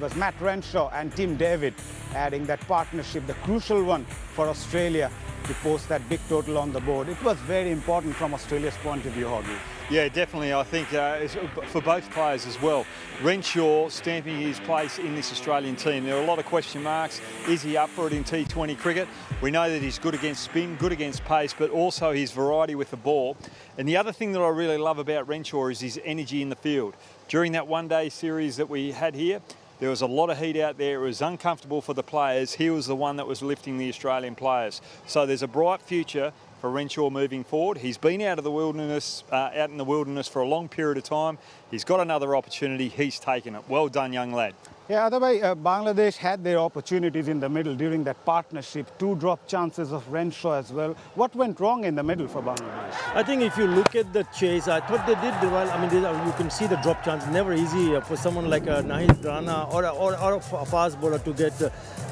It was Matt Renshaw and Tim David adding that partnership, the crucial one for Australia to post that big total on the board. It was very important from Australia's point of view, Hoggy. Yeah, definitely. I think it's for both players as well. Renshaw stamping his place in this Australian team. There are a lot of question marks. Is he up for it in T20 cricket? We know that he's good against spin, good against pace, but also his variety with the ball. And the other thing that I really love about Renshaw is his energy in the field. During that one-day series that we had here, there was a lot of heat out there. It was uncomfortable for the players. He was the one that was lifting the Australian players. So there's a bright future for Renshaw moving forward. He's been out in the wilderness for a long period of time. He's got another opportunity. He's taken it. Well done, young lad. Yeah, otherwise Bangladesh had their opportunities in the middle during that partnership. 2 drop chances of Renshaw as well. What went wrong in the middle for Bangladesh? I think if you look at the chase, I thought they did well. I mean, you can see the drop chance. Never easy for someone like Nahid Rana or a fast bowler to get.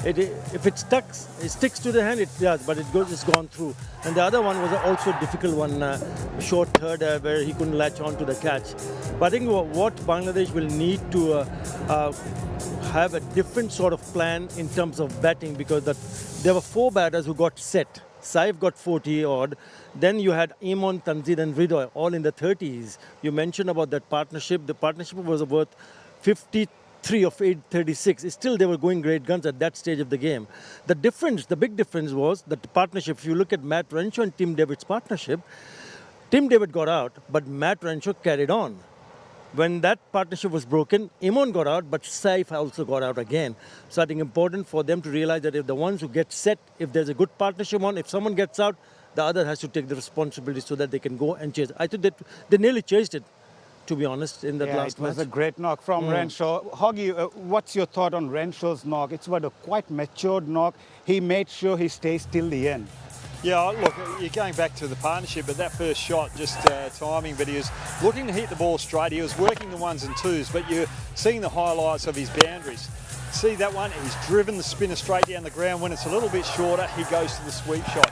If it sticks to the hand, it does, but it's gone through. And the other one was also a difficult one, short third where he couldn't latch on to the catch. But I think what Bangladesh will need to have a different sort of plan in terms of batting, because there were 4 batters who got set. Saif got 40 odd. Then you had Imon, Tanzid and Ridoy all in the 30s. You mentioned about that partnership. The partnership was worth 53 of 836. Still, they were going great guns at that stage of the game. The big difference was that the partnership, if you look at Matt Renshaw and Tim David's partnership, Tim David got out, but Matt Renshaw carried on. When that partnership was broken, Imon got out, but Saif also got out again. So I think important for them to realize that if the ones who get set, if there's a good partnership on, if someone gets out, the other has to take the responsibility so that they can go and chase. I think that they nearly chased it, to be honest, in that last match. It was a great knock from Renshaw. Hoggy, what's your thought on Renshaw's knock? It's a quite matured knock. He made sure he stays till the end. Yeah, look, you're going back to the partnership, but that first shot, just timing, but he was looking to hit the ball straight. He was working the 1s and 2s, but you're seeing the highlights of his boundaries. See that one? He's driven the spinner straight down the ground. When it's a little bit shorter, he goes to the sweep shot.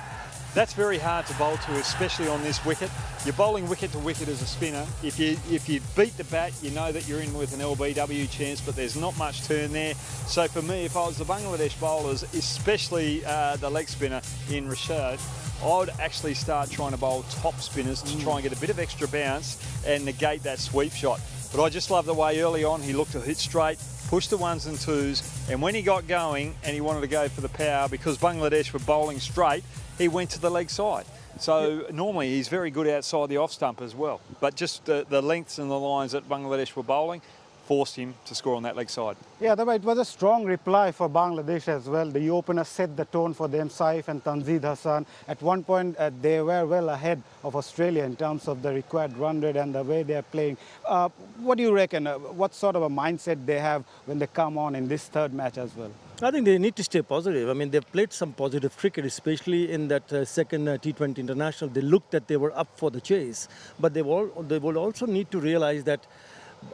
That's very hard to bowl to, especially on this wicket. You're bowling wicket to wicket as a spinner. If you beat the bat, you know that you're in with an LBW chance, but there's not much turn there. So for me, if I was the Bangladesh bowlers, especially the leg spinner in Renshaw, I would actually start trying to bowl top spinners to try and get a bit of extra bounce and negate that sweep shot. But I just love the way early on he looked to hit straight, push the 1s and 2s, and when he got going and he wanted to go for the power, because Bangladesh were bowling straight, he went to the leg side. So normally he's very good outside the off stump as well. But just the lengths and the lines that Bangladesh were bowling forced him to score on that leg side. Yeah, it was a strong reply for Bangladesh as well. The opener set the tone for them, Saif and Tanzid Hassan. At one point, they were well ahead of Australia in terms of the required run rate and the way they are playing. What do you reckon? What sort of a mindset they have when they come on in this 3rd match as well? I think they need to stay positive. I mean, they've played some positive cricket, especially in that second T20 international. They looked that they were up for the chase, but they will also need to realize that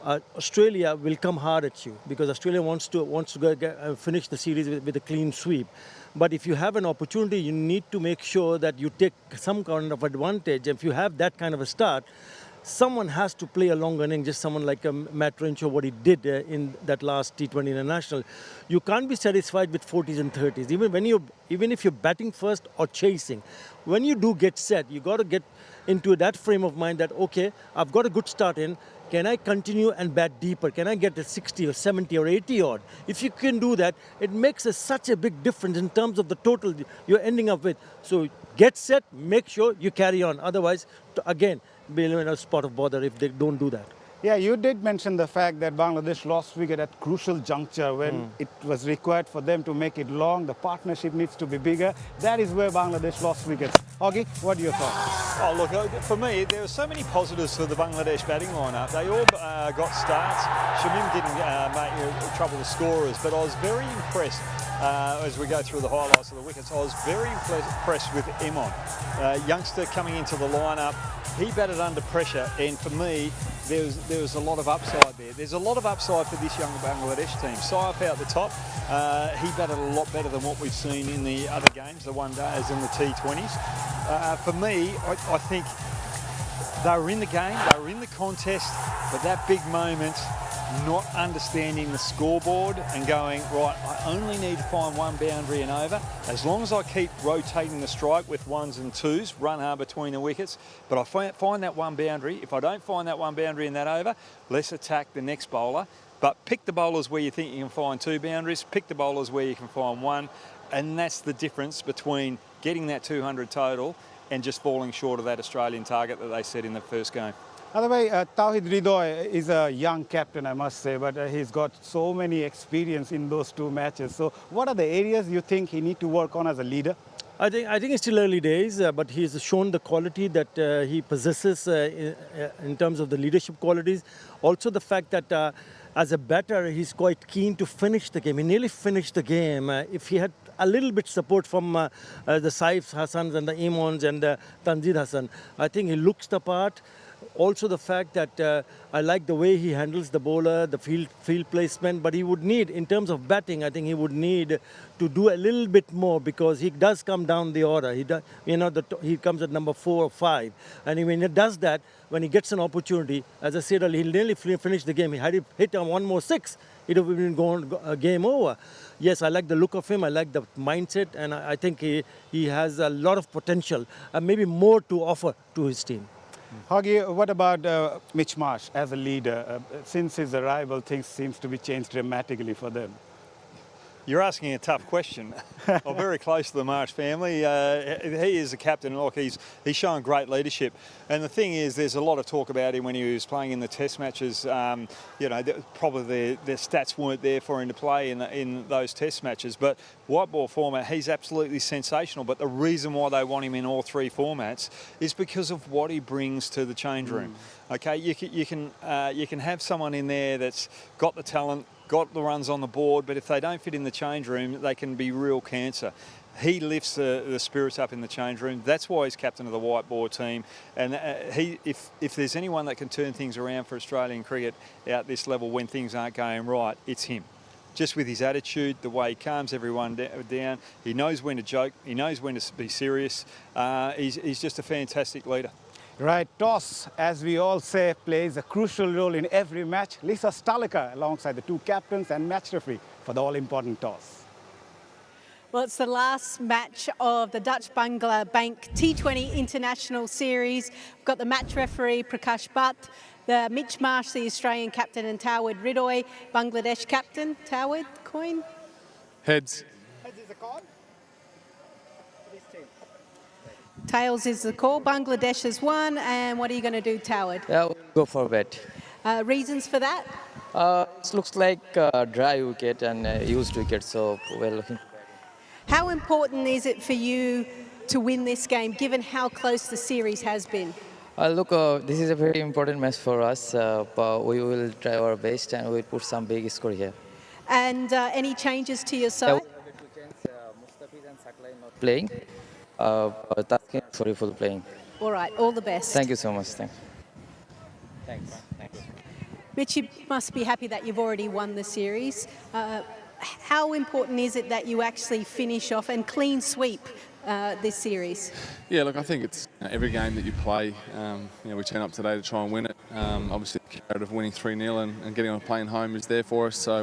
Australia will come hard at you, because Australia wants to finish the series with a clean sweep. But if you have an opportunity, you need to make sure that you take some kind of advantage. If you have that kind of a start, someone has to play a long inning, just someone like Matt Renshaw, what he did in that last T20 international. You can't be satisfied with 40s and 30s, even if you're batting first or chasing. When you do get set, you got to get into that frame of mind that, okay, I've got a good start in. Can I continue and bat deeper? Can I get a 60 or 70 or 80 odd? If you can do that, it makes such a big difference in terms of the total you're ending up with. So get set, make sure you carry on. Otherwise, again, be in a spot of bother if they don't do that. Yeah, you did mention the fact that Bangladesh lost wicket at crucial juncture when it was required for them to make it long. The partnership needs to be bigger. That is where Bangladesh lost wickets. Hoggy, what are your thoughts? Oh, look, for me, there were so many positives for the Bangladesh batting lineup. They all got starts. Shamim didn't make trouble the scorers, but I was very impressed as we go through the highlights of the wickets. I was very impressed with Imon, youngster coming into the lineup. He batted under pressure, and for me, there was a lot of upside there. There's a lot of upside for this young Bangladesh team. Saif out the top, he batted a lot better than what we've seen in the other games, the one-days and the T20s. For me, I think they were in the game, they were in the contest, but that big moment, not understanding the scoreboard and going, right, I only need to find one boundary and over. As long as I keep rotating the strike with ones and twos, run hard between the wickets, but I find that one boundary. If I don't find that one boundary in that over, let's attack the next bowler. But pick the bowlers where you think you can find two boundaries, pick the bowlers where you can find one, and that's the difference between getting that 200 total and just falling short of that Australian target that they set in the first game. By the way, Tauhid Ridoy is a young captain, I must say, but he's got so many experience in those two matches. So what are the areas you think he needs to work on as a leader? I think it's still early days, but he's shown the quality that he possesses in terms of the leadership qualities. Also the fact that as a batter, he's quite keen to finish the game. He nearly finished the game. If he had a little bit support from the Saif Hassans and the Imons and Tanzid Hassan, I think he looks the part. Also the fact that I like the way he handles the bowler, the field placement, but he would need, in terms of batting, I think he would need to do a little bit more because he does come down the order. He comes at number 4 or 5. And when he does that, when he gets an opportunity, as I said earlier, he'll nearly finish the game. Had he hit on one more 6, it would have been game over. Yes, I like the look of him. I like the mindset. And I think he has a lot of potential and maybe more to offer to his team. Hoggy, what about Mitch Marsh as a leader? Since his arrival, things seems to be changed dramatically for them. You're asking a tough question. I'm very close to the Marsh family. He is a captain. Look, he's shown great leadership. And the thing is, there's a lot of talk about him when he was playing in the Test matches. Probably the stats weren't there for him to play in those Test matches. But white ball format, he's absolutely sensational. But the reason why they want him in all 3 formats is because of what he brings to the change room. Okay, you can have someone in there that's got the talent, got the runs on the board, but if they don't fit in the change room, they can be real cancer. He lifts the spirits up in the change room. That's why he's captain of the white ball team. And if there's anyone that can turn things around for Australian cricket at this level when things aren't going right, it's him. Just with his attitude, the way he calms everyone down, he knows when to joke, he knows when to be serious. He's just a fantastic leader. Right, toss, as we all say, plays a crucial role in every match. Lisa Stalika, alongside the 2 captains and match referee for the all-important toss. Well, it's the last match of the Dutch-Bangla Bank T20 International Series. We've got the match referee, Prakash Bhatt, the Mitch Marsh, the Australian captain, and Tauhid Ridoy, Bangladesh captain. Tauhid, coin? Heads. Heads is a call. Tails is the call. Bangladesh has won. And what are you going to do, Tauhid? Yeah, we'll go for bet. Reasons for that? It looks like a dry wicket and used wicket, so we're looking. How important is it for you to win this game, given how close the series has been? Look, this is a very important match for us, but we will try our best and we'll put some big score here. And any changes to your side? Mustafid and Saklai not playing. Sorry for the playing. All right, all the best. Thank you so much. Thanks. Mitch, you must be happy that you've already won the series. How important is it that you actually finish off and clean sweep this series? Yeah, look, I think it's every game that you play, we turn up today to try and win it. Obviously, the carrot of winning 3-0 and getting on a plane home is there for us, so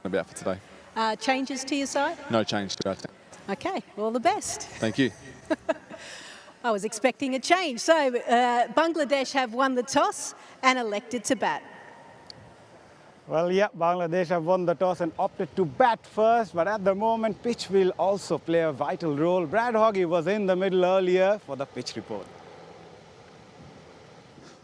about for today. Changes to your side? No change to our team. Okay, all the best. Thank you. I was expecting a change. So Bangladesh have won the toss and elected to bat. Well, yeah, Bangladesh have won the toss and opted to bat first, but at the moment, pitch will also play a vital role. Brad Hoggy was in the middle earlier for the pitch report.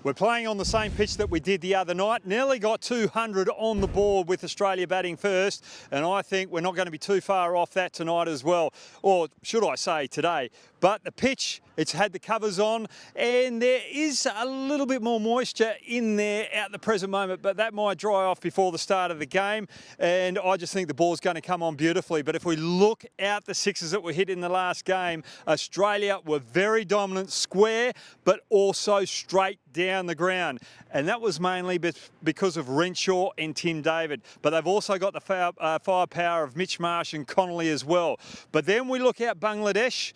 We're playing on the same pitch that we did the other night. Nearly got 200 on the board with Australia batting first, and I think we're not going to be too far off that tonight as well, or should I say today. But the pitch, it's had the covers on, and there is a little bit more moisture in there at the present moment, but that might dry off before the start of the game, and I just think the ball's going to come on beautifully. But if we look out the sixes that were hit in the last game, Australia were very dominant square, but also straight down the ground, and that was mainly because of Renshaw and Tim David, but they've also got the firepower of Mitch Marsh and Connolly as well. But then we look at Bangladesh.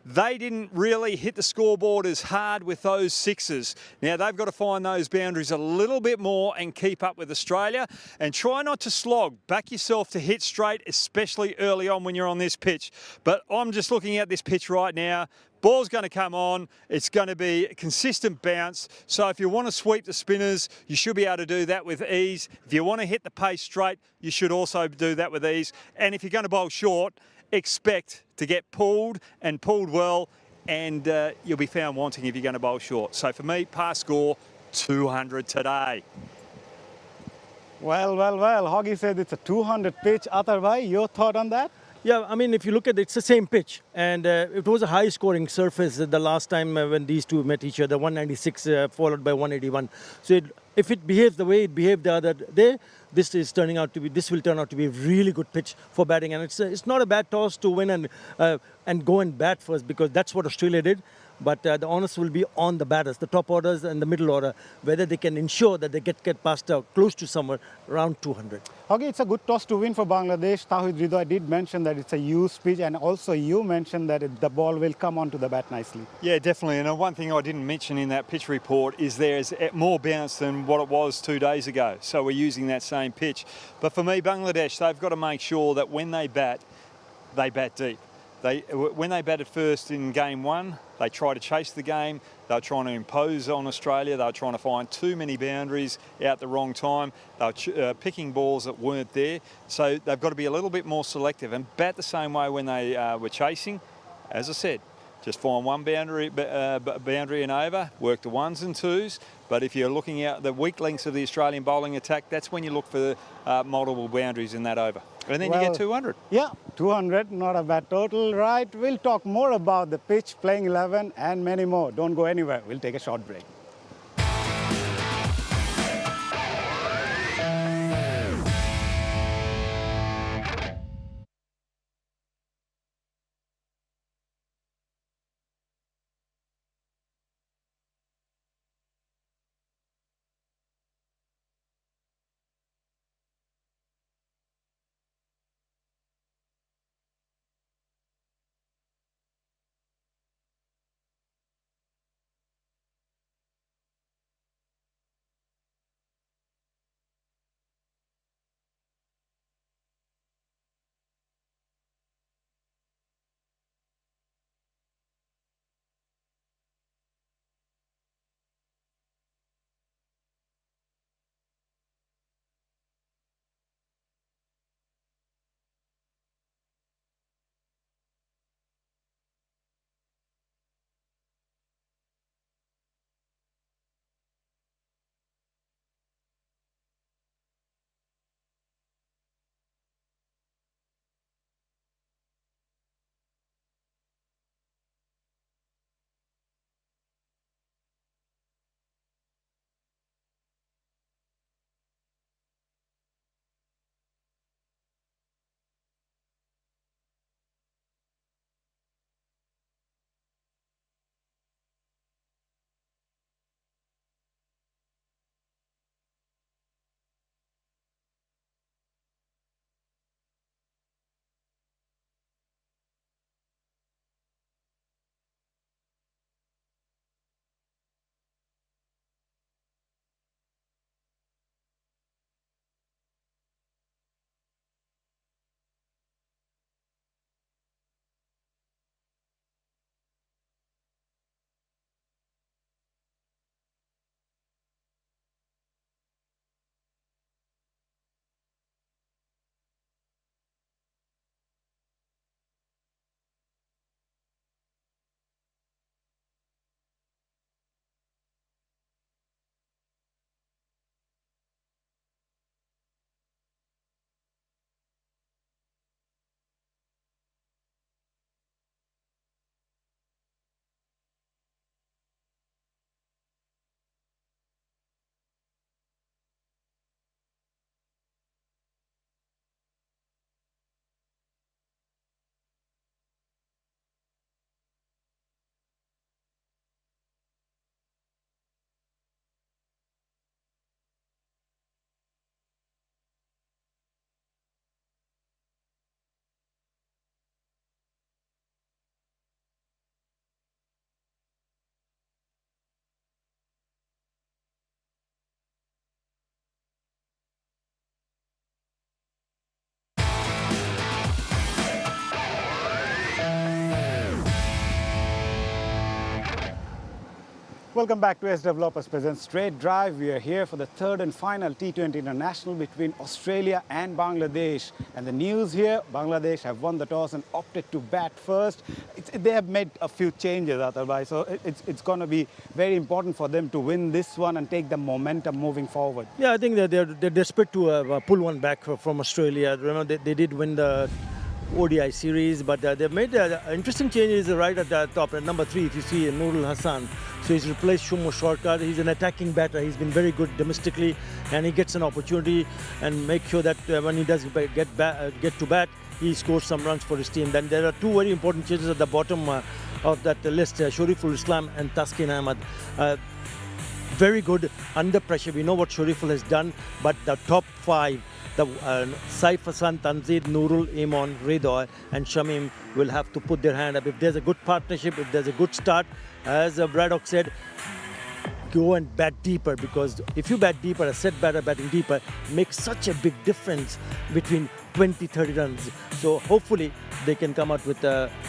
they didn't really hit the scoreboard as hard with those sixes. Now they've got to find those boundaries a little bit more and keep up with Australia, and try not to slog. Back yourself to hit straight, especially early on when you're on this pitch. But I'm just looking at this pitch right now. Ball's going to come on. It's going to be a consistent bounce. So if you want to sweep the spinners, you should be able to do that with ease. If you want to hit the pace straight, you should also do that with ease. And if you're going to bowl short, expect to get pulled and pulled well, and you'll be found wanting if you're going to bowl short. So for me, pass score 200 today. Well, Hoggy said it's a 200 pitch. Athar bhai, your thought on that? Yeah, I mean, if you look at it, it's the same pitch. And it was a high-scoring surface the last time when these two met each other, 196 followed by 181. So if it behaves the way it behaved the other day, this will turn out to be a really good pitch for batting. And it's not a bad toss to win and go and bat first, because that's what Australia did. But the onus will be on the batters, the top orders and the middle order, whether they can ensure that they get past close to somewhere around 200. Okay, it's a good toss to win for Bangladesh. Tawhid Ridhoy did mention that it's a used pitch, and also you mentioned that the ball will come onto the bat nicely. Yeah, definitely. And one thing I didn't mention in that pitch report is there's more bounce than what it was 2 days ago. So we're using that same pitch. But for me, Bangladesh, they've got to make sure that when they bat deep. When they batted first in game one, they tried to chase the game. They were trying to impose on Australia. They were trying to find too many boundaries out the wrong time. They were picking balls that weren't there. So they've got to be a little bit more selective and bat the same way when they were chasing. As I said, just find one boundary and over, work the ones and twos. But if you're looking at the weak links of the Australian bowling attack, that's when you look for multiple boundaries in that over. And then you get 200. Yeah, 200, not a bad total, right? We'll talk more about the pitch, playing 11 and many more. Don't go anywhere. We'll take a short break. Welcome back to S Developers Presents Straight Drive. We are here for the third and final T20 International between Australia and Bangladesh. And the news here, Bangladesh have won the toss and opted to bat first. They have made a few changes otherwise, so it's going to be very important for them to win this one and take the momentum moving forward. Yeah, I think that they're desperate to pull one back from Australia. Remember, they did win the ODI series, but they've made interesting changes right at the top. At number 3, if you see Nurul Hassan. So he's replaced Shumo Shorkar. He's an attacking batter. He's been very good domestically, and he gets an opportunity and make sure that when he does get to bat, he scores some runs for his team. Then there are two very important changes at the bottom of that list, Shoriful Islam and Taskin Ahmad. Very good under pressure. We know what Shoriful has done, but the top 5, the Saif Hassan, Tanzid, Nurul, Iman, Ridoy and Shamim will have to put their hand up. If there's a good partnership, if there's a good start, as Braddock said, go and bat deeper, because if you bat deeper, a set batter batting deeper makes such a big difference between 20-30 runs. So hopefully they can come out with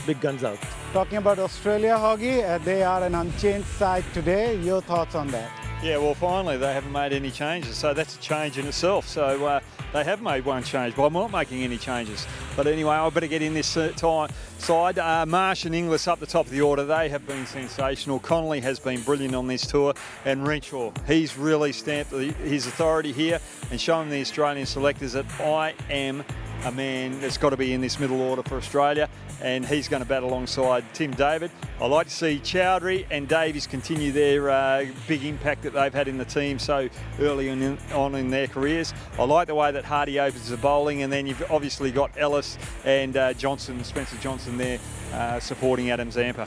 big guns out. Talking about Australia, Hoggy, they are an unchanged side today. Your thoughts on that? Yeah, well, finally they haven't made any changes, so that's a change in itself. So they have made one change, but I'm not making any changes. But anyway, I better get in this side. Marsh and Inglis up the top of the order. They have been sensational. Connolly has been brilliant on this tour, and Renshaw, he's really stamped his authority here and shown the Australian selectors that I am a man that's got to be in this middle order for Australia, and he's going to bat alongside Tim David. I like to see Chowdhury and Davies continue their big impact that they've had in the team so early on in their careers. I like the way that Hardy opens the bowling, and then you've obviously got Ellis and Spencer Johnson there supporting Adam Zampa.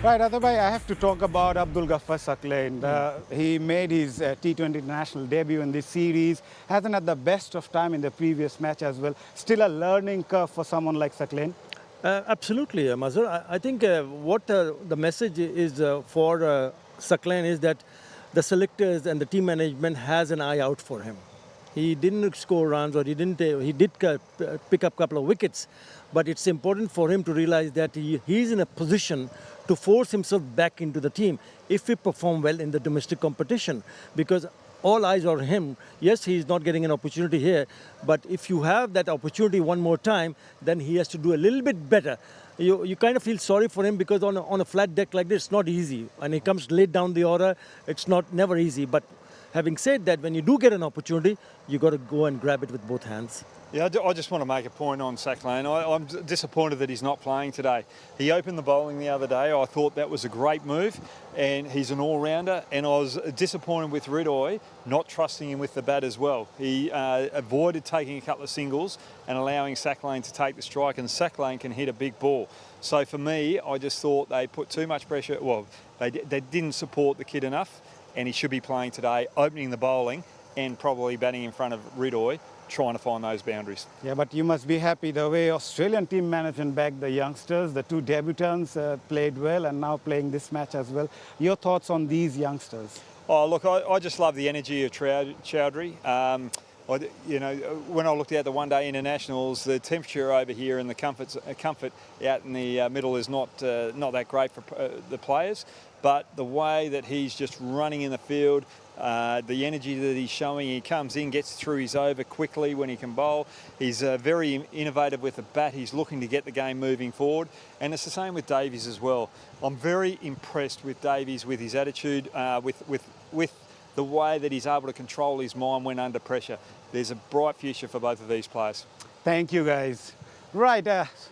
Right, otherwise I have to talk about Abdul Ghaffar Saqlain. He made his T20 international debut in this series. Hasn't had the best of time in the previous match as well. Still a learning curve for someone like Saqlain. Absolutely, Mazhar. I think what the message is for Saqlain is that the selectors and the team management has an eye out for him. He didn't score runs, or he did pick up a couple of wickets, but it's important for him to realize that he's in a position to force himself back into the team if he perform well in the domestic competition, because all eyes are on him. Yes, he's not getting an opportunity here, but if you have that opportunity one more time, then he has to do a little bit better. You kind of feel sorry for him, because on a flat deck like this, it's not easy. And he comes late down the order, it's never easy. But having said that, when you do get an opportunity, you got to go and grab it with both hands. Yeah, I just want to make a point on Saqlain. I'm disappointed that he's not playing today. He opened the bowling the other day. I thought that was a great move, and he's an all-rounder. And I was disappointed with Ridoy not trusting him with the bat as well. He avoided taking a couple of singles and allowing Saqlain to take the strike, and Saqlain can hit a big ball. So for me, I just thought they put too much pressure. Well, they didn't support the kid enough, and he should be playing today, opening the bowling and probably batting in front of Ridoy, trying to find those boundaries. Yeah, but you must be happy the way Australian team management backed the youngsters. The two debutants played well and now playing this match as well. Your thoughts on these youngsters? Oh, look, I just love the energy of Chowdhury. When I looked at the one-day internationals, the temperature over here and the comfort out in the middle is not that great for the players. But the way that he's just running in the field, the energy that he's showing, he comes in, gets through his over quickly when he can bowl. He's very innovative with the bat. He's looking to get the game moving forward. And it's the same with Davies as well. I'm very impressed with Davies, with his attitude, with the way that he's able to control his mind when under pressure. There's a bright future for both of these players. Thank you, guys. Right,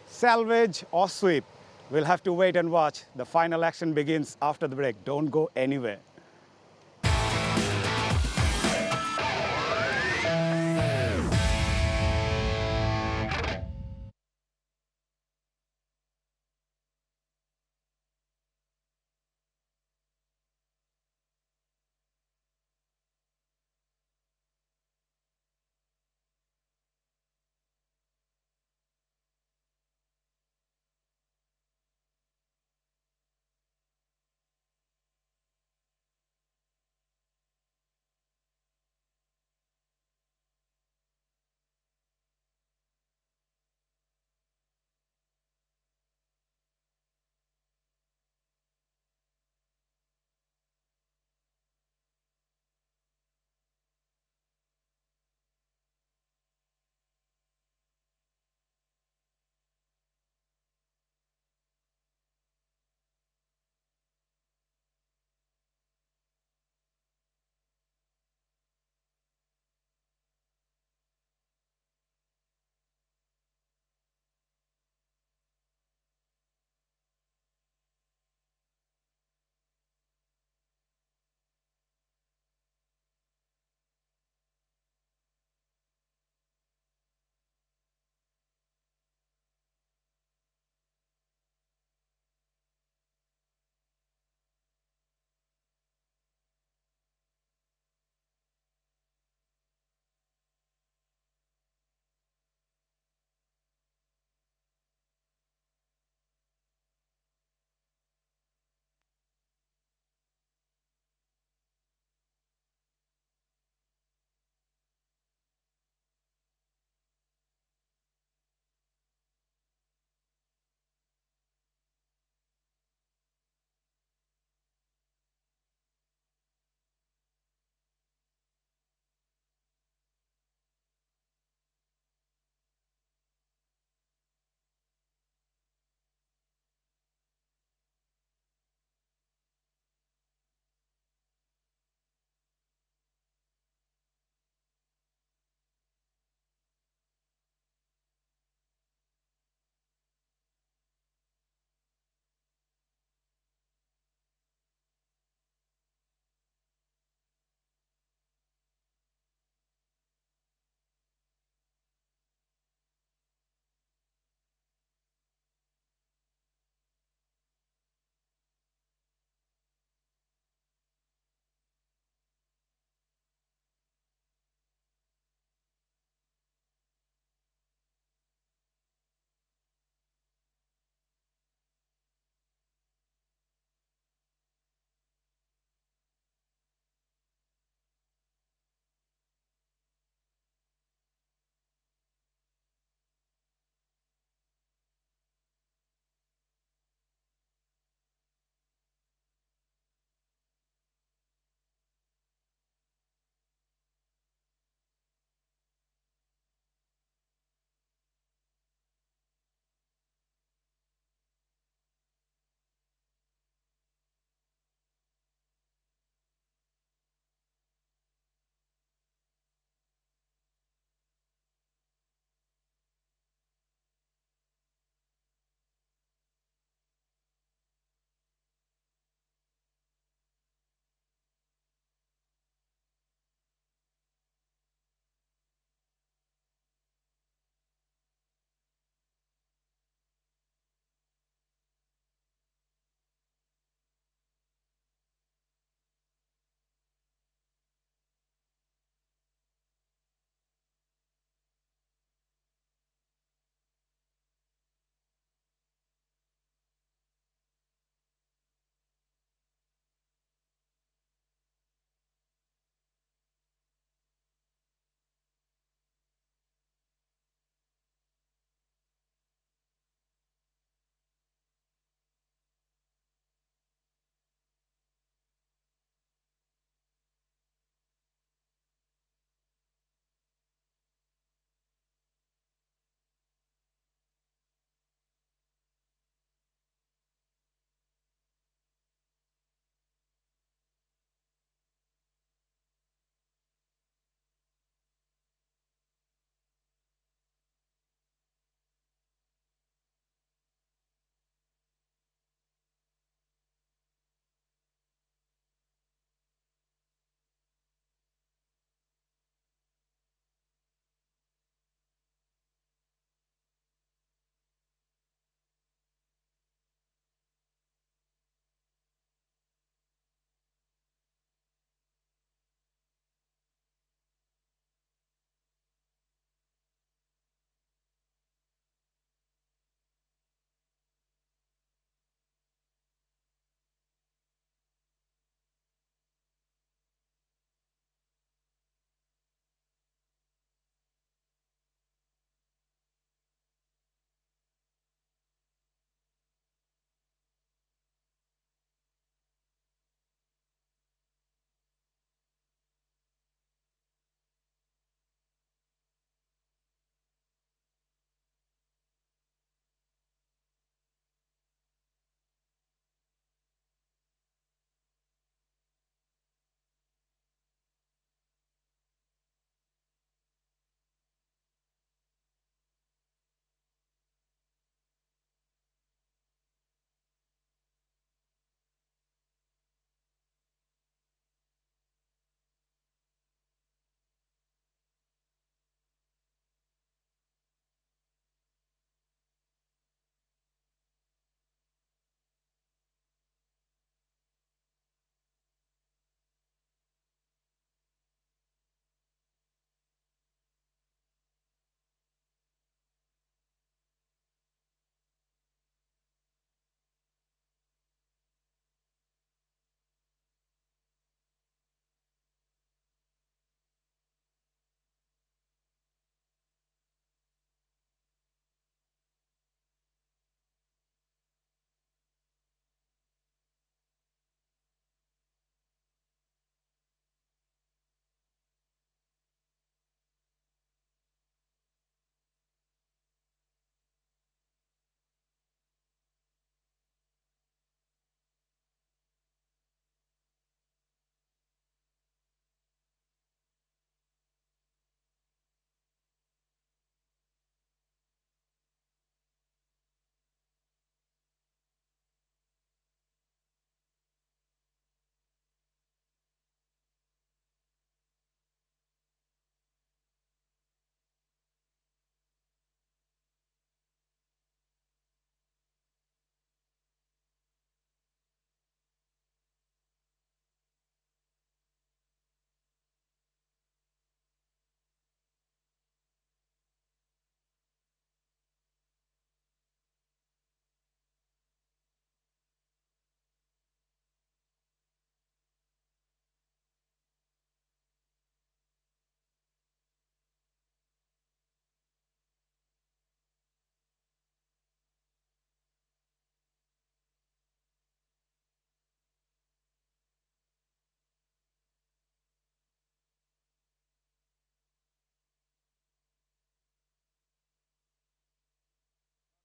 salvage or sweep. We'll have to wait and watch. The final action begins after the break. Don't go anywhere.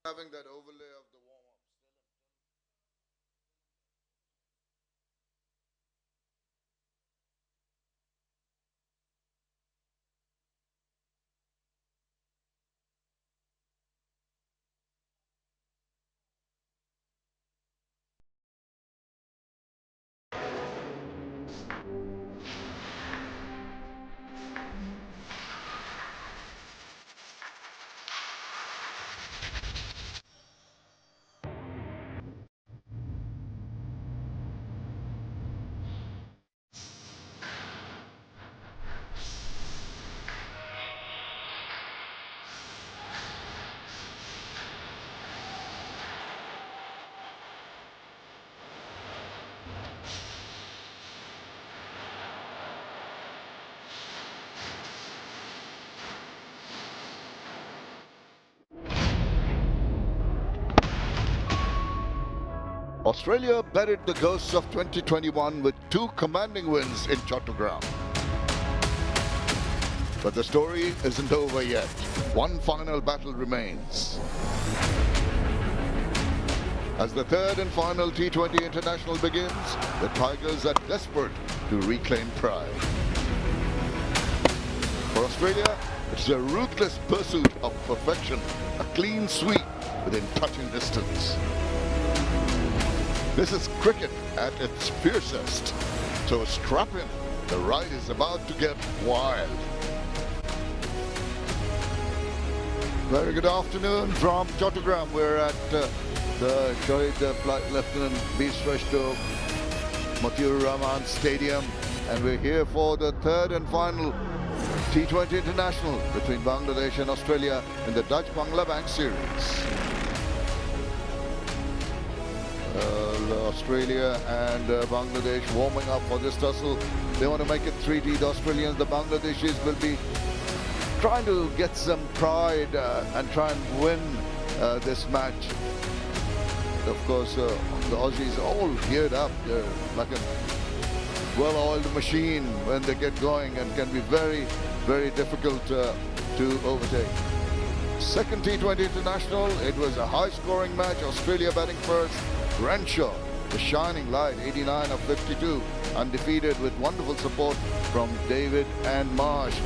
Having that overlay of the warm-up. Australia buried the ghosts of 2021 with 2 commanding wins in Chattogram. But the story isn't over yet. One final battle remains. As the 3rd and final T20 international begins, the Tigers are desperate to reclaim pride. For Australia, it's a ruthless pursuit of perfection, a clean sweep within touching distance. This is cricket at its fiercest, so strap in. The ride is about to get wild. Very good afternoon from Chattogram. We're at the Shahid Flight Lieutenant B. Sreshtho Matiur Rahman Stadium, and we're here for the 3rd and final T20 international between Bangladesh and Australia in the Dutch Bangla Bank series. Australia and Bangladesh warming up for this tussle. They want to make it 3-2. The Australians, the Bangladeshis will be trying to get some pride and try and win this match. Of course, the Aussies all geared up. They're like a well-oiled machine when they get going and can be very, very difficult to overtake. Second T20 international, it was a high-scoring match. Australia batting first. Renshaw, the shining light, 89 of 52, undefeated with wonderful support from David and Marsh.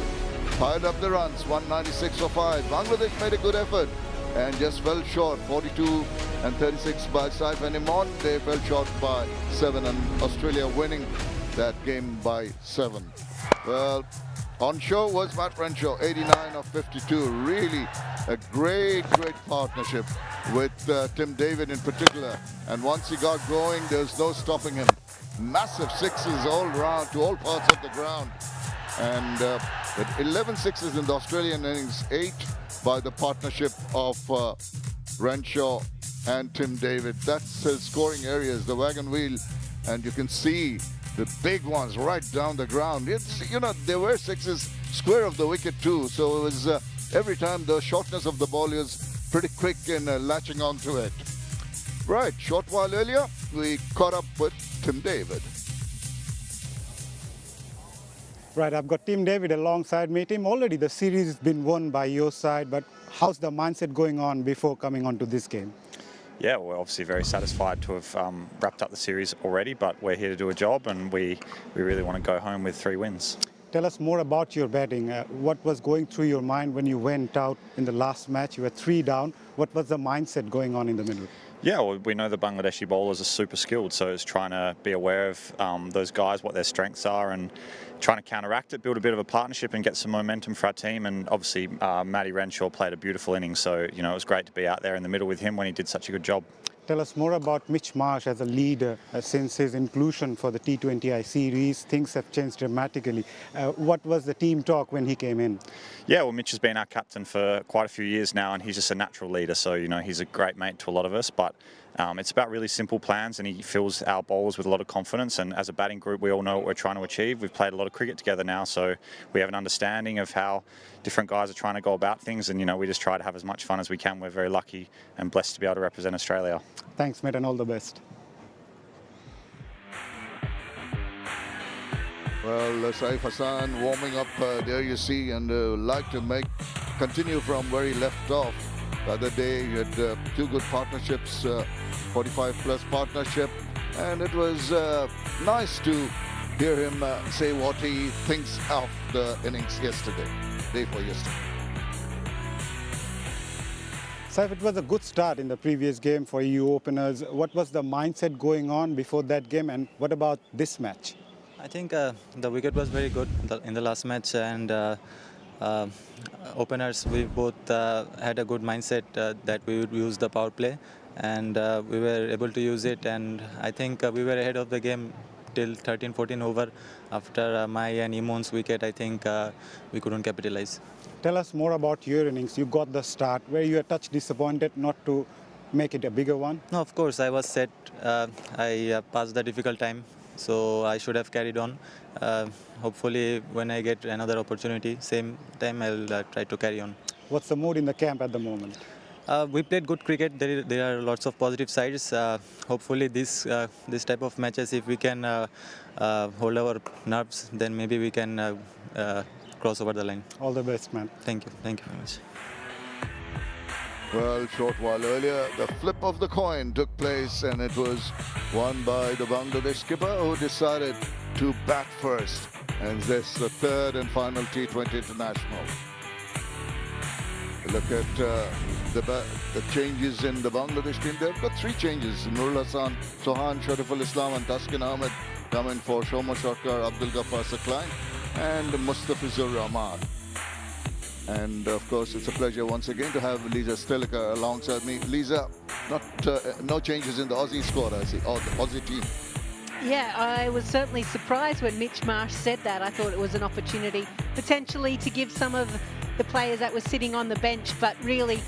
Piled up the runs, 196 for 5. Bangladesh made a good effort and just fell short, 42 and 36 by Saif and Imran. They fell short by 7, and Australia winning that game by 7. Well, on show was Matt Renshaw, 89 of 52. Really a great partnership with Tim David in particular. And once he got going, there's no stopping him. Massive sixes all round to all parts of the ground. And 11 sixes in the Australian innings, 8 by the partnership of Renshaw and Tim David. That's his scoring areas, the wagon wheel. And you can see the big ones right down the ground. It's, you know, there were sixes square of the wicket too. So it was every time the shortness of the ball is pretty quick in latching onto it. Right, short while earlier, we caught up with Tim David. Right, I've got Tim David alongside me. Tim, already the series has been won by your side, but how's the mindset going on before coming on to this game? Yeah, we're obviously very satisfied to have wrapped up the series already, but we're here to do a job, and we really want to go home with 3 wins. Tell us more about your batting. What was going through your mind when you went out in the last match? You were 3 down. What was the mindset going on in the middle? Yeah, well, we know the Bangladeshi bowlers are super skilled, so it's trying to be aware of those guys, what their strengths are, and trying to counteract it, build a bit of a partnership and get some momentum for our team. And obviously, Matty Renshaw played a beautiful innings, so you know it was great to be out there in the middle with him when he did such a good job. Tell us more about Mitch Marsh as a leader. Since his inclusion for the T20I series, things have changed dramatically. What was the team talk when he came in? Yeah, well, Mitch has been our captain for quite a few years now, and he's just a natural leader. So, you know, he's a great mate to a lot of us, but it's about really simple plans, and he fills our bowlers with a lot of confidence. And as a batting group, we all know what we're trying to achieve. We've played a lot of cricket together now, so we have an understanding of how different guys are trying to go about things, and, you know, we just try to have as much fun as we can. We're very lucky and blessed to be able to represent Australia. Thanks, mate, and all the best. Well, Saif Hassan warming up there, you see, and like to continue from where he left off. The other day, he had two good partnerships, 45-plus partnership, and it was nice to hear him say what he thinks of the innings yesterday, day for yesterday. Saif, it was a good start in the previous game for EU openers. What was the mindset going on before that game, and what about this match? I think the wicket was very good in the last match, and openers, we both had a good mindset that we would use the power play, and we were able to use it, and I think we were ahead of the game till 13-14 over. After my and Imon's wicket, I think we couldn't capitalize. Tell us more about your innings. You got the start. Were you a touch disappointed not to make it a bigger one? No, of course, I was set. I passed the difficult time, so I should have carried on. Hopefully, when I get another opportunity, same time, I'll try to carry on. What's the mood in the camp at the moment? We played good cricket. There are lots of positive sides. Hopefully, this type of matches, if we can hold our nerves, then maybe we can cross over the line. All the best, man. Thank you. Thank you very much. Well, short while earlier, the flip of the coin took place, and it was won by the Bangladesh skipper, who decided to bat first. And this the third and final T20 international. Look at the changes in the Bangladesh team. They've got three changes. Nurul Hassan, Sohan, Shariful Islam and Taskin Ahmed come in for Shoma Sharkar, Abdul Ghaffar Saklain and Mustafizur Rahman. And of course, it's a pleasure once again to have Lisa Stelika alongside me. Lisa, no changes in the Aussie squad, I see, or the Aussie team. Yeah, I was certainly surprised when Mitch Marsh said that. I thought it was an opportunity potentially to give some of the players that were sitting on the bench, but really,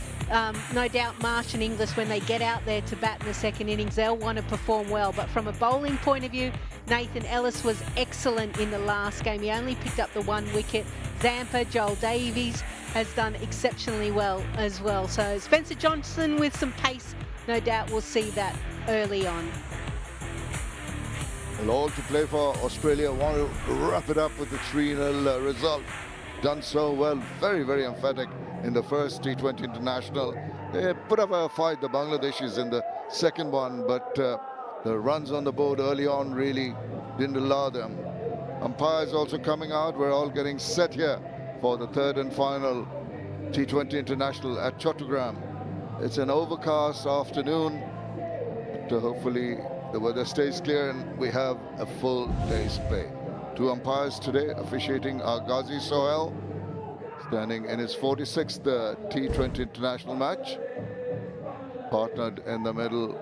no doubt Marsh and Inglis, when they get out there to bat in the second innings, they'll want to perform well. But from a bowling point of view, Nathan Ellis was excellent in the last game. He only picked up the one wicket. Zampa, Joel Davies has done exceptionally well as well. So Spencer Johnson with some pace, no doubt we'll see that early on. Well, all to play for Australia. Want to wrap it up with the 3-0 result. Done so well, very, very emphatic in the first T20 international. They put up a fight, the Bangladeshis, in the second one, but the runs on the board early on really didn't allow them. Umpires also coming out. We're all getting set here for the third and final T20 international at Chattogram. It's an overcast afternoon, but hopefully the weather stays clear and we have a full day's play. Two umpires today officiating are Ghazi Sohail, standing in his 46th T20 international match, partnered in the middle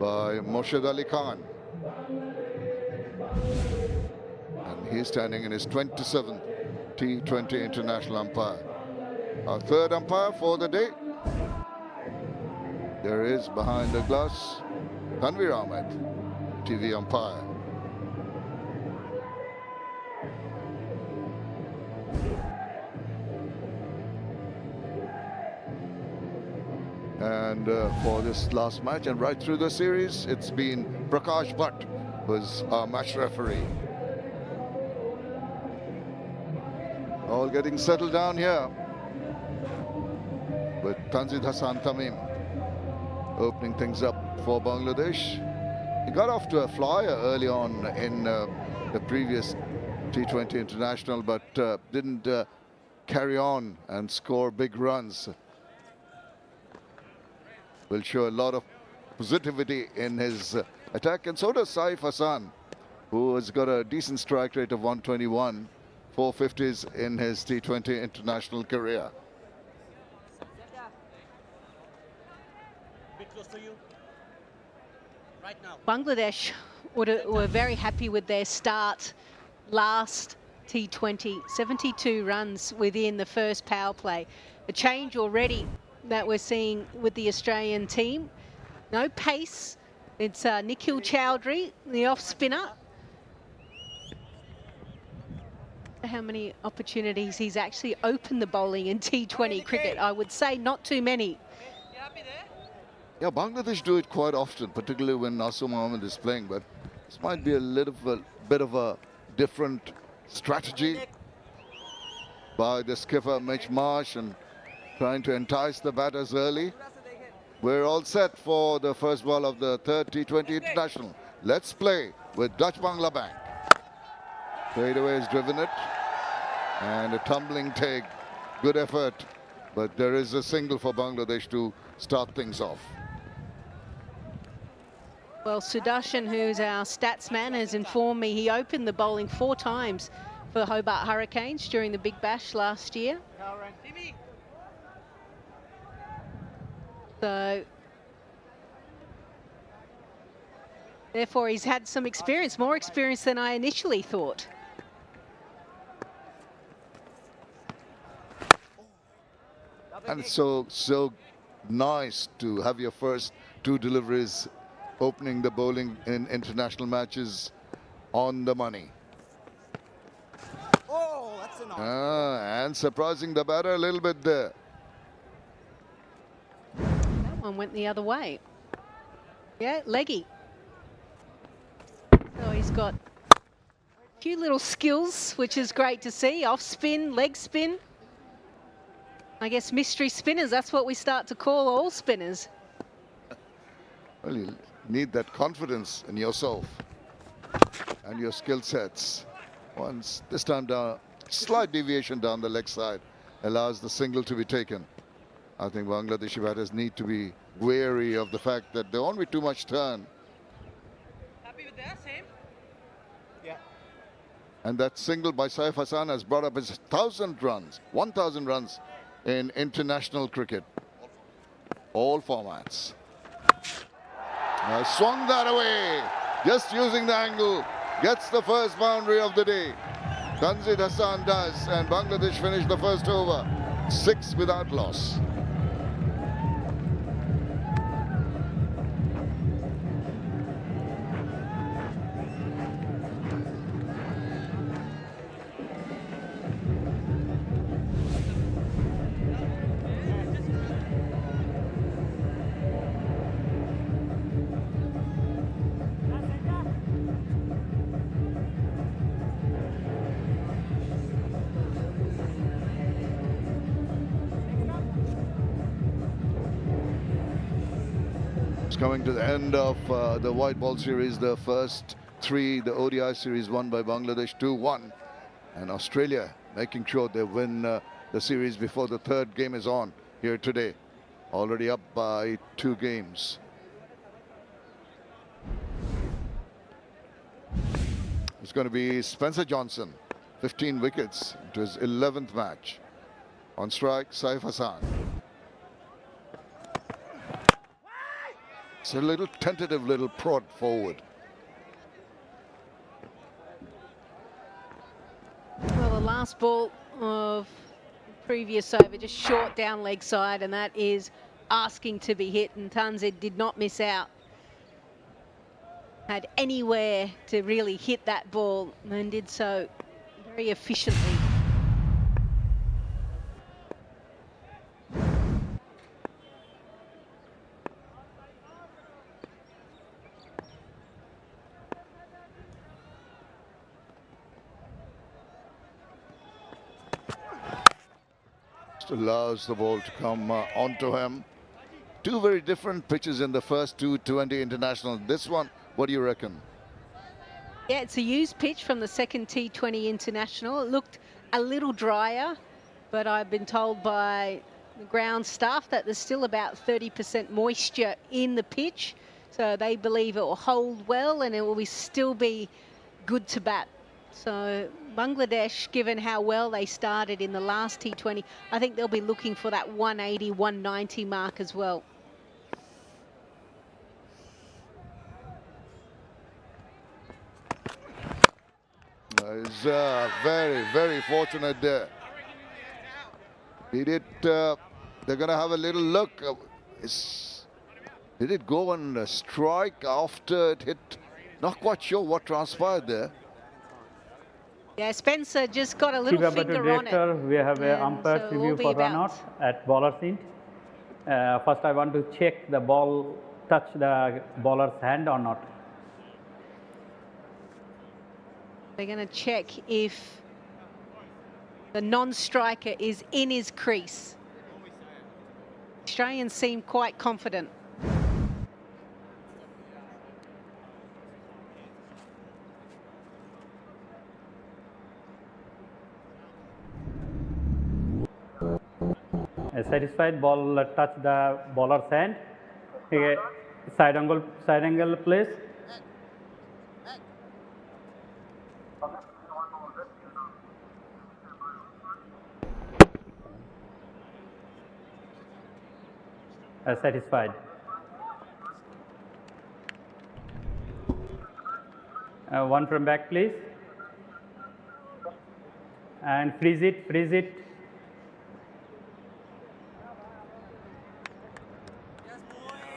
by Moshed Ali Khan. And he's standing in his 27th T20 international umpire. Our third umpire for the day, there is behind the glass, Tanvir Ahmed, TV umpire. And for this last match and right through the series, it's been Prakash Bhatt who's our match referee. All getting settled down here with Tanzid Hassan Tamim opening things up for Bangladesh. He got off to a flyer early on in the previous T20 international, but didn't carry on and score big runs. Will show a lot of positivity in his attack, and so does Saif Hassan, who has got a decent strike rate of 121, 450s in his T20 international career. Bangladesh were very happy with their start last T20, 72 runs within the first power play. A change already that we're seeing with the Australian team. No pace. It's Nikhil Chowdhury, the off spinner. How many opportunities he's actually opened the bowling in T20 cricket? I would say not too many. Yeah, Bangladesh do it quite often, particularly when Nasir Mohammed is playing, but this might be a bit of a different strategy by the skipper Mitch Marsh, and trying to entice the batters early. We're all set for the first ball of the third T20 International. Let's play with Dutch Bangla Bank. Fadeaway has driven it. And a tumbling take. Good effort. But there is a single for Bangladesh to start things off. Well, Sudarshan, who's our stats man, has informed me he opened the bowling 4 times for Hobart Hurricanes during the Big Bash last year. So, therefore, he's had some experience, more experience than I initially thought. And it's so nice to have your first 2 deliveries opening the bowling in international matches on the money. Oh, that's a nice. And surprising the batter a little bit there. That one went the other way. Yeah, leggy. So he's got a few little skills, which is great to see. Off spin, leg spin. I guess mystery spinners, that's what we start to call all spinners. Well, you need that confidence in yourself and your skill sets. Once this time down, slight deviation down the leg side allows the single to be taken. I think Bangladeshi batters need to be wary of the fact that there won't be too much turn. Happy with that, Sam? Yeah. And that single by Saif Hassan has brought up his 1,000 runs, 1,000 runs in international cricket. All formats. Swung that away, just using the angle, gets the first boundary of the day. Tanzid Hassan does, and Bangladesh finished the first over, 6 without loss. Coming to the end of the white ball series, the first 3, the ODI series won by Bangladesh 2-1, and Australia making sure they win the series before the 3rd game is on here today, already up by 2 games. It's going to be Spencer Johnson, 15 wickets into his 11th match. On strike, Saif Hassan. It's a little tentative little prod forward. Well, the last ball of the previous over, just short down leg side, and that is asking to be hit, and Tanzid did not miss out. Had anywhere to really hit that ball and did so very efficiently. Allows the ball to come onto him. 2 very different pitches in the first 2 T20 International. This one, what do you reckon? Yeah, it's a used pitch from the second T20 International. It looked a little drier, but I've been told by the ground staff that there's still about 30% moisture in the pitch. So they believe it will hold well and it will still be good to bat. So Bangladesh, given how well they started in the last T20, I think they'll be looking for that 180, 190 mark as well. He's very, very fortunate there. Did it, they're going to have a little look. Did it go on a strike after it hit? Not quite sure what transpired there. Yeah, Spencer just got a little finger on it. We have an umpire so review for run out at bowler's end. First, I want to check the ball touch the bowler's hand or not. They're going to check if the non-striker is in his crease. Australians seem quite confident. A satisfied ball touch the bowler's hand. Okay. Side angle place. Satisfied. One from back, please. And freeze it, freeze it.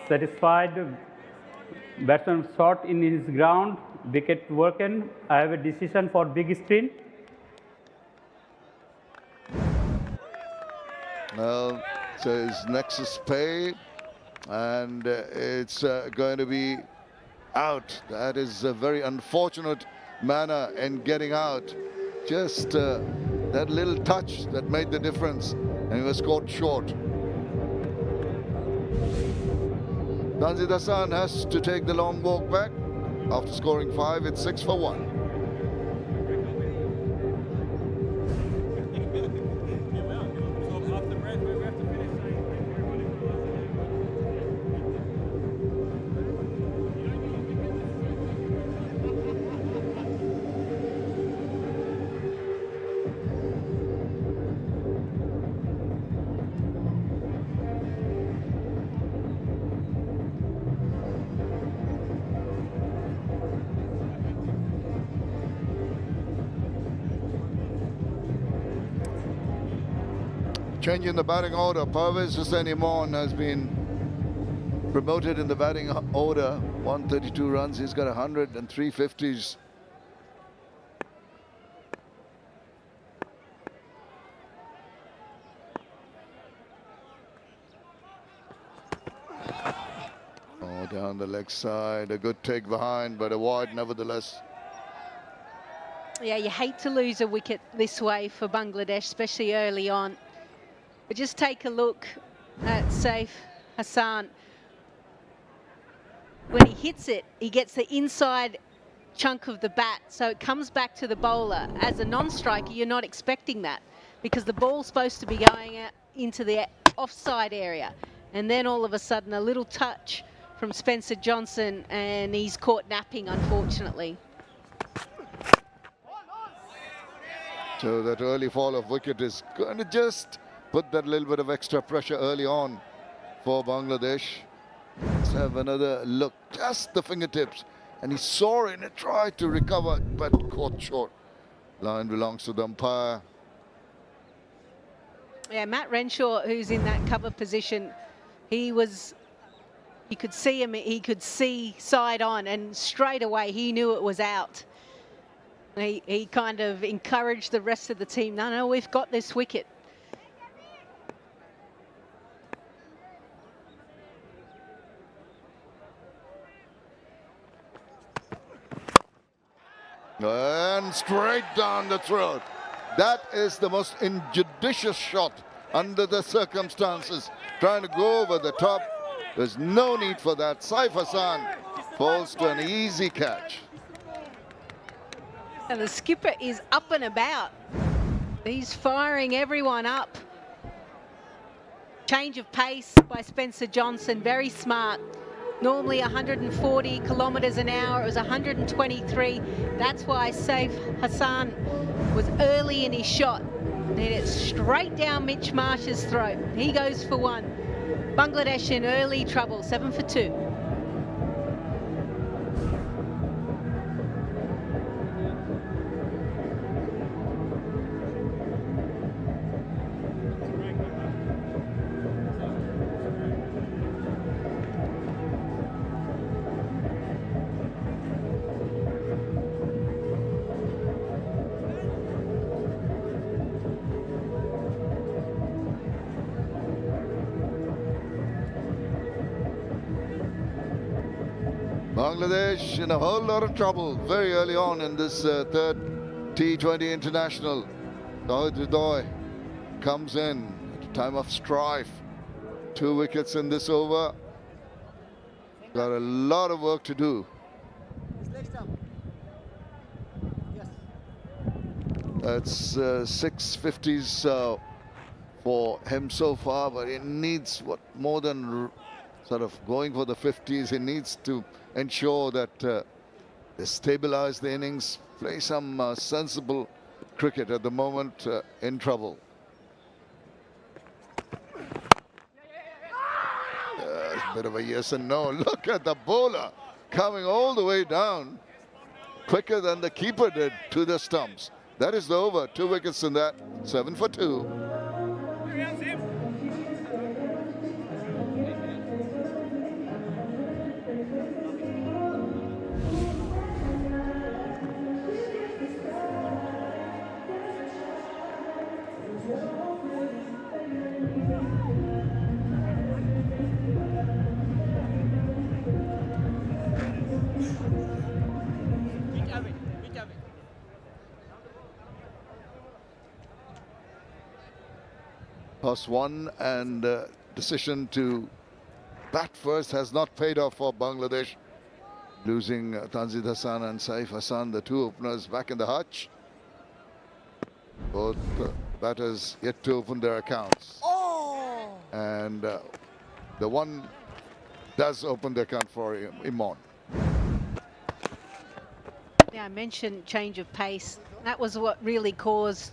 Satisfied. Batsman shot in his ground. Wicket working. I have a decision for big screen. Well, so his nexus pay, and it's going to be out. That is a very unfortunate manner in getting out. Just that little touch that made the difference, and he was caught short. Tanzid Hassan has to take the long walk back. After scoring 5, it's 6 for 1. Change in the batting order. Parvez Hussain Imran has been promoted in the batting order. 132 runs. He's got 100 and 350s. Oh, down the leg side. A good take behind, but a wide nevertheless. Yeah, you hate to lose a wicket this way for Bangladesh, especially early on. But just take a look at Saif Hassan. When he hits it, he gets the inside chunk of the bat, so it comes back to the bowler. As a non-striker, you're not expecting that because the ball's supposed to be going out into the offside area. And then all of a sudden, a little touch from Spencer Johnson, and he's caught napping, unfortunately. So that early fall of wicket is going to just put that little bit of extra pressure early on for Bangladesh. Let's have another look, just the fingertips. And he saw it and tried to recover, but caught short. Line belongs to the umpire. Yeah, Matt Renshaw, who's in that cover position, you could see him, he could see side on, and straight away he knew it was out. He kind of encouraged the rest of the team, no, we've got this wicket. And straight down the throat. That is the most injudicious shot under the circumstances. Trying to go over the top. There's no need for that. Saif Hassan falls to an easy catch. And the skipper is up and about. He's firing everyone up. Change of pace by Spencer Johnson, very smart. Normally 140 kilometres an hour, it was 123. That's why Saif Hassan was early in his shot. And it's straight down Mitch Marsh's throat. He goes for one. Bangladesh in early trouble, 7 for 2. Bangladesh in a whole lot of trouble very early on in this third T20 international. Dawid Ridoy comes in at a time of strife. 2 wickets in this over. Got a lot of work to do. That's 6 50s for him so far, but he needs more than sort of going for the 50s. He needs to ensure that they stabilize the innings, play some sensible cricket. At the moment, in trouble. A bit of a yes and no. Look at the bowler coming all the way down, quicker than the keeper did to the stumps. That is the over. 2 wickets in that. 7 for 2. Toss one, and decision to bat first has not paid off for Bangladesh. Losing Tanzid Hassan and Saif Hassan, the 2 openers, back in the hutch. Both batters yet to open their accounts. And the one does open the account for Imran. Yeah, I mentioned change of pace. That was what really caused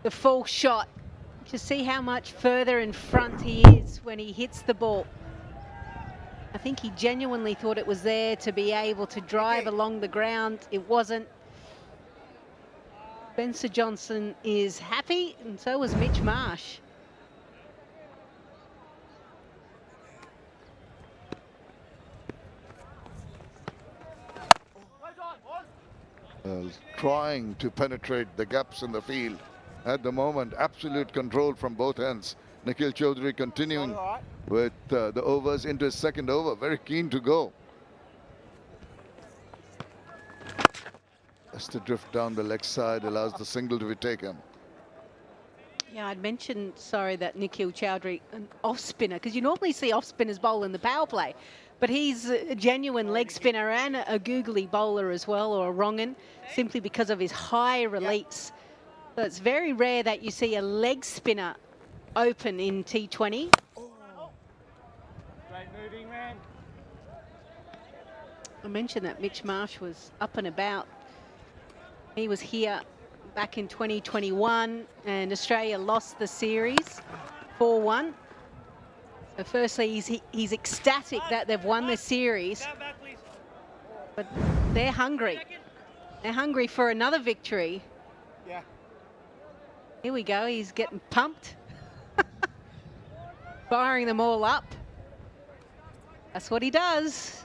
the false shot. To see how much further in front he is when he hits the ball. I think he genuinely thought it was there to be able to drive along the ground. It wasn't. Spencer Johnson is happy, and so was Mitch Marsh. Trying to penetrate the gaps in the field. At the moment, absolute control from both ends. Nikhil Chaudhary continuing with the overs into his second over. Very keen to go. Just to drift down the leg side allows the single to be taken. Yeah, I'd mentioned, sorry, that Nikhil Chaudhary, an off spinner, because you normally see off spinners bowl in the power play, but he's a genuine leg spinner and a googly bowler as well, or a wrong-un, simply because of his high release. So it's very rare that you see a leg spinner open in T20. I mentioned that Mitch Marsh was up and about. He was here back in 2021 and Australia lost the series 4-1. So firstly, he's ecstatic that they've won the series, but they're hungry. They're hungry for another victory. Here we go, he's getting pumped. Firing them all up. That's what he does.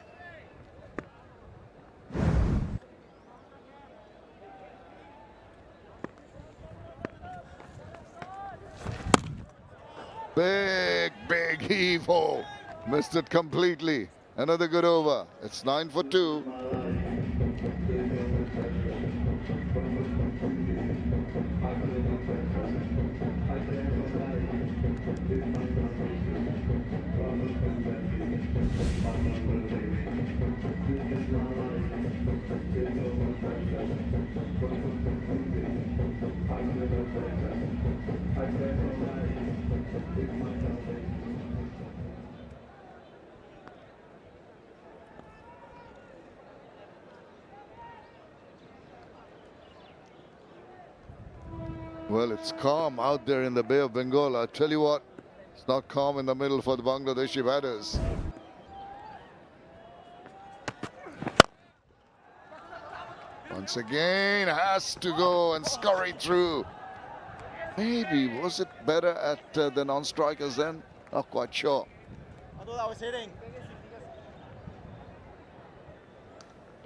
Big heave-ho. Missed it completely. Another good over. It's 9 for 2. Well, it's calm out there in the Bay of Bengal. I tell you what, it's not calm in the middle for the Bangladeshi batters. Once again, has to go and scurry through. Maybe, was it better at the non-strikers then? Not quite sure. I thought that was hitting.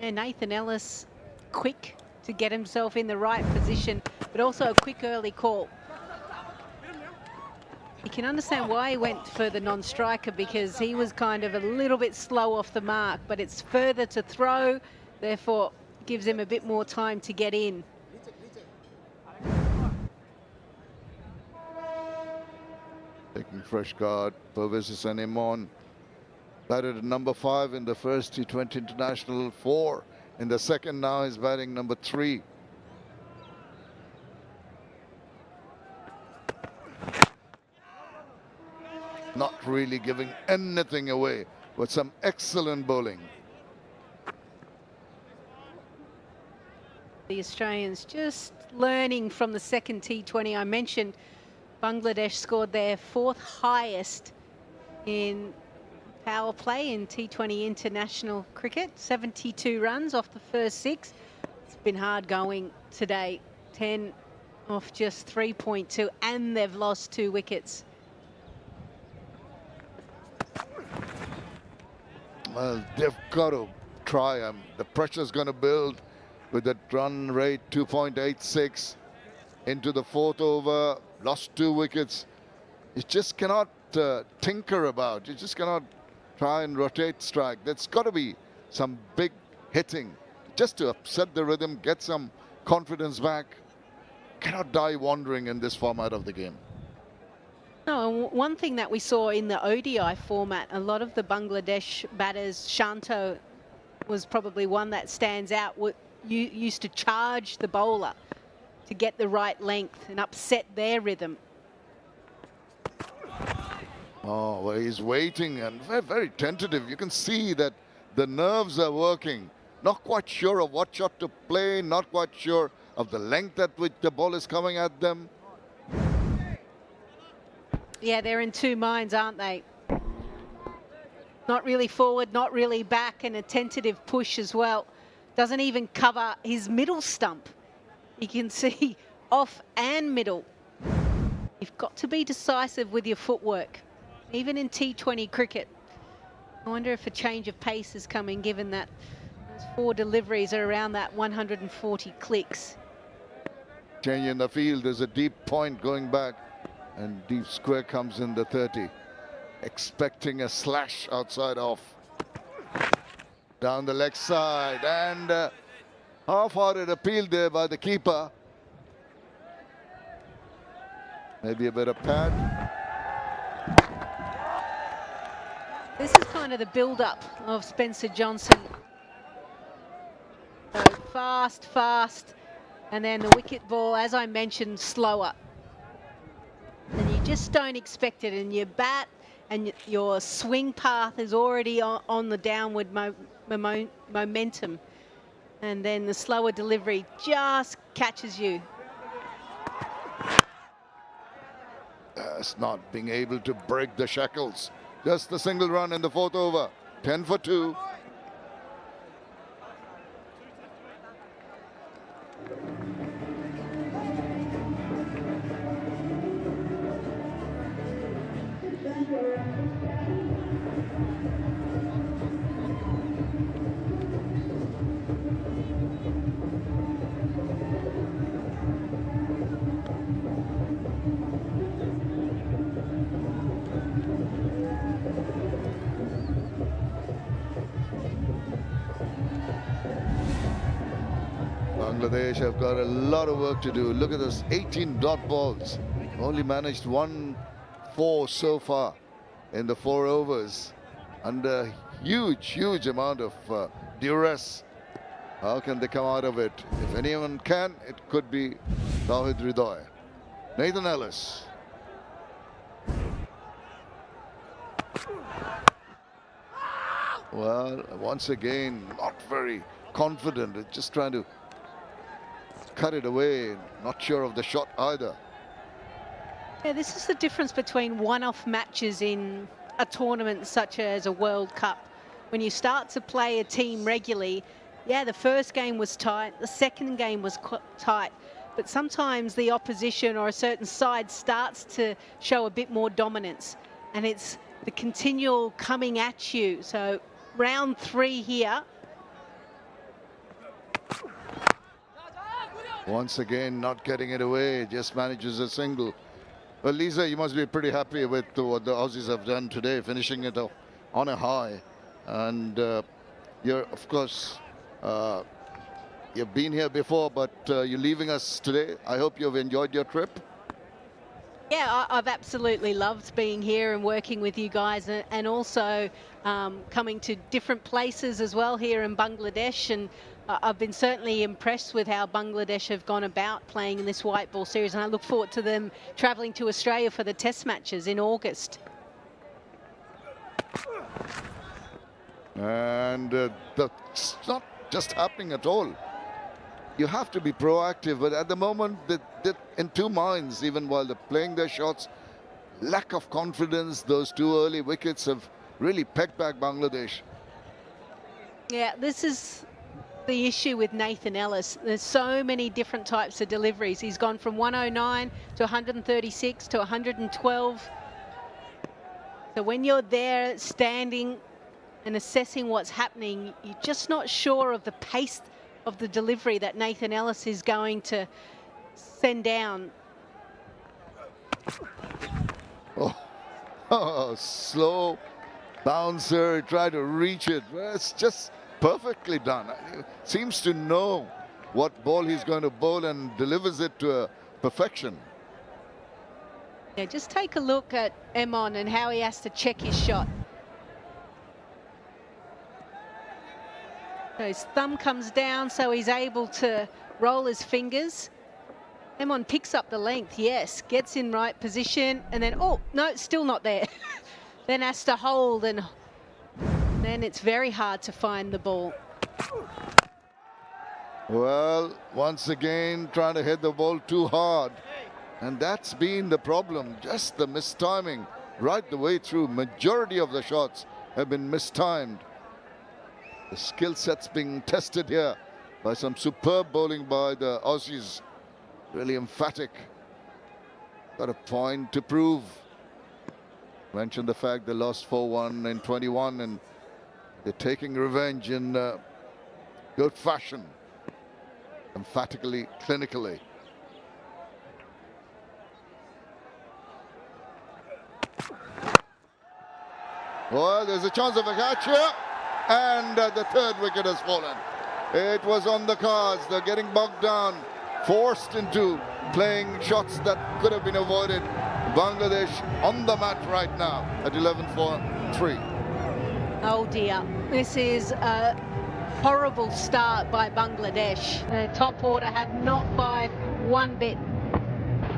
Yeah, Nathan Ellis, quick to get himself in the right position, but also a quick early call. You can understand why he went for the non-striker, because he was kind of a little bit slow off the mark, but it's further to throw, therefore gives him a bit more time to get in. They taking fresh card. Pervez Hussain Imon batted at number 5 in the first T20 International, 4 in the second. Now he's batting number 3. Not really giving anything away, with some excellent bowling. The Australians just learning from the second T20. I mentioned Bangladesh scored their 4th highest in power play in T20 international cricket, 72 runs off the first 6. It's been hard going today, 10 off just 3.2, and they've lost 2 wickets. Well, they've got to try. The pressure's going to build with that run rate, 2.86 into the 4th over, lost 2 wickets. You just cannot tinker about. You just cannot try and rotate strike. There's got to be some big hitting just to upset the rhythm, get some confidence back. Cannot die wandering in this format of the game. No, and one thing that we saw in the ODI format, a lot of the Bangladesh batters, Sreshtho was probably one that stands out, used to charge the bowler to get the right length and upset their rhythm. Oh, well, he's waiting and very, very tentative. You can see that the nerves are working. Not quite sure of what shot to play, not quite sure of the length at which the ball is coming at them. Yeah, they're in 2 minds, aren't they? Not really forward, not really back, and a tentative push as well. Doesn't even cover his middle stump. You can see off and middle. You've got to be decisive with your footwork, even in T20 cricket. I wonder if a change of pace is coming, given that those 4 deliveries are around that 140 clicks. Change in the field, there's a deep point going back, and deep square comes in the 30. Expecting a slash outside off. Down the leg side, and half-hearted appeal there by the keeper. Maybe a bit of pad. This is kind of the build-up of Spencer Johnson. So fast, fast, and then the wicket ball, as I mentioned, slower. And you just don't expect it, and your bat and your swing path is already on the downward momentum. And then the slower delivery just catches you. It's not being able to break the shackles. Just the single run in the 4th over. 10 for 2. Bangladesh have got a lot of work to do. Look at those 18 dot balls. Only managed 1-4 so far in the 4 overs. Under huge amount of duress. How can they come out of it? If anyone can, it could be Tawhid Hridoy. Nathan Ellis. Well, once again, not very confident. It's just trying to cut it away. Not sure of the shot either. Yeah, this is the difference between one-off matches in a tournament such as a World Cup. When you start to play a team regularly, yeah, the first game was tight, the second game was tight, but sometimes the opposition or a certain side starts to show a bit more dominance, and it's the continual coming at you. So round 3 here. Once again, not getting it away, just manages a single. Well, Lisa, you must be pretty happy with what the Aussies have done today, finishing it off on a high. And you're, of course, you've been here before, but you're leaving us today. I hope you've enjoyed your trip. Yeah, I've absolutely loved being here and working with you guys, and also coming to different places as well here in Bangladesh. And I've been certainly impressed with how Bangladesh have gone about playing in this white ball series, and I look forward to them travelling to Australia for the test matches in August. And that's not just happening at all. You have to be proactive, but at the moment, they're in two minds, even while they're playing their shots. Lack of confidence, those two early wickets have really pegged back Bangladesh. Yeah, this is the issue with Nathan Ellis. There's so many different types of deliveries. He's gone from 109 to 136 to 112. So when you're there standing and assessing what's happening, you're just not sure of the pace of the delivery that Nathan Ellis is going to send down. Oh, slow bouncer, try to reach it. Well, it's just perfectly done. He seems to know what ball he's going to bowl and delivers it to a perfection. Yeah, just take a look at Emon and how he has to check his shot. So his thumb comes down, so he's able to roll his fingers. Emon picks up the length, yes, gets in right position, and then, oh, no, it's still not there. Then has to hold, and then it's very hard to find the ball. Well, once again, trying to hit the ball too hard. And that's been the problem, just the mistiming right the way through. Majority of the shots have been mistimed. The skill set's being tested here by some superb bowling by the Aussies. Really emphatic. Got a point to prove. Mentioned the fact they lost 4-1 in 21 and they're taking revenge in good fashion. Emphatically, clinically. Well, there's a chance of a catch here. And the third wicket has fallen. It was on the cards. They're getting bogged down, forced into playing shots that could have been avoided. Bangladesh on the mat right now at 11-4-3. Oh dear, this is a horrible start by Bangladesh. The top order have not fired one bit.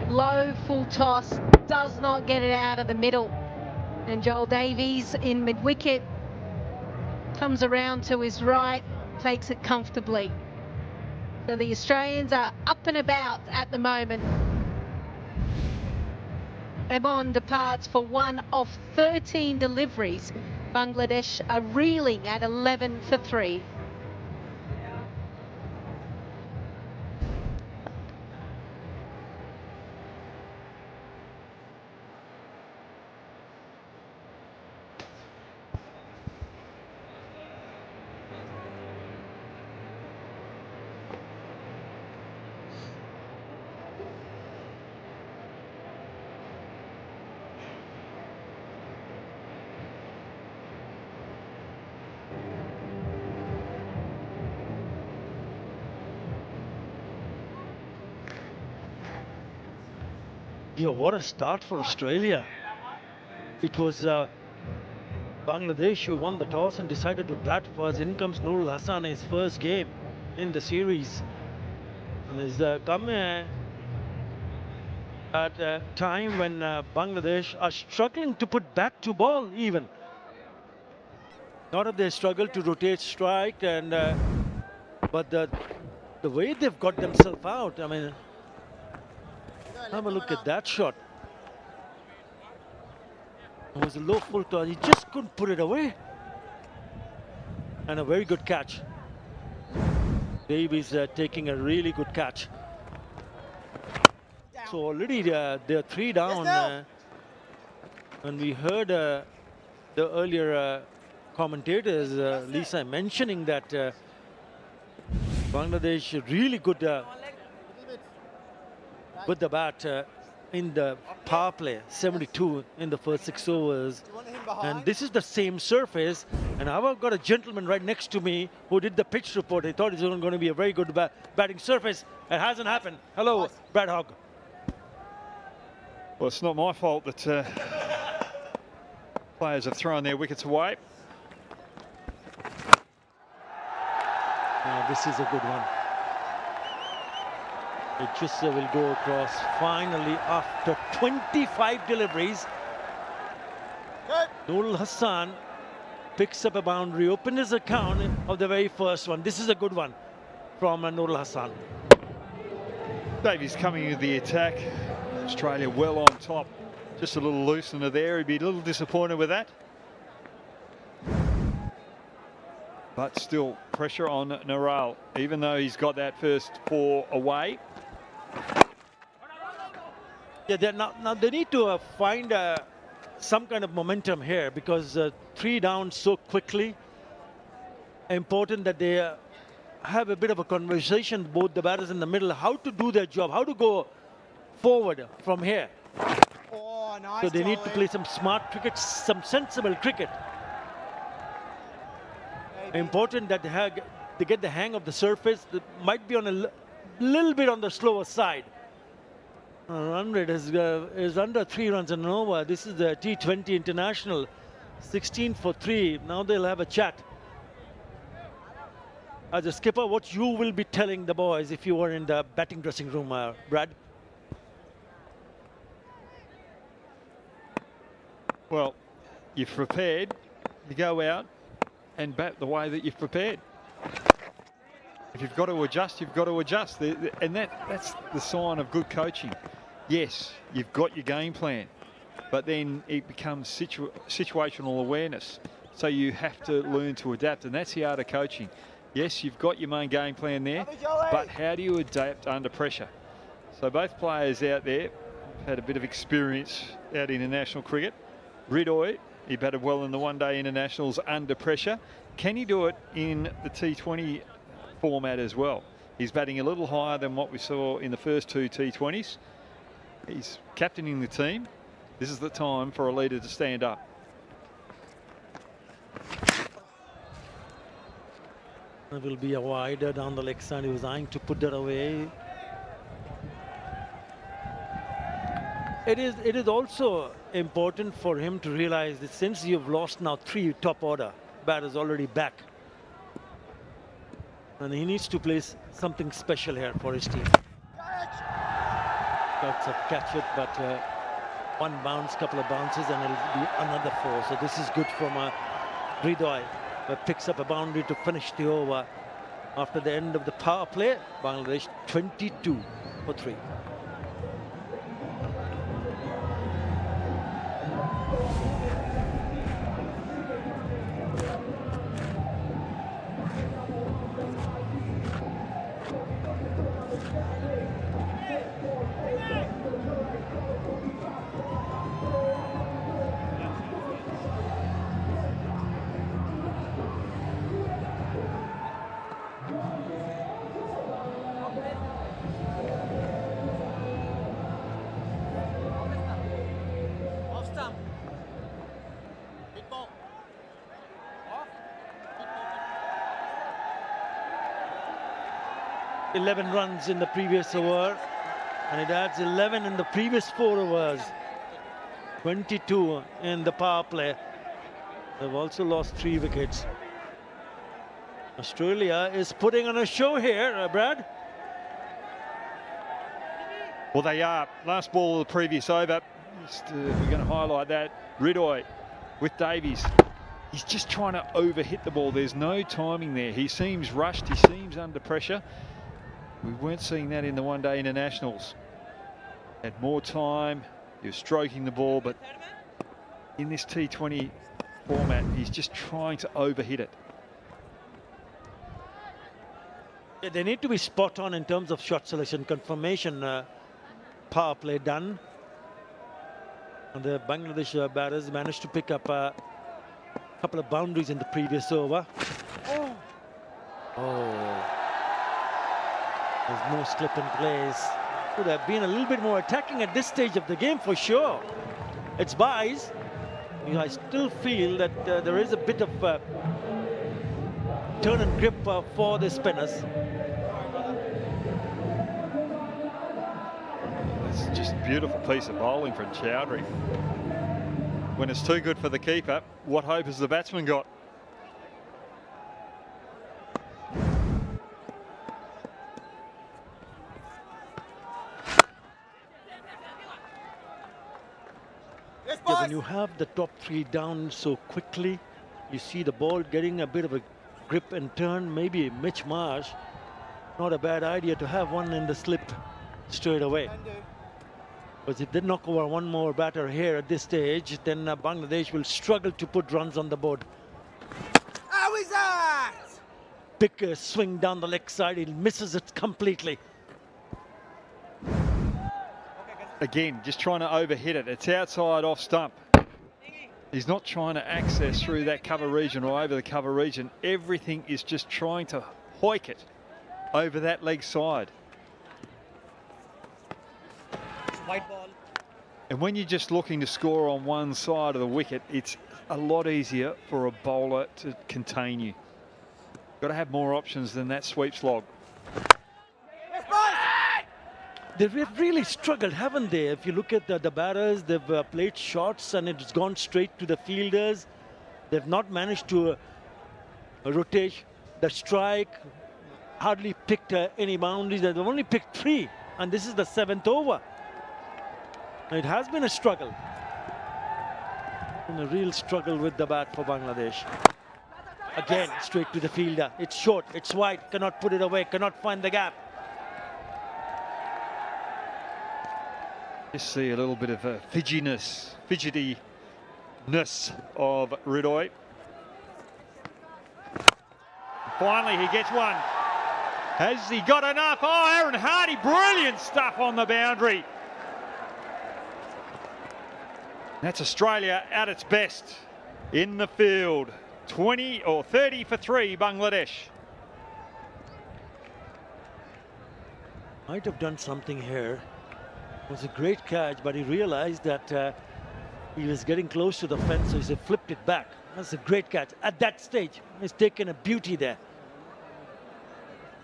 Low full toss, does not get it out of the middle. And Joel Davies in mid-wicket comes around to his right, takes it comfortably. So the Australians are up and about at the moment. Emon departs for one of 13 deliveries. Bangladesh are reeling at 11-3. Yeah, what a start for Australia. It was Bangladesh who won the toss and decided to bat first. In comes Nurul Hassan, his first game in the series. And he's come at a time when Bangladesh are struggling to put bat to ball even. Not that they struggle to rotate strike, and but the way they've got themselves out, I mean, have a look at that shot. It was a low full toss. He just couldn't put it away. And a very good catch. Davies taking a really good catch. So already they're 3 down. And we heard the earlier commentators, Lisa, mentioning that Bangladesh really good with the bat in the power play, 72 in the first 6 overs. And this is the same surface. And I've got a gentleman right next to me who did the pitch report. He thought it was going to be a very good batting surface. It hasn't happened. Hello, Brad Hogg. Well, it's not my fault that players have thrown their wickets away. Now this is a good one. It just will go across finally after 25 deliveries. Nurul Hassan picks up a boundary, opened his account of the very first one. This is a good one from Nurul Hassan. Davies coming with the attack. Australia well on top. Just a little loosener there. He'd be a little disappointed with that. But still pressure on Nurul, even though he's got that first 4 away. Yeah, now they need to find some kind of momentum here, because 3 down so quickly. Important that they have a bit of a conversation, both the batters in the middle, how to do their job, how to go forward from here. Oh, nice. So they need to play some smart cricket, some sensible cricket. Important that they get the hang of the surface. That might be on a little bit on the slower side. Run rate is under 3 runs and over. This is the T20 International, 16 for 3. Now they'll have a chat. As a skipper, what you will be telling the boys if you were in the batting dressing room, Brad? Well, you've prepared. You go out and bat the way that you've prepared. If you've got to adjust, you've got to adjust. And that's the sign of good coaching. Yes, you've got your game plan, but then it becomes situational awareness. So you have to learn to adapt, and that's the art of coaching. Yes, you've got your main game plan there, but how do you adapt under pressure? So both players out there had a bit of experience out in international cricket. Ridoy, he batted well in the one-day internationals under pressure. Can he do it in the T20 format as well? He's batting a little higher than what we saw in the first 2 T20s. He's captaining the team. This is the time for a leader to stand up. There will be a wider down the leg side. He was eyeing to put that away. It is also important for him to realize that since you've lost now 3 top order batters already back, and he needs to play something special here for his team. Lots of catch it, but one bounce, couple of bounces, and it'll be another 4. So this is good from Ridoy, but picks up a boundary to finish the over. After the end of the power play, Bangladesh 22 for 3. Off stump. Big ball. Off. 11 runs in the previous over, and it adds 11 in the previous 4 overs. 22 in the power play. They've also lost 3 wickets. Australia is putting on a show here, Brad. Well, they are. Last ball of the previous over. We're going to highlight that. Ridoy with Davies. He's just trying to overhit the ball. There's no timing there. He seems rushed. He seems under pressure. We weren't seeing that in the one-day internationals. Had more time. He was stroking the ball, but in this T20 format, he's just trying to overhit it. Yeah, they need to be spot on in terms of shot selection, confirmation, power play done. And the Bangladesh batters managed to pick up a couple of boundaries in the previous over. Oh. There's no slip in place. Could have been a little bit more attacking at this stage of the game for sure. It's buys. I still feel that there is a bit of turn and grip for the spinners. It's just a beautiful piece of bowling from Chowdhury. When it's too good for the keeper, what hope has the batsman got? Yeah, when you have the top three down so quickly, you see the ball getting a bit of a grip and turn. Maybe Mitch Marsh, not a bad idea to have one in the slip straight away. Because if they knock over one more batter here at this stage, then Bangladesh will struggle to put runs on the board. How is that? Big swing down the leg side, he misses it completely. Again, just trying to overhit it. It's outside off stump. He's not trying to access through that cover region or over the cover region. Everything is just trying to hoik it over that leg side. White ball. And when you're just looking to score on one side of the wicket, it's a lot easier for a bowler to contain you. Got to have more options than that sweep slog. They've really struggled, haven't they? If you look at the batters, they've played shots and it's gone straight to the fielders. They've not managed to rotate the strike, hardly picked any boundaries. They've only picked 3, and this is the 7th over. It has been a struggle. And a real struggle with the bat for Bangladesh. Again, straight to the fielder. It's short, it's wide, cannot put it away, cannot find the gap. Just see a little bit of a fidgetiness of Ridoy. Finally, he gets one. Has he got enough? Oh, Aaron Hardy, brilliant stuff on the boundary. That's Australia at its best in the field. 20 or 30 for 3, Bangladesh. Might have done something here. It was a great catch, but he realized that he was getting close to the fence, so he flipped it back. That's a great catch. At that stage, he's taken a beauty there.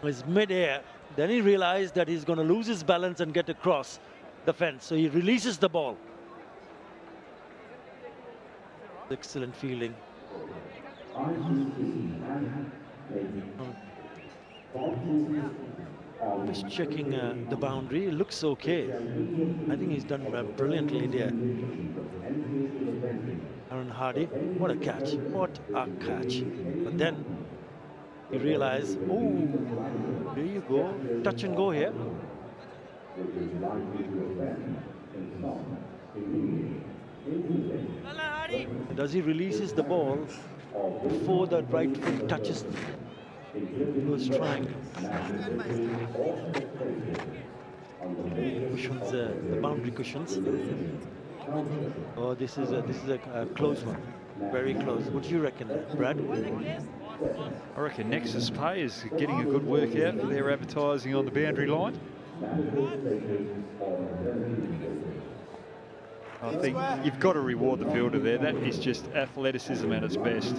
It was mid-air. Then he realized that he's going to lose his balance and get across the fence, so he releases the ball. Excellent fielding. Just checking the boundary. It looks okay. I think he's done brilliantly there. Aaron Hardy, what a catch. What a catch. But then you realize, oh, there you go. Touch and go here. Does he releases the ball before the right foot touches the strike? Cushions, the boundary cushions. Oh, this is a close one, very close. What do you reckon, Brad? I reckon Nexus Pay is getting a good workout for their advertising on the boundary line. I think you've got to reward the fielder there. That is just athleticism at its best.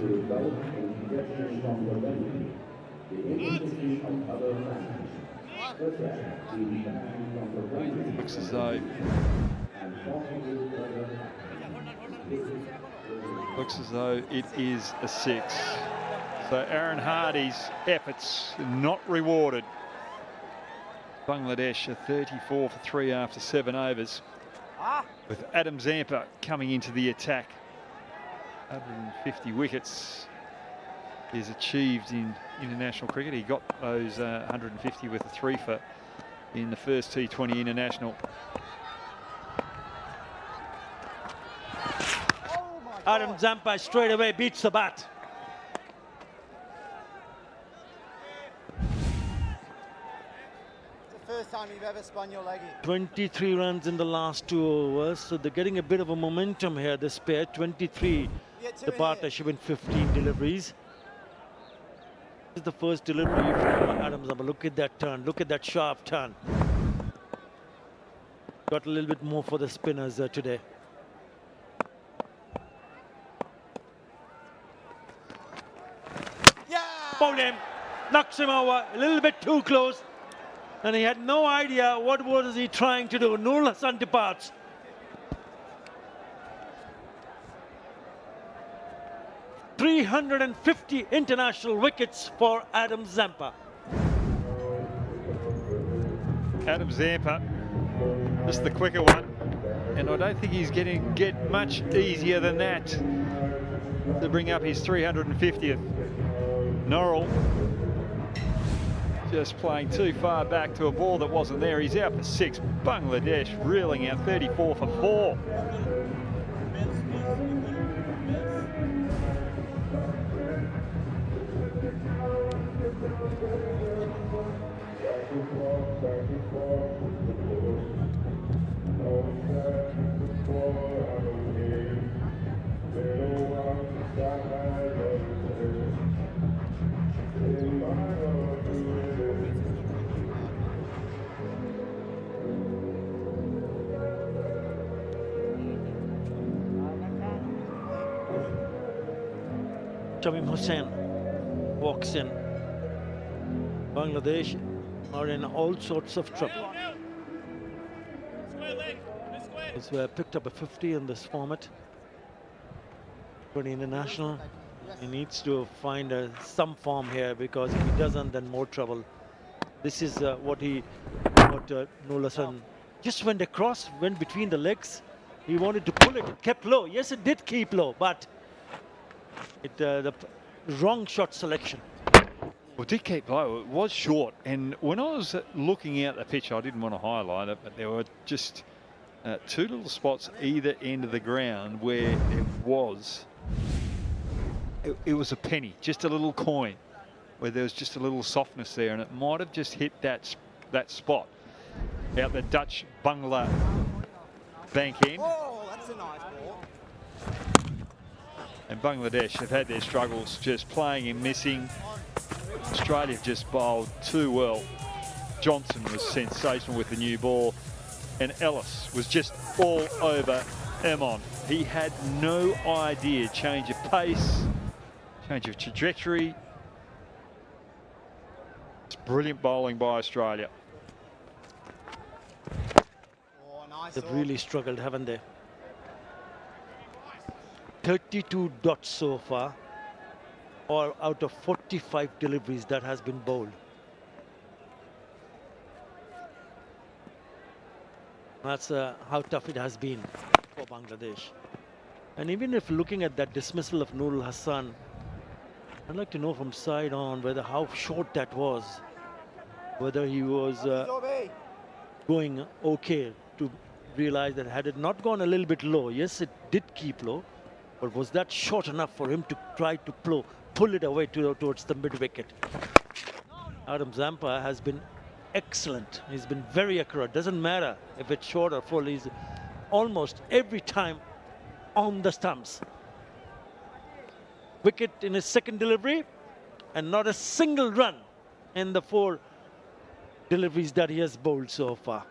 Looks as though it is a 6. So Aaron Hardy's efforts not rewarded. Bangladesh are 34 for 3 after 7 overs. With Adam Zampa coming into the attack. 150 wickets is achieved in international cricket. He got those 150 with a 3 for in the first T20 international. Adam Zampa straight away beats the bat. First time you've ever spun your leggy. 23 runs in the last 2 overs, so they're getting a bit of a momentum here, this pair. 23, the partnership in 15 deliveries. This is the first delivery from Adam Zampa. Look at that turn, look at that sharp turn. Got a little bit more for the spinners today. Yeah! Bowled him, knocks him over, a little bit too close. And he had no idea what was he trying to do. Nurul Hassan departs. .350 international wickets for Adam Zampa. Adam Zampa, just the quicker one. And I don't think he's going to get much easier than that to bring up his 350th. Nurul just playing too far back to a ball that wasn't there. He's out for 6. Bangladesh reeling out 34 for 4. Shamim Hussain walks in. Bangladesh are in all sorts of trouble. He's picked up a 50 in this format. For the international, he needs to find some form here, because if he doesn't, then more trouble. This is what Nurul Hassan just went across, went between the legs. He wanted to pull it, it kept low. Yes, it did keep low, but the wrong shot selection. Well, it did keep low. It was short. And when I was looking out the pitch, I didn't want to highlight it, but there were just 2 little spots either end of the ground where it was a penny, just a little coin, where there was just a little softness there, and it might have just hit that spot out the Dutch Bangla bank end. Oh, that's a nice ball. And Bangladesh have had their struggles just playing and missing. Australia have just bowled too well. Johnson was sensational with the new ball, and Ellis was just all over Emon. He had no idea. Change of pace, change of trajectory. It's brilliant bowling by Australia. Oh, nice. They've really struggled, haven't they? 32 dots so far, or out of 45 deliveries that has been bowled. That's how tough it has been for Bangladesh. And even if looking at that dismissal of Nurul Hassan, I'd like to know from side on whether how short that was, whether he was going okay, to realize that had it not gone a little bit low, yes, it did keep low, but was that short enough for him to try to pull it away towards the mid-wicket? Adam Zampa has been excellent. He's been very accurate. Doesn't matter if it's short or full. He's almost every time on the stumps. Wicket in his second delivery, and not a single run in the 4 deliveries that he has bowled so far.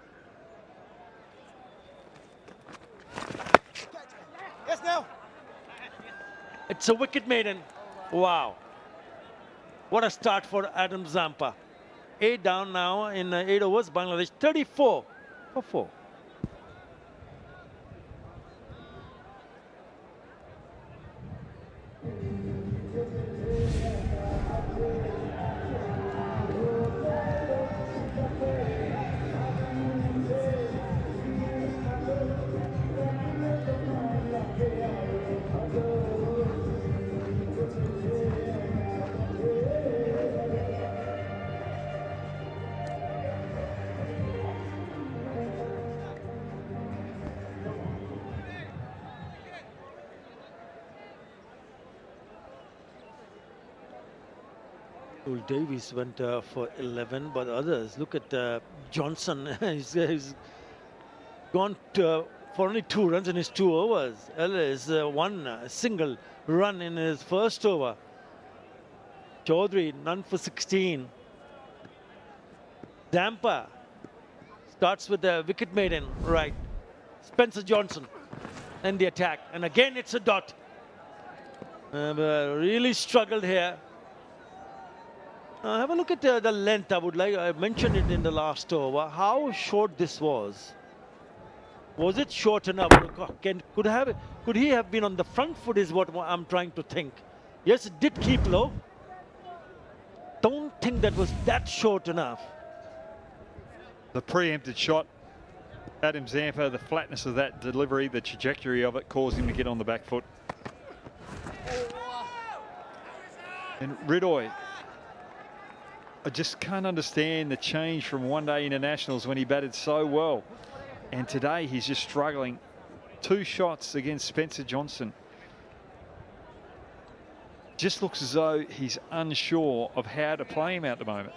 Yes, now. It's a wicket maiden. Wow. What a start for Adam Zampa. 8 down now in 8 overs. Bangladesh 34 for 4. Davies went for 11, but others, look at Johnson. he's gone for only 2 runs in his 2 overs. Ellis one single run in his first over. Chaudhary none for 16. Zampa starts with the wicket maiden right. Spencer Johnson in the attack, and again it's a dot. Really struggled here. Have a look at the length. I mentioned it in the last over, how short this was. Was it short enough? Could he have been on the front foot is what I'm trying to think. Yes, it did keep low. Don't think that was that short enough. The preempted shot, Adam Zampa, the flatness of that delivery, the trajectory of it caused him to get on the back foot. And Ridoy, I just can't understand the change from one-day internationals when he batted so well. And today he's just struggling. 2 shots against Spencer Johnson. Just looks as though he's unsure of how to play him at the moment.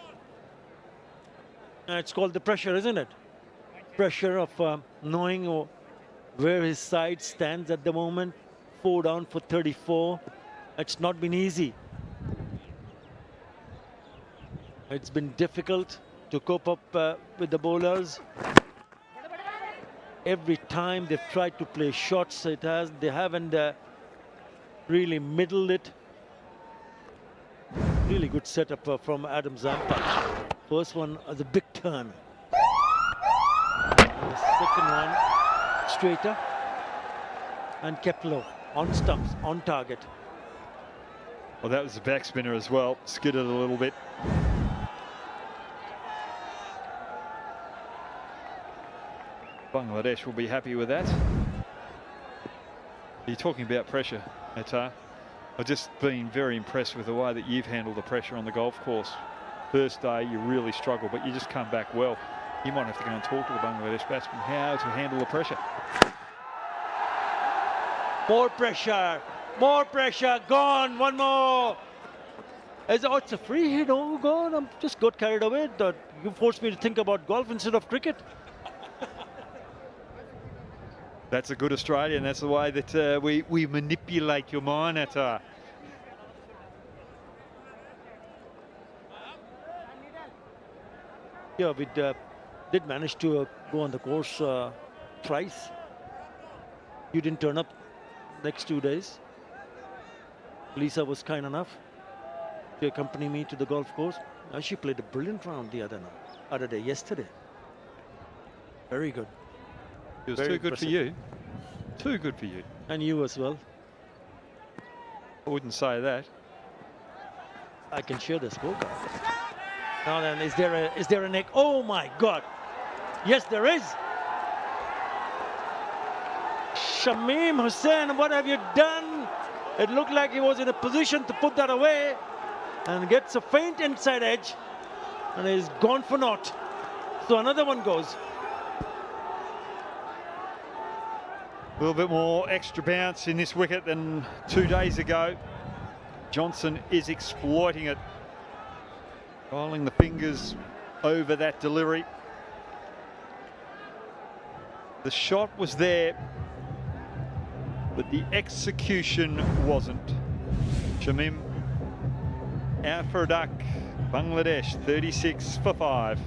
It's called the pressure, isn't it? Pressure of knowing where his side stands at the moment. 4 down for 34. It's not been easy. It's been difficult to cope up with the bowlers. Every time they've tried to play shots, they haven't really middled it. Really good setup from Adam Zampa. First one, the big turn. And the second one, straighter and kept low, on stumps, on target. Well, that was the back spinner as well. Skidded a little bit. Bangladesh will be happy with that. You're talking about pressure, Matiur. I've just been very impressed with the way that you've handled the pressure on the golf course. First day, you really struggled, but you just come back well. You might have to go and talk to the Bangladesh batsman how to handle the pressure. More pressure, gone, one more. It's a free hit, oh God, I just got carried away. You forced me to think about golf instead of cricket. That's a good Australian. That's the way that we manipulate your mind, Matiur. Yeah, we did manage to go on the course thrice. You didn't turn up next 2 days. Lisa was kind enough to accompany me to the golf course. She played a brilliant round the other day, yesterday. Very good. It was too good for you. Too good for you. And you as well. I wouldn't say that. I can share the scorecard. Now then, is there a neck? Oh my God! Yes, there is. Shamim Hussain, what have you done? It looked like he was in a position to put that away, and gets a faint inside edge, and is gone for naught. So another one goes. A little bit more extra bounce in this wicket than 2 days ago. Johnson is exploiting it. Rolling the fingers over that delivery. The shot was there, but the execution wasn't. Shamim out for a duck. Bangladesh 36 for 5.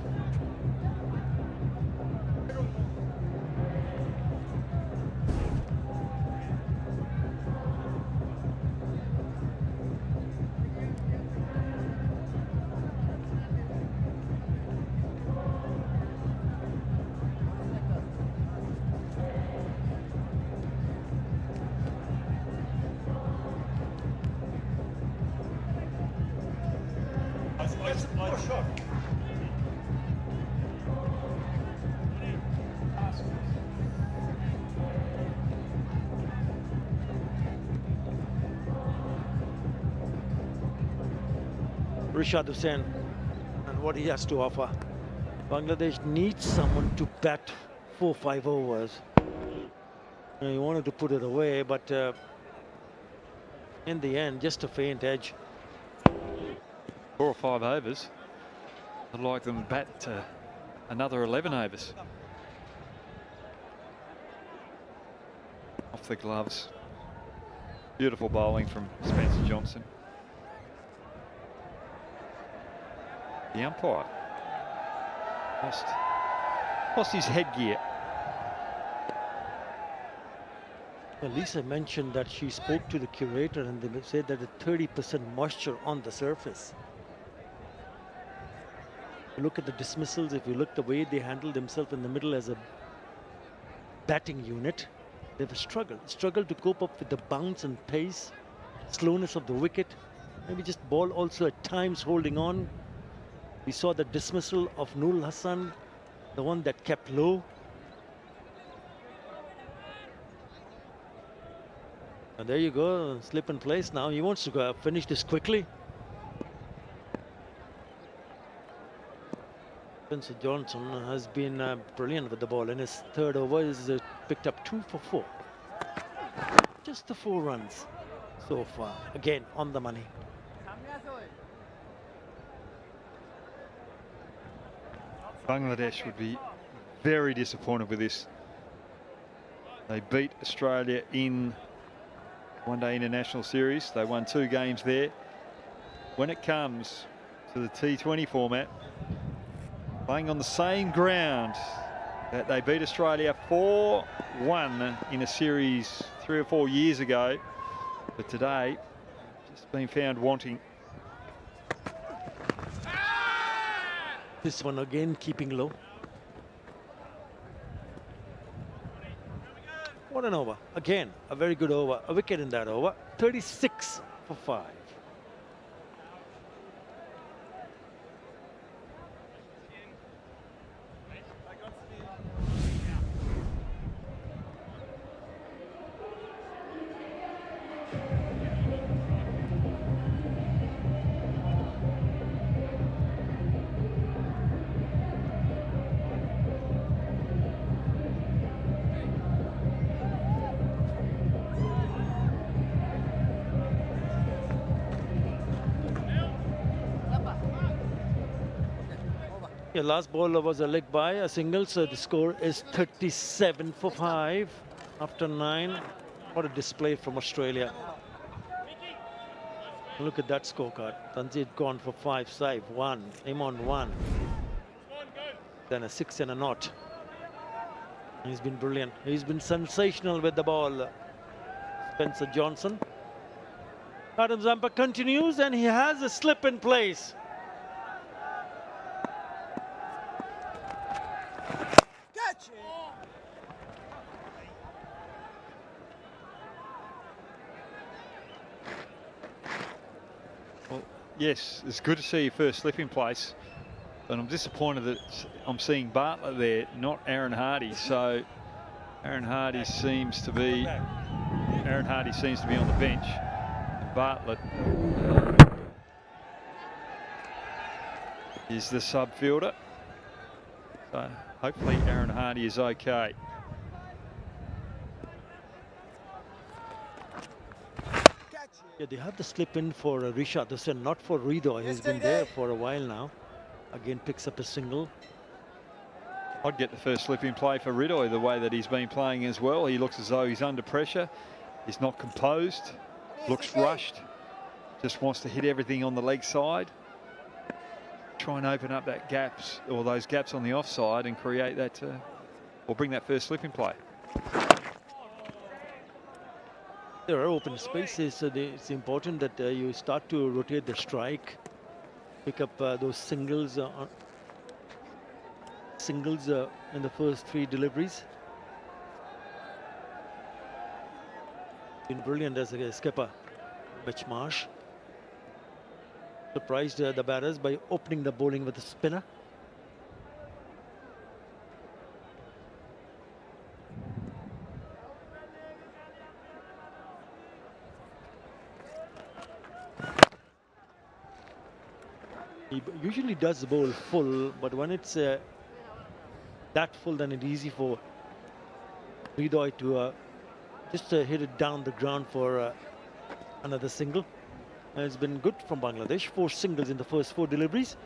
Rashad Hussain and what he has to offer. Bangladesh needs someone to bat 4-5 overs. He wanted to put it away, but in the end, just a faint edge. 4 or 5 overs. I'd like them to bat another 11 overs. Off the gloves. Beautiful bowling from Spencer Johnson. The umpire lost his headgear. Well, Lisa mentioned that she spoke to the curator and they said that a 30% moisture on the surface. you look at the dismissals, if you look the way they handle themselves in the middle as a batting unit, they've struggled to cope up with the bounce and pace, slowness of the wicket, maybe just ball also at times holding on. We saw the dismissal of Nurul Hassan, the one that kept low. And there you go, slip in place now. He wants to go finish this quickly. Spencer Johnson has been brilliant with the ball. In his third over, he's picked up 2 for 4. Just the 4 runs so far. Again, on the money. Bangladesh would be very disappointed with this. They beat Australia in one-day international series. They won 2 games there. When it comes to the T20 format, playing on the same ground that they beat Australia 4-1 in a series 3 or 4 years ago, but today just been found wanting. This one again keeping low. What an over. Again, a very good over. A wicket in that over. 36 for 5. Yeah, last ball was a leg by, a single, so the score is 37 for 5 after 9. What a display from Australia. Look at that scorecard. Tanzid gone for 5 save, 1, Imon 1. Then a 6 and a not. He's been brilliant. He's been sensational with the ball. Spencer Johnson. Adam Zampa continues and he has a slip in place. Yes, it's good to see your first slip in place, but I'm disappointed that I'm seeing Bartlett there, not Aaron Hardy. So Aaron Hardy seems to be on the bench. Bartlett is the sub fielder. So hopefully Aaron Hardy is okay. Yeah, they have the slip in for Renshaw, not for Rido. He's been there for a while now. Again, picks up a single. I'd get the first slip in play for Ridoy the way that he's been playing as well. He looks as though he's under pressure. He's not composed, looks rushed, just wants to hit everything on the leg side. Try and open up that gaps or those gaps on the offside and create that or bring that first slip in play. There are open spaces, so it's important that you start to rotate the strike, pick up those singles in the first 3 deliveries. Been brilliant as a skipper, Mitch Marsh. Surprised the batters by opening the bowling with a spinner. He usually does bowl full, but when it's that full, then it's easy for Ridoy to just hit it down the ground for another single. It's been good from Bangladesh. 4 singles in the first 4 deliveries.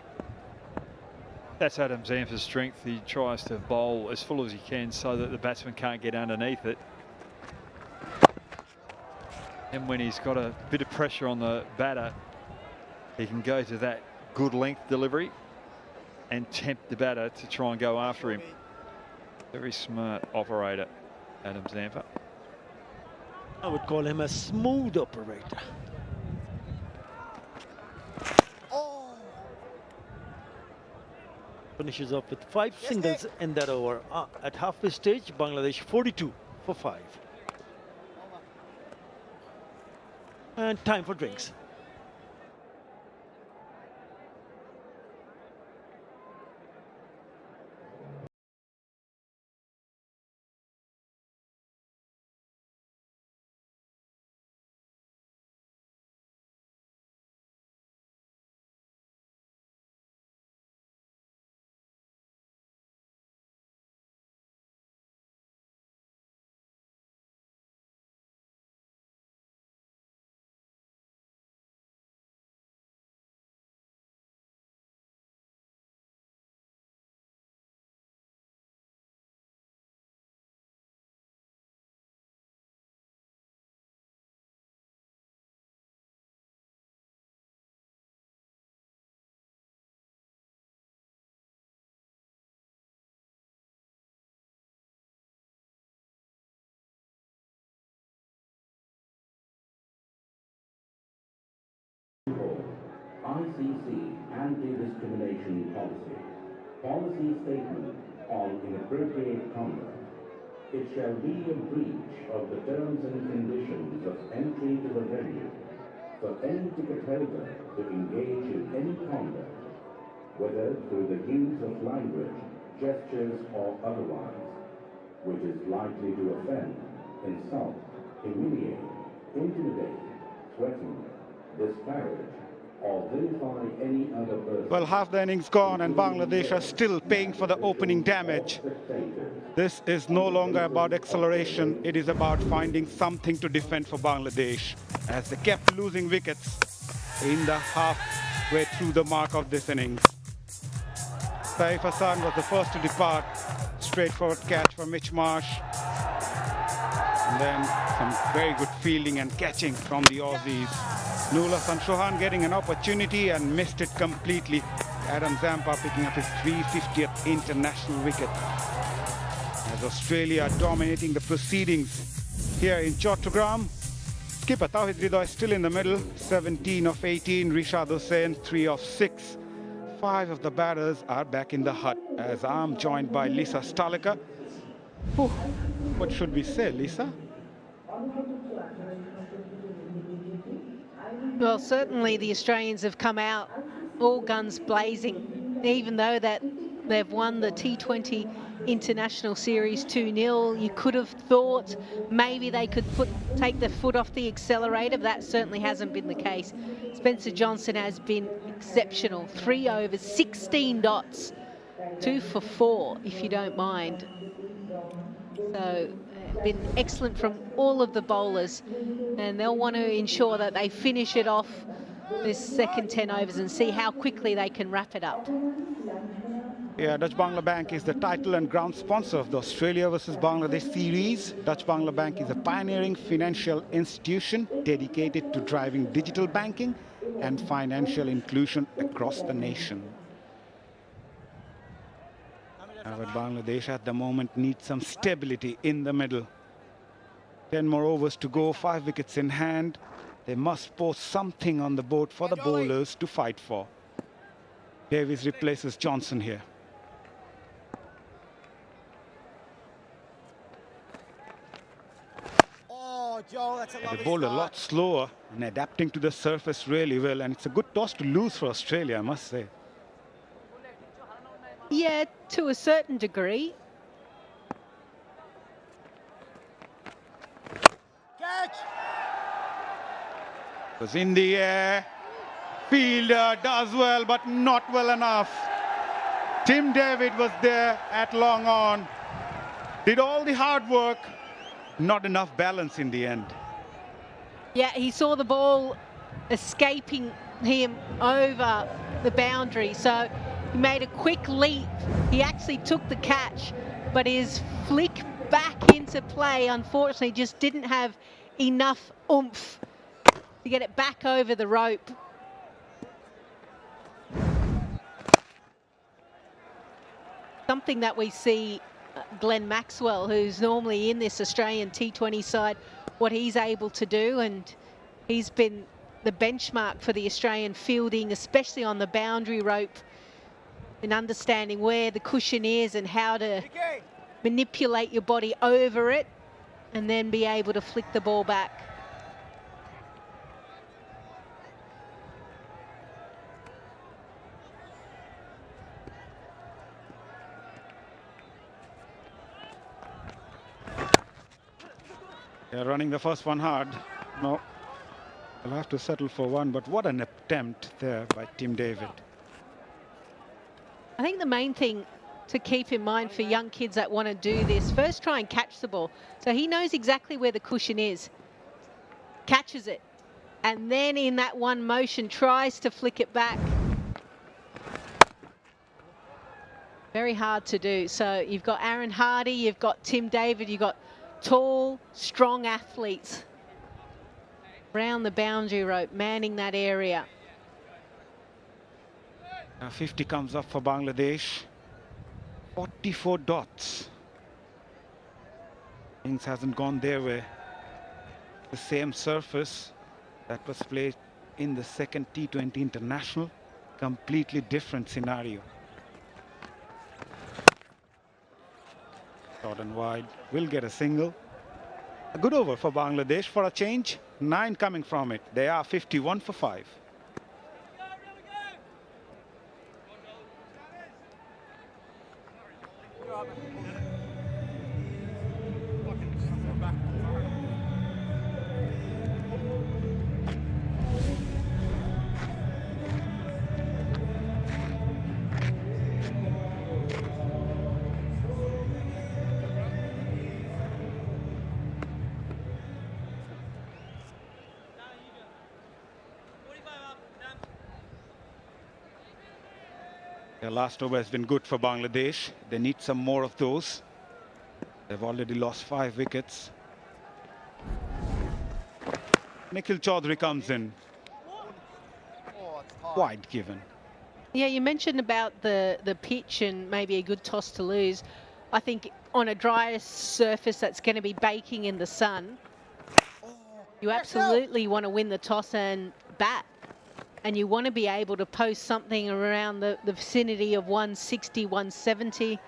That's Adam Zampa's strength. He tries to bowl as full as he can so that the batsman can't get underneath it. And when he's got a bit of pressure on the batter, he can go to that good length delivery and tempt the batter to try and go after him. Very smart operator, Adam Zampa. I would call him a smooth operator. Finishes off with 5 singles in that over. At halfway stage, Bangladesh 42 for 5. And time for drinks. ICC anti-discrimination policy. Policy statement on inappropriate conduct. It shall be a breach of the terms and conditions of entry to the venue for any ticket holder to engage in any conduct, whether through the use of language, gestures or otherwise, which is likely to offend, insult, humiliate, intimidate, threaten, disparage, or vilify any other person. Well, half the innings gone and Bangladesh are still paying for the opening damage. This is no longer about acceleration. It is about finding something to defend for Bangladesh, as they kept losing wickets in the halfway through the mark of this innings. Saif Hassan was the first to depart. Straightforward catch for Mitch Marsh. And then some very good fielding and catching from the Aussies. Nur Hassan Chauhan getting an opportunity and missed it completely. Adam Zampa picking up his 350th international wicket. As Australia dominating the proceedings here in Chattogram. Skipper Tawhid Ridoy still in the middle. 17 of 18. Rishad Hussain 3 of 6. 5 of the batters are back in the hut, as I'm joined by Lisa Stalika. What should we say, Lisa? Well, certainly the Australians have come out all guns blazing, even though that they've won the T20 International Series 2-0. You could have thought maybe they could take their foot off the accelerator, but that certainly hasn't been the case. Spencer Johnson has been exceptional. 3 overs, 16 dots, 2 for 4, if you don't mind. So been excellent from all of the bowlers, and they'll want to ensure that they finish it off this second 10 overs and see how quickly they can wrap it up. Yeah, Dutch Bangla Bank is the title and ground sponsor of the Australia versus Bangladesh series. Dutch Bangla Bank is a pioneering financial institution dedicated to driving digital banking and financial inclusion across the nation. But Bangladesh at the moment needs some stability in the middle. 10 more overs to go, 5 wickets in hand. They must post something on the board for the bowlers to fight for. Davies replaces Johnson here. Oh, Joel, that's a lovely They bowled a lot slower and adapting to the surface really well. And it's a good toss to lose for Australia, I must say. Yeah, to a certain degree. catch. Was in the air. Fielder does well, but not well enough. Tim David was there at long on. Did all the hard work. Not enough balance in the end. Yeah, he saw the ball escaping him over the boundary, so he made a quick leap. He actually took the catch, but his flick back into play, unfortunately, just didn't have enough oomph to get it back over the rope. Something that we see Glenn Maxwell, who's normally in this Australian T20 side, what he's able to do, and he's been the benchmark for the Australian fielding, especially on the boundary rope. in understanding where the cushion is and how to manipulate your body over it and then be able to flick the ball back. They're running the first one hard. No, they'll have to settle for one, but what an attempt there by Tim David. I think the main thing to keep in mind for young kids that want to do this, first try and catch the ball. So he knows exactly where the cushion is, catches it, and then in that one motion tries to flick it back. Very hard to do. So you've got Aaron Hardy, you've got Tim David, you've got tall, strong athletes around the boundary rope, manning that area. 50 comes up for Bangladesh. 44 dots. Things hasn't gone their way. The same surface that was played in the second T20 International. Completely different scenario. Short and wide, will get a single. A good over for Bangladesh for a change. 9 coming from it. They are 51 for 5. Their last over has been good for Bangladesh. They need some more of those. They've already lost 5 wickets. Nikhil Chaudhary comes in. Wide given. Yeah, you mentioned about the pitch and maybe a good toss to lose. I think on a drier surface that's going to be baking in the sun, you absolutely want to win the toss and bat. And you want to be able to post something around the vicinity of 160, 170,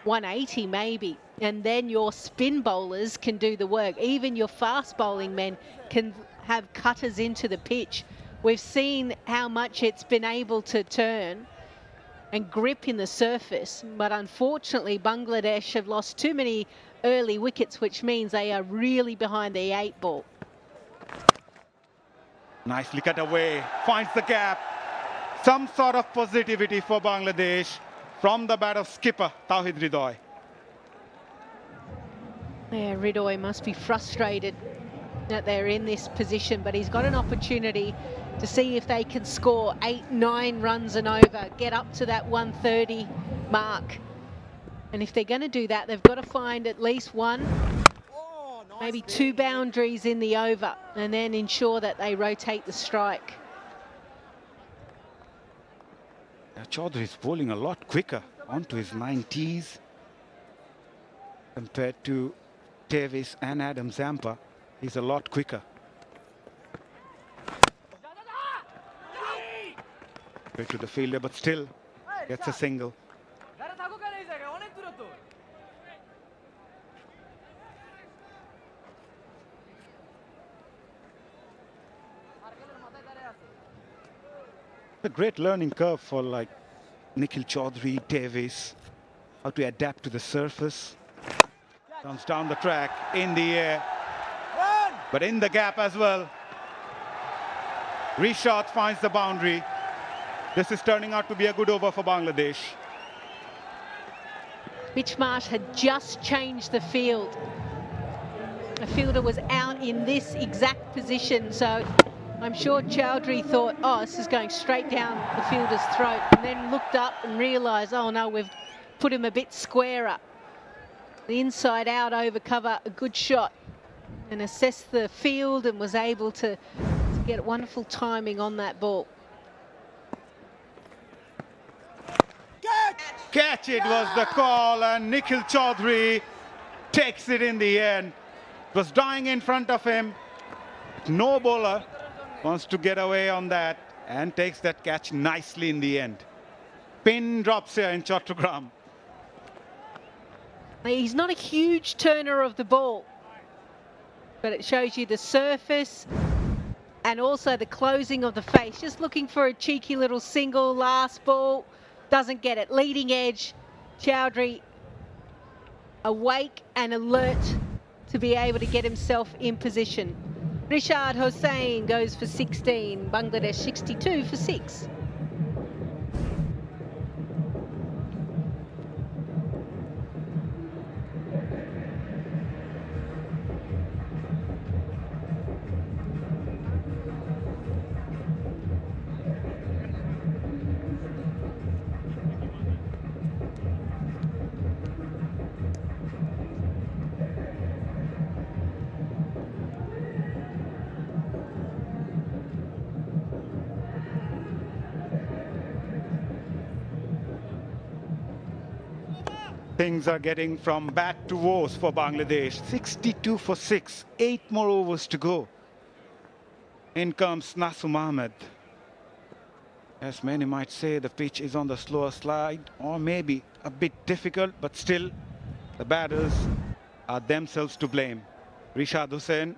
180 maybe. And then your spin bowlers can do the work. Even your fast bowling men can have cutters into the pitch. We've seen how much it's been able to turn and grip in the surface. But unfortunately, Bangladesh have lost too many early wickets, which means they are really behind the 8 ball. Nicely cut away, finds the gap. Some sort of positivity for Bangladesh from the bat of skipper Tauhid Ridoy. Yeah, Ridoy must be frustrated that they're in this position, but he's got an opportunity to see if they can score 8, 9 runs and over, get up to that 130 mark. And if they're going to do that, they've got to find at least 1, maybe 2 boundaries in the over, and then ensure that they rotate the strike. Chaudhary is bowling a lot quicker onto his 90s compared to Davis and Adam Zampa. He's a lot quicker. Way to the fielder, but still gets a single. A great learning curve for like Nikhil Chaudhary, Davis, how to adapt to the surface. Comes down the track, in the air, but in the gap as well. Reshot finds the boundary. This is turning out to be a good over for Bangladesh. Mitch Marsh had just changed the field. The fielder was out in this exact position, so I'm sure Chaudhary thought, oh, this is going straight down the fielder's throat, and then looked up and realised, oh no, we've put him a bit squarer. The inside out over cover, a good shot, and assessed the field and was able to get wonderful timing on that ball. Catch it was the call, and Nikhil Chaudhary takes it in the end. It was dying in front of him. No bowler wants to get away on that and takes that catch nicely in the end. Pin drops here in Chattogram. He's not a huge turner of the ball, but it shows you the surface and also the closing of the face. Just looking for a cheeky little single. Last ball, doesn't get it. Leading edge, Chowdhury awake and alert to be able to get himself in position. Rishad Hossain goes for 16, Bangladesh 62 for 6. Things are getting from bad to worse for Bangladesh. 62 for 6, 8 more overs to go. In comes Nasum Ahmed. As many might say, the pitch is on the slower slide, or maybe a bit difficult, but still, the batters are themselves to blame. Rishad Hussain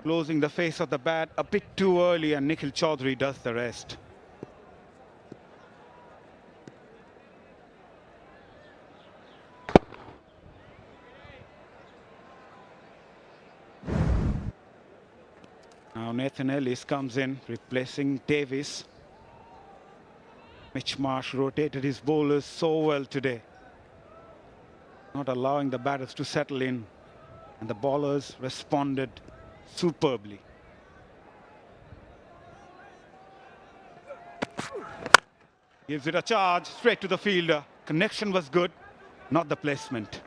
closing the face of the bat a bit too early, and Nikhil Chaudhary does the rest. Now Nathan Ellis comes in, replacing Davis. Mitch Marsh rotated his bowlers so well today, not allowing the batters to settle in, and the bowlers responded superbly. Gives it a charge straight to the fielder. Connection was good, not the placement.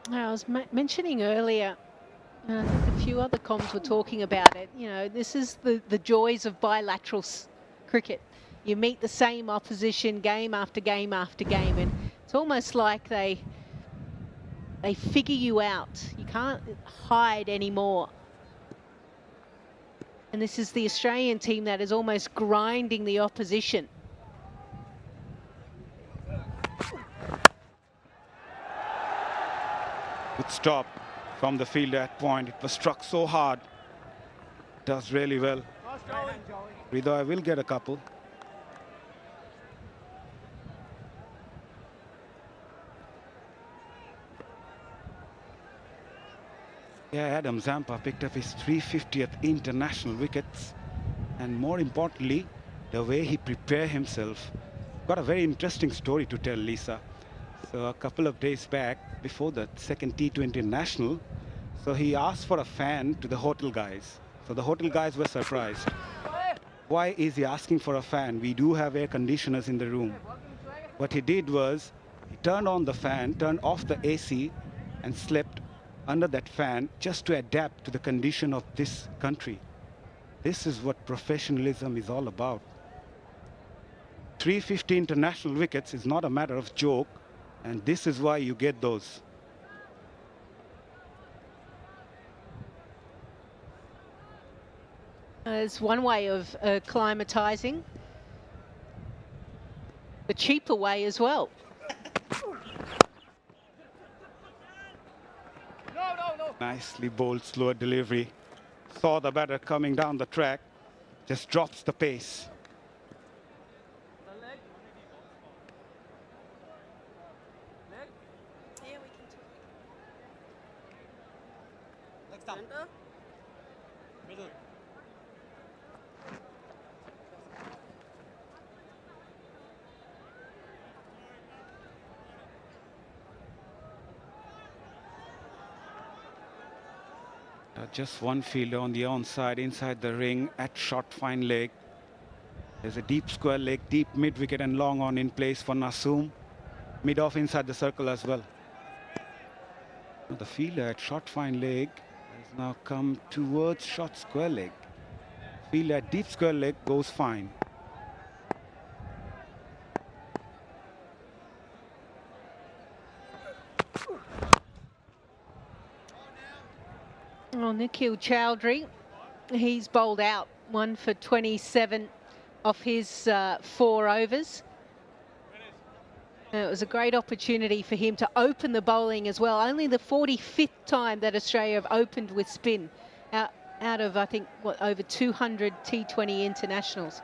I was mentioning earlier, and I think a few other comms were talking about it, you know, this is the joys of bilateral cricket. You meet the same opposition game after game after game, and it's almost like they figure you out. You can't hide anymore. And this is the Australian team that is almost grinding the opposition. Good stop from the fielder at point. It was struck so hard. Does really well. Ridoy will get a couple. Yeah, Adam Zampa picked up his 350th international wickets, and more importantly, the way he prepared himself. Got a very interesting story to tell, Lisa. So a couple of days back, before the second T20 national, so he asked for a fan to the hotel guys. So the hotel guys were surprised. Why is he asking for a fan? We do have air conditioners in the room. What he did was, he turned on the fan, turned off the AC, and slept under that fan just to adapt to the condition of this country. This is what professionalism is all about. 350 international wickets is not a matter of joke, and this is why you get those. It's one way of acclimatizing. The cheaper way as well. Nicely bowled, slower delivery. Saw the batter coming down the track, just drops the pace. Just one fielder on the onside, inside the ring, at short fine leg. There's a deep square leg, deep mid wicket and long on in place for Nasum. Mid off inside the circle as well. The fielder at short fine leg has now come towards short square leg. Fielder at deep square leg goes fine. Oh, Nikhil Chaudhary, he's bowled out 1 for 27 of his 4 overs. And it was a great opportunity for him to open the bowling as well. Only the 45th time that Australia have opened with spin out of, I think, what, over 200 T20 internationals.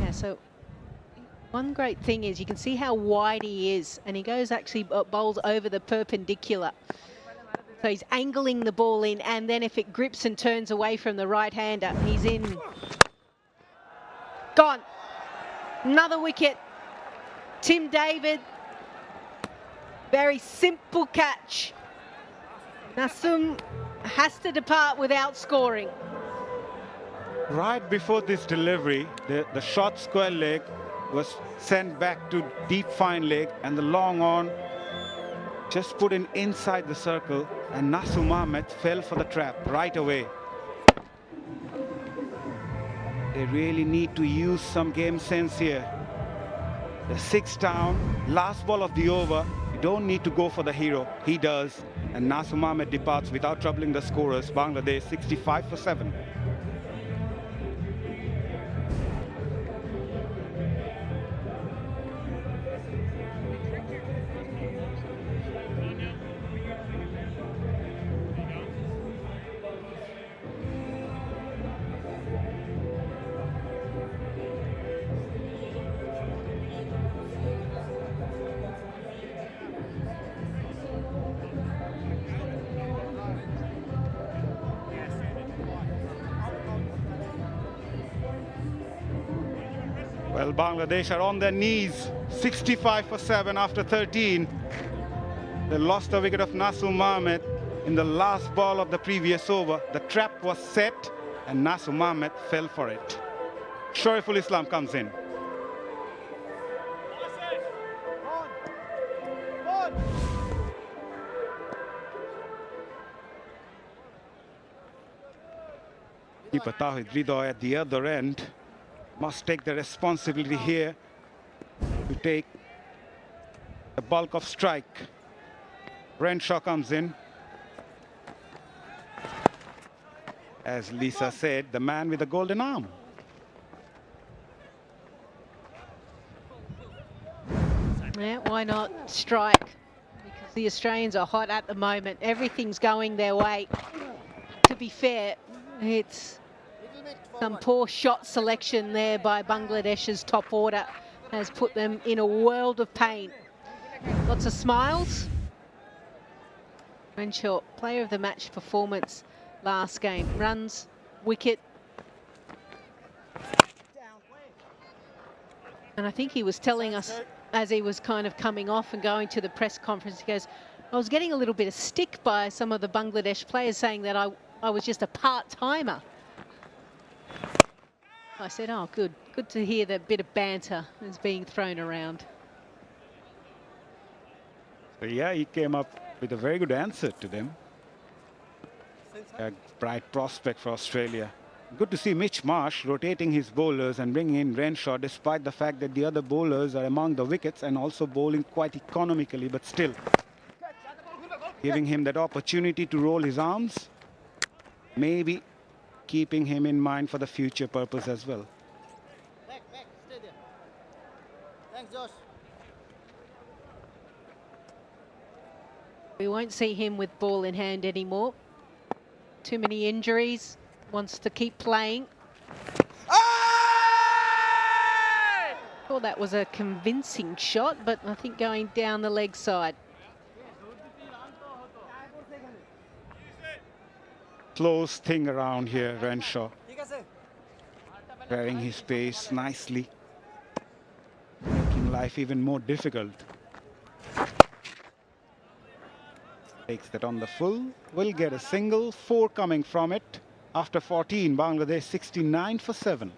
Yeah, so one great thing is you can see how wide he is, and he goes actually bowls over the perpendicular. So he's angling the ball in, and then if it grips and turns away from the right-hander, he's in. Gone. Another wicket. Tim David. Very simple catch. Nasum has to depart without scoring. Right before this delivery, the short square leg was sent back to deep fine leg, and the long on just put in inside the circle, and Nasum Ahmed fell for the trap right away. They really need to use some game sense here. The 6 down, last ball of the over. You don't need to go for the hero. He does, and Nasum Ahmed departs without troubling the scorers. Bangladesh 65 for 7. Well, Bangladesh are on their knees, 65 for 7 after 13. They lost the wicket of Nasum Ahmed in the last ball of the previous over. The trap was set, and Nasum Ahmed fell for it. Shoriful Islam comes in. Keeper Tawhid Ridha at the other end must take the responsibility here to take the bulk of strike. Renshaw comes in. As Lisa said, the man with the golden arm. Yeah, why not strike? Because the Australians are hot at the moment. Everything's going their way. To be fair, it's some poor shot selection there by Bangladesh's top order has put them in a world of pain. Lots of smiles. Renshaw, player of the match performance last game. Runs, wicket. And I think he was telling us as he was kind of coming off and going to the press conference, he goes, I was getting a little bit of stick by some of the Bangladesh players saying that I was just a part-timer. I said, oh, good. Good to hear that bit of banter is being thrown around. So yeah, he came up with a very good answer to them. A bright prospect for Australia. Good to see Mitch Marsh rotating his bowlers and bringing in Renshaw, despite the fact that the other bowlers are among the wickets and also bowling quite economically, but still giving him that opportunity to roll his arms. Maybe keeping him in mind for the future purpose as well. Back, stay there. Thanks, Josh. We won't see him with ball in hand anymore. Too many injuries. Wants to keep playing. Thought that was a convincing shot, but I think going down the leg side. Close thing around here, Renshaw. Carrying his pace nicely. Making life even more difficult. Takes that on the full. Will get a single. 4 coming from it. After 14, Bangladesh 69 for 7.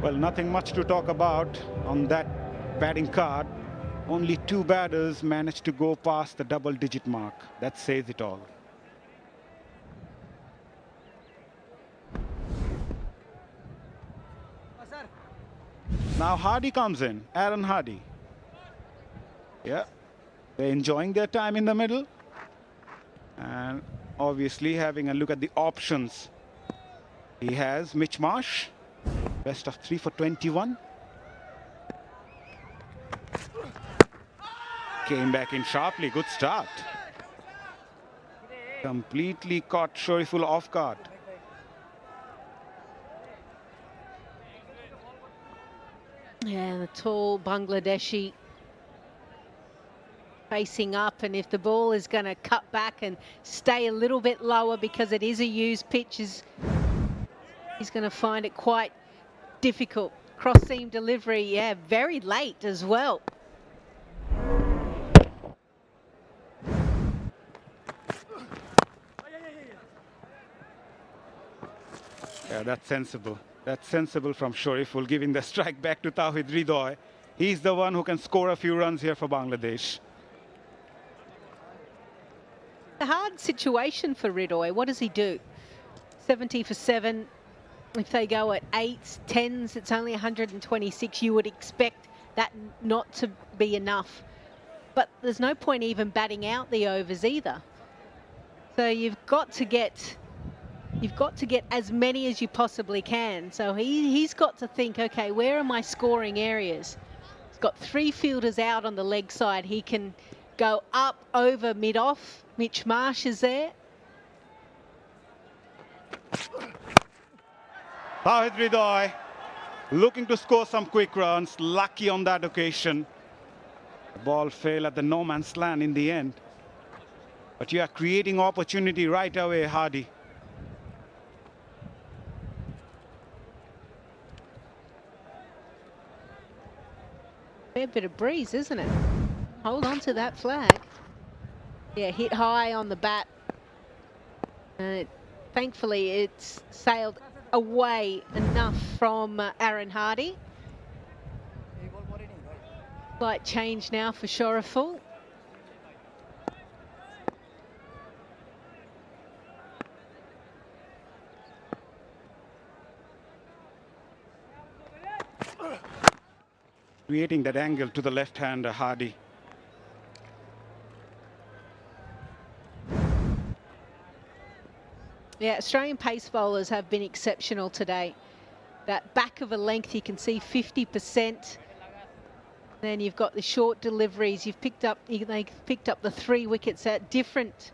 Well, nothing much to talk about on that batting card. Only 2 batters managed to go past the double-digit mark. That says it all. Now Hardy comes in, Aaron Hardy. Yeah, they're enjoying their time in the middle. And obviously having a look at the options. He has Mitch Marsh, best of 3 for 21. Came back in sharply, good start. Completely caught Shoriful off guard. Yeah, the tall Bangladeshi facing up, and if the ball is going to cut back and stay a little bit lower because it is a used pitch, he's going to find it quite difficult. Cross-seam delivery, yeah, very late as well. Yeah, that's sensible. That's sensible from Shoriful, giving the strike back to Tawhid Ridoy. He's the one who can score a few runs here for Bangladesh. A hard situation for Ridoy. What does he do? 70 for 7. If they go at 8s, 10s, it's only 126. You would expect that not to be enough. But there's no point even batting out the overs either. So you've got to get as many as you possibly can. So he's got to think, okay, where are my scoring areas? He's got 3 fielders out on the leg side. He can go up, over, mid-off. Mitch Marsh is there. Tawhid Ridoy looking to score some quick runs. Lucky on that occasion. The ball fell at the no man's land in the end. But you are creating opportunity right away, Hardy. Fair bit of breeze, isn't it? Hold on to that flag. Yeah, hit high on the bat. Thankfully, it's sailed away enough from Aaron Hardy. Slight change now for Shoriful. Creating that angle to the left-hander, Hardy. Yeah, Australian pace bowlers have been exceptional today. That back of a length, you can see 50%. Then you've got the short deliveries. They picked up the 3 wickets at different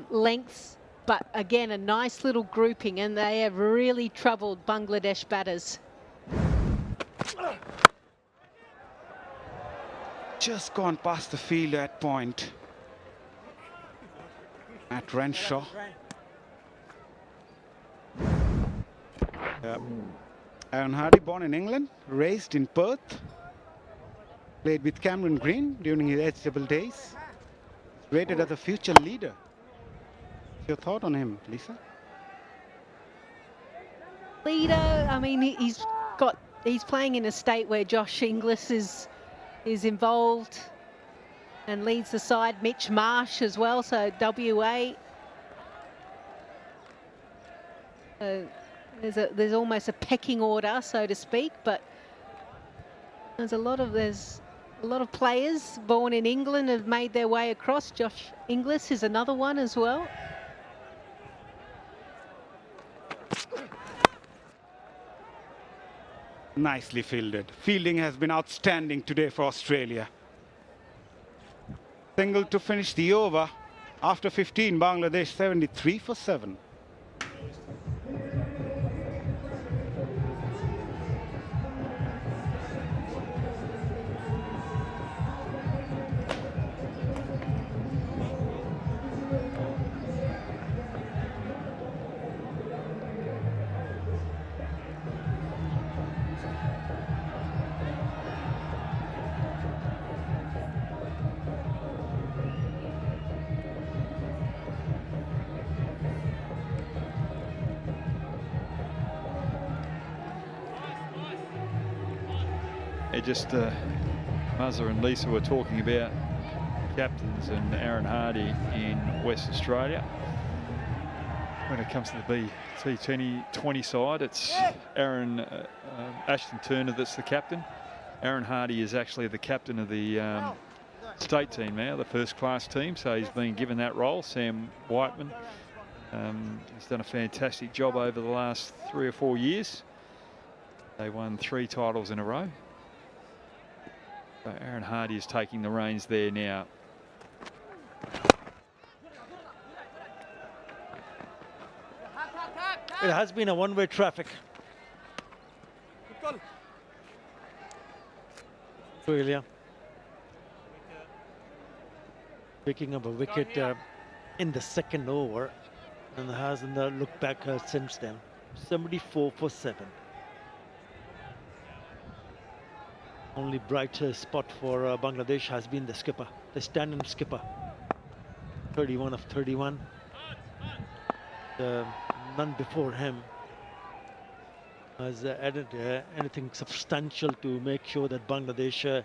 lengths, but again, a nice little grouping, and they have really troubled Bangladesh batters. Just gone past the fielder at point. At Renshaw. Aaron Hardy, born in England, raised in Perth. Played with Cameron Green during his age-double days. Rated as a future leader. What's your thought on him, Lisa? Leader, I mean, he's playing in a state where Josh Inglis is involved and leads the side. Mitch Marsh as well, so WA. There's almost a pecking order, so to speak, but there's a lot of players born in England have made their way across. Josh Inglis is another one as well. Nicely fielded. Fielding has been outstanding today for Australia. Single to finish the over. After 15, Bangladesh 73 for 7. It just, Mazza and Lisa were talking about captains and Aaron Hardy in West Australia. When it comes to the T20 side, it's Aaron Ashton Turner that's the captain. Aaron Hardy is actually the captain of the state team now, the first class team, so he's been given that role. Sam Whiteman, he's done a fantastic job over the last 3 or 4 years. They won 3 titles in a row. So Aaron Hardy is taking the reins there now. It has been a one-way traffic. Australia picking up a wicket in the second over and hasn't looked back since then. 74 for 7. Only bright spot for Bangladesh has been the skipper, the stand-in skipper. 31 of 31. None before him has added anything substantial to make sure that Bangladesh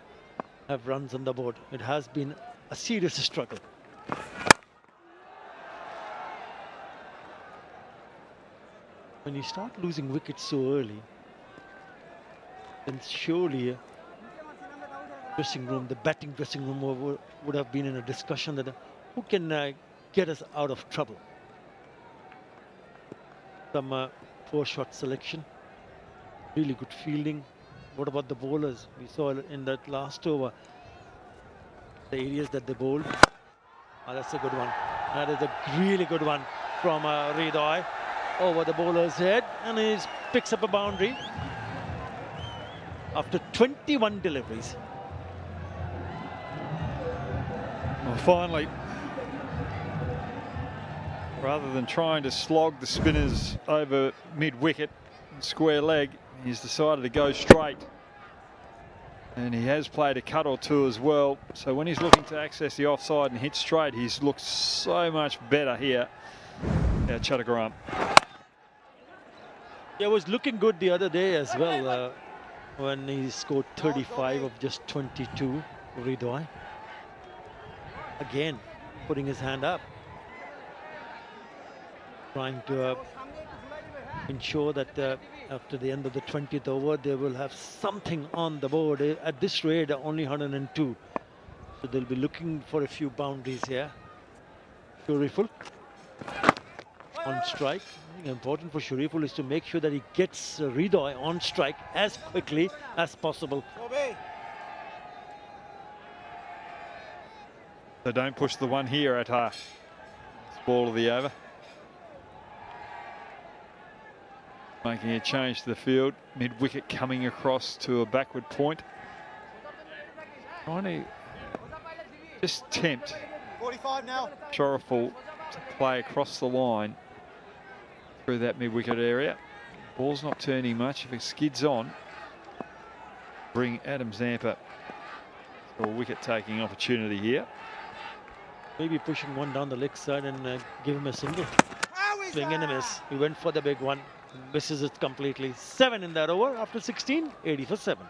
have runs on the board. It has been a serious struggle. When you start losing wickets so early, then surely dressing room, the batting dressing room would have been in a discussion that who can get us out of trouble. Some poor shot selection, really good fielding. What about the bowlers? We saw in that last over the areas that they bowled. Oh, that's a good one. That is a really good one from Hridoy over the bowler's head, and he picks up a boundary after 21 deliveries. Well, finally, rather than trying to slog the spinners over mid-wicket and square leg, he's decided to go straight. And he has played a cut or two as well. So when he's looking to access the offside and hit straight, he's looked so much better here at Chattogram. Yeah, it was looking good the other day as well when he scored 35 of just 22, Hridoy. Again, putting his hand up, trying to ensure that after the end of the 20th over, they will have something on the board. At this rate, only 102. So they'll be looking for a few boundaries here. Shariful on strike. I think important for Shariful is to make sure that he gets Hridoy on strike as quickly as possible. So don't push the one here at ball of the over. Making a change to the field, mid-wicket coming across to a backward point. Trying to just tempt 45 now. Shariful to play across the line through that mid-wicket area. Ball's not turning much. If it skids on, bring Adam Zampa to a wicket-taking opportunity here. Maybe pushing one down the leg side and give him a single. Swing and a miss. He went for the big one. Misses it completely. 7 in that over after 16, 80 for 7.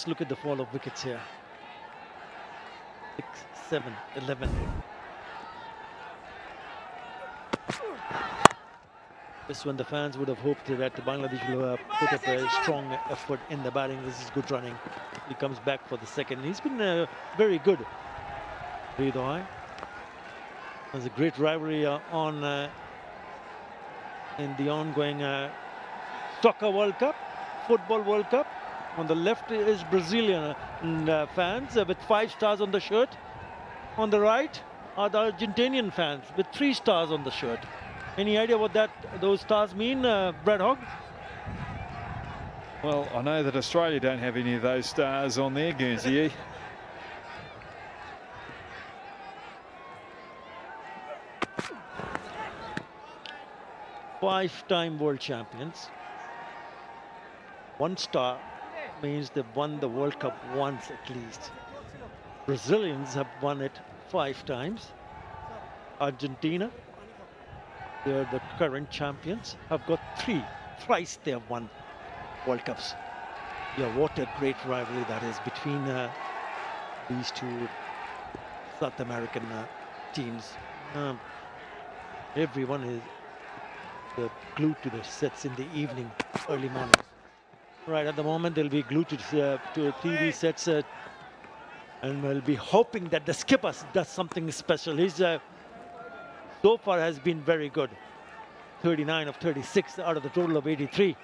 Look at the fall of wickets here. 6, 7, 11. This one the fans would have hoped that Bangladesh will put up a strong effort in the batting. This is good running. He comes back for the second. He's been very good. Hridoy. There's a great rivalry on in the ongoing Soccer World Cup, Football World Cup. On the left is Brazilian fans with 5 stars on the shirt. On the right are the Argentinian fans with 3 stars on the shirt. Any idea what those stars mean, Brad Hogg? Well, I know that Australia don't have any of those stars on their Guernsey. 5-time world champions. 1 star means they've won the World Cup once at least. Brazilians have won it 5 times. Argentina, they're the current champions, have got 3. Thrice they have won World Cups. Yeah, what a great rivalry that is between these 2 South American teams. Everyone is glued to the sets in the evening, early morning. Right at the moment, they'll be glued to TV sets and we'll be hoping that the skipper does something special. He's so far has been very good. 39 of 36 out of the total of 83.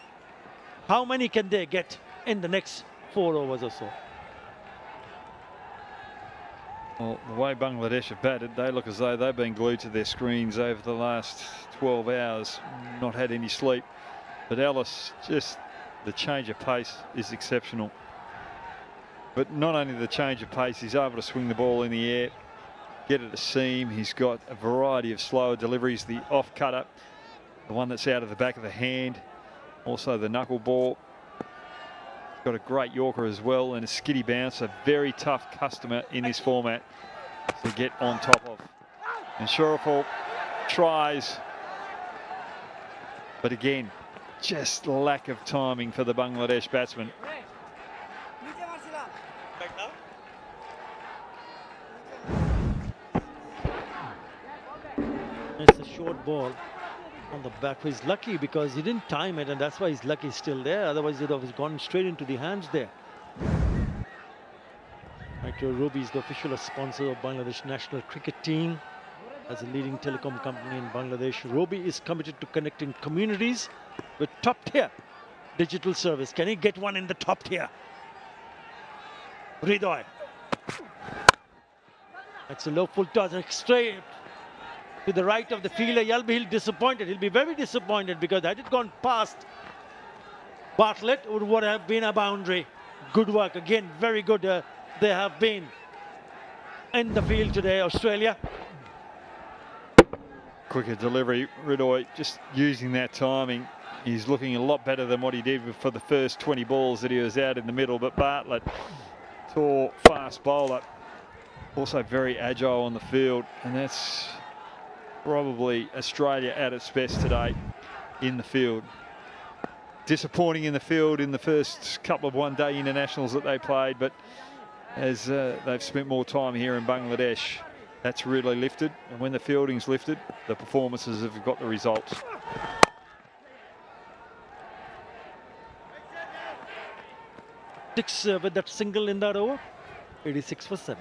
How many can they get in the next 4 overs or so? Well, the way Bangladesh have batted, they look as though they've been glued to their screens over the last 12 hours, not had any sleep. But Ellis, just the change of pace is exceptional. But not only the change of pace, he's able to swing the ball in the air, get it a seam. He's got a variety of slower deliveries. The off cutter, the one that's out of the back of the hand, also the knuckleball. Got a great Yorker as well, and a skitty bounce. A very tough customer in this format to get on top of. And Shrestho tries, but again, just lack of timing for the Bangladesh batsman. It's a short ball on the back. He's lucky because he didn't time it, and that's why he's lucky still there. Otherwise, it would have gone straight into the hands there. Matiur Robi is the official sponsor of Bangladesh national cricket team. As a leading telecom company in Bangladesh, Robi is committed to connecting communities with top-tier digital service. Can he get one in the top tier? Hridoy. That's a low full toss, straight to the right of the fielder. He'll disappointed. He'll be very disappointed because had it gone past Bartlett, it would have been a boundary. Good work again, very good. They have been in the field today, Australia. Quicker delivery, Hridoy just using that timing. He's looking a lot better than what he did for the first 20 balls that he was out in the middle. But Bartlett, tall, fast bowler, also very agile on the field, and that's probably Australia at its best today in the field. Disappointing in the field in the first couple of one-day internationals that they played, but as they've spent more time here in Bangladesh, that's really lifted. And when the fielding's lifted, the performances have got the results. Six with that single in that over, 86 for 7.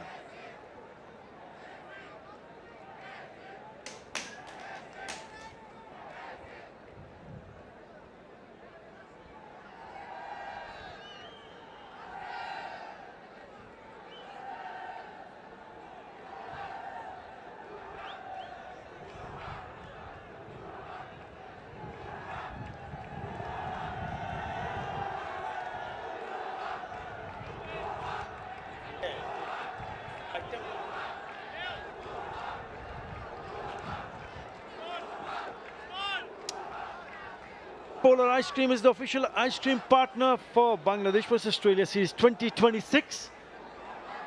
Polar Ice Cream is the official ice cream partner for Bangladesh vs Australia Series 2026.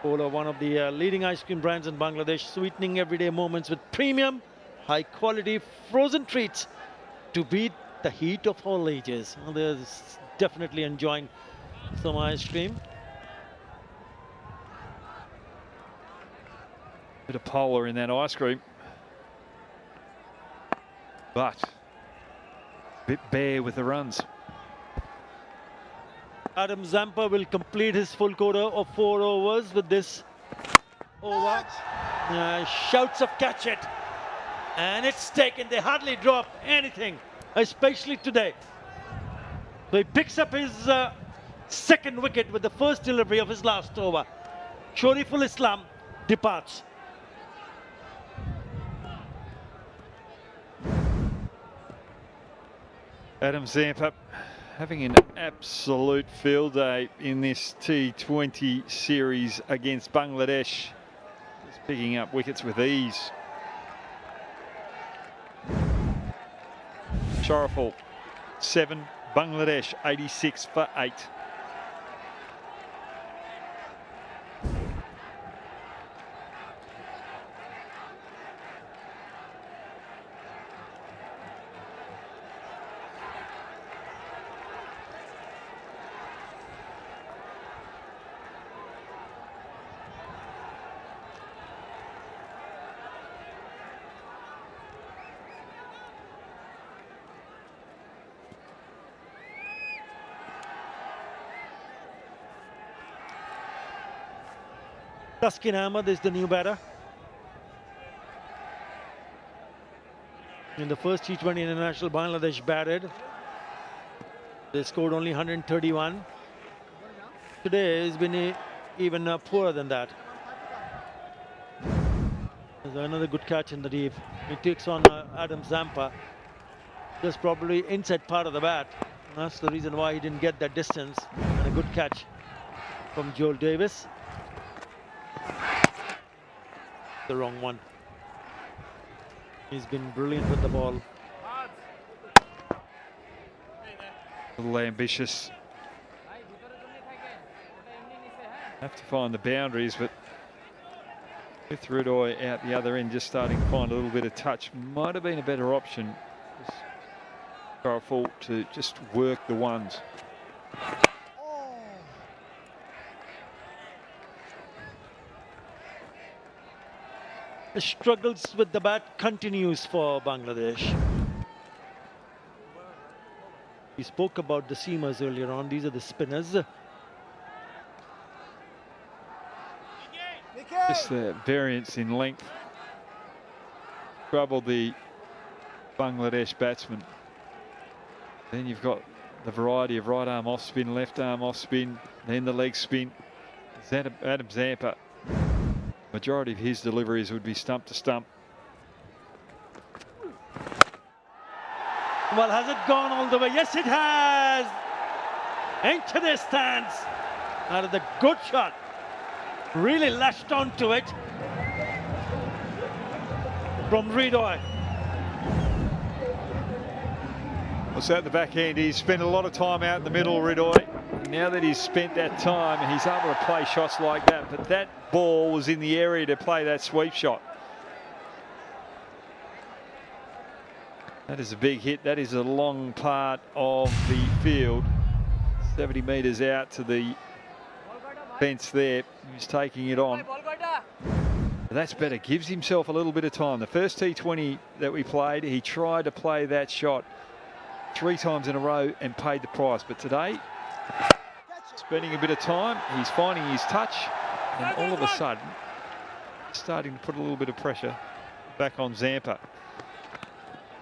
Polar, one of the leading ice cream brands in Bangladesh, sweetening everyday moments with premium, high-quality frozen treats to beat the heat of all ages. Well, they're definitely enjoying some ice cream. Bit of Polar in that ice cream, but bit bare with the runs. Adam Zampa will complete his full quota of 4 overs with this over. Shouts of catch it. And it's taken. They hardly drop anything, especially today. So he picks up his second wicket with the first delivery of his last over. Shoriful Islam departs. Adam Zampa having an absolute field day in this T20 series against Bangladesh. Just picking up wickets with ease. Shoriful 7, Bangladesh 86 for 8. Taskin Ahmed is the new batter. In the first T20 international, Bangladesh batted. They scored only 131. Today has been even poorer than that. There's another good catch in the deep. He takes on Adam Zampa. Just probably inside part of the bat. That's the reason why he didn't get that distance. And a good catch from Joel Davis. The wrong one. He's been brilliant with the ball. A little ambitious. Have to find the boundaries, but with Rudoy out the other end, just starting to find a little bit of touch, might have been a better option. Powerful to just work the ones. The struggles with the bat continues for Bangladesh. We spoke about the seamers earlier on. These are the spinners. Just the variance in length troubled the Bangladesh batsman. Then you've got the variety of right arm off spin, left arm off spin, then the leg spin. Adam Zampa, majority of his deliveries would be stump to stump. Well, has it gone all the way? Yes, it has. Into the stands. Out of the good shot. Really lashed onto it from Rudoy. Well, so at the back end, he's spent a lot of time out in the middle, Rudoy. Now that he's spent that time, he's able to play shots like that. But that ball was in the area to play that sweep shot. That is a big hit. That is a long part of the field. 70 metres out to the fence there. He's taking it on. That's better. Gives himself a little bit of time. The first T20 that we played, he tried to play that shot 3 times in a row and paid the price. But today, spending a bit of time, he's finding his touch, and all of a sudden, starting to put a little bit of pressure back on Zampa.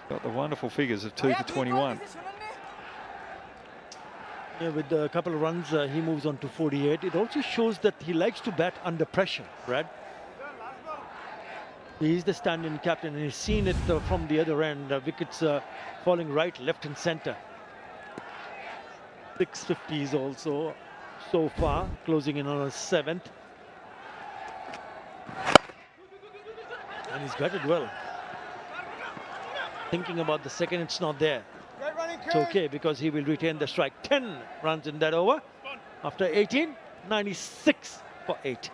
Got the wonderful figures of 2 for 21. Yeah, with a couple of runs, he moves on to 48. It also shows that he likes to bat under pressure, Brad. He's the stand-in captain, and he's seen it from the other end. Wickets falling right, left, and center. 650s also so far, closing in on a 7th. And he's batted well. Thinking about the second, it's not there. It's okay because he will retain the strike. 10 runs in that over. After 18, 96 for 8.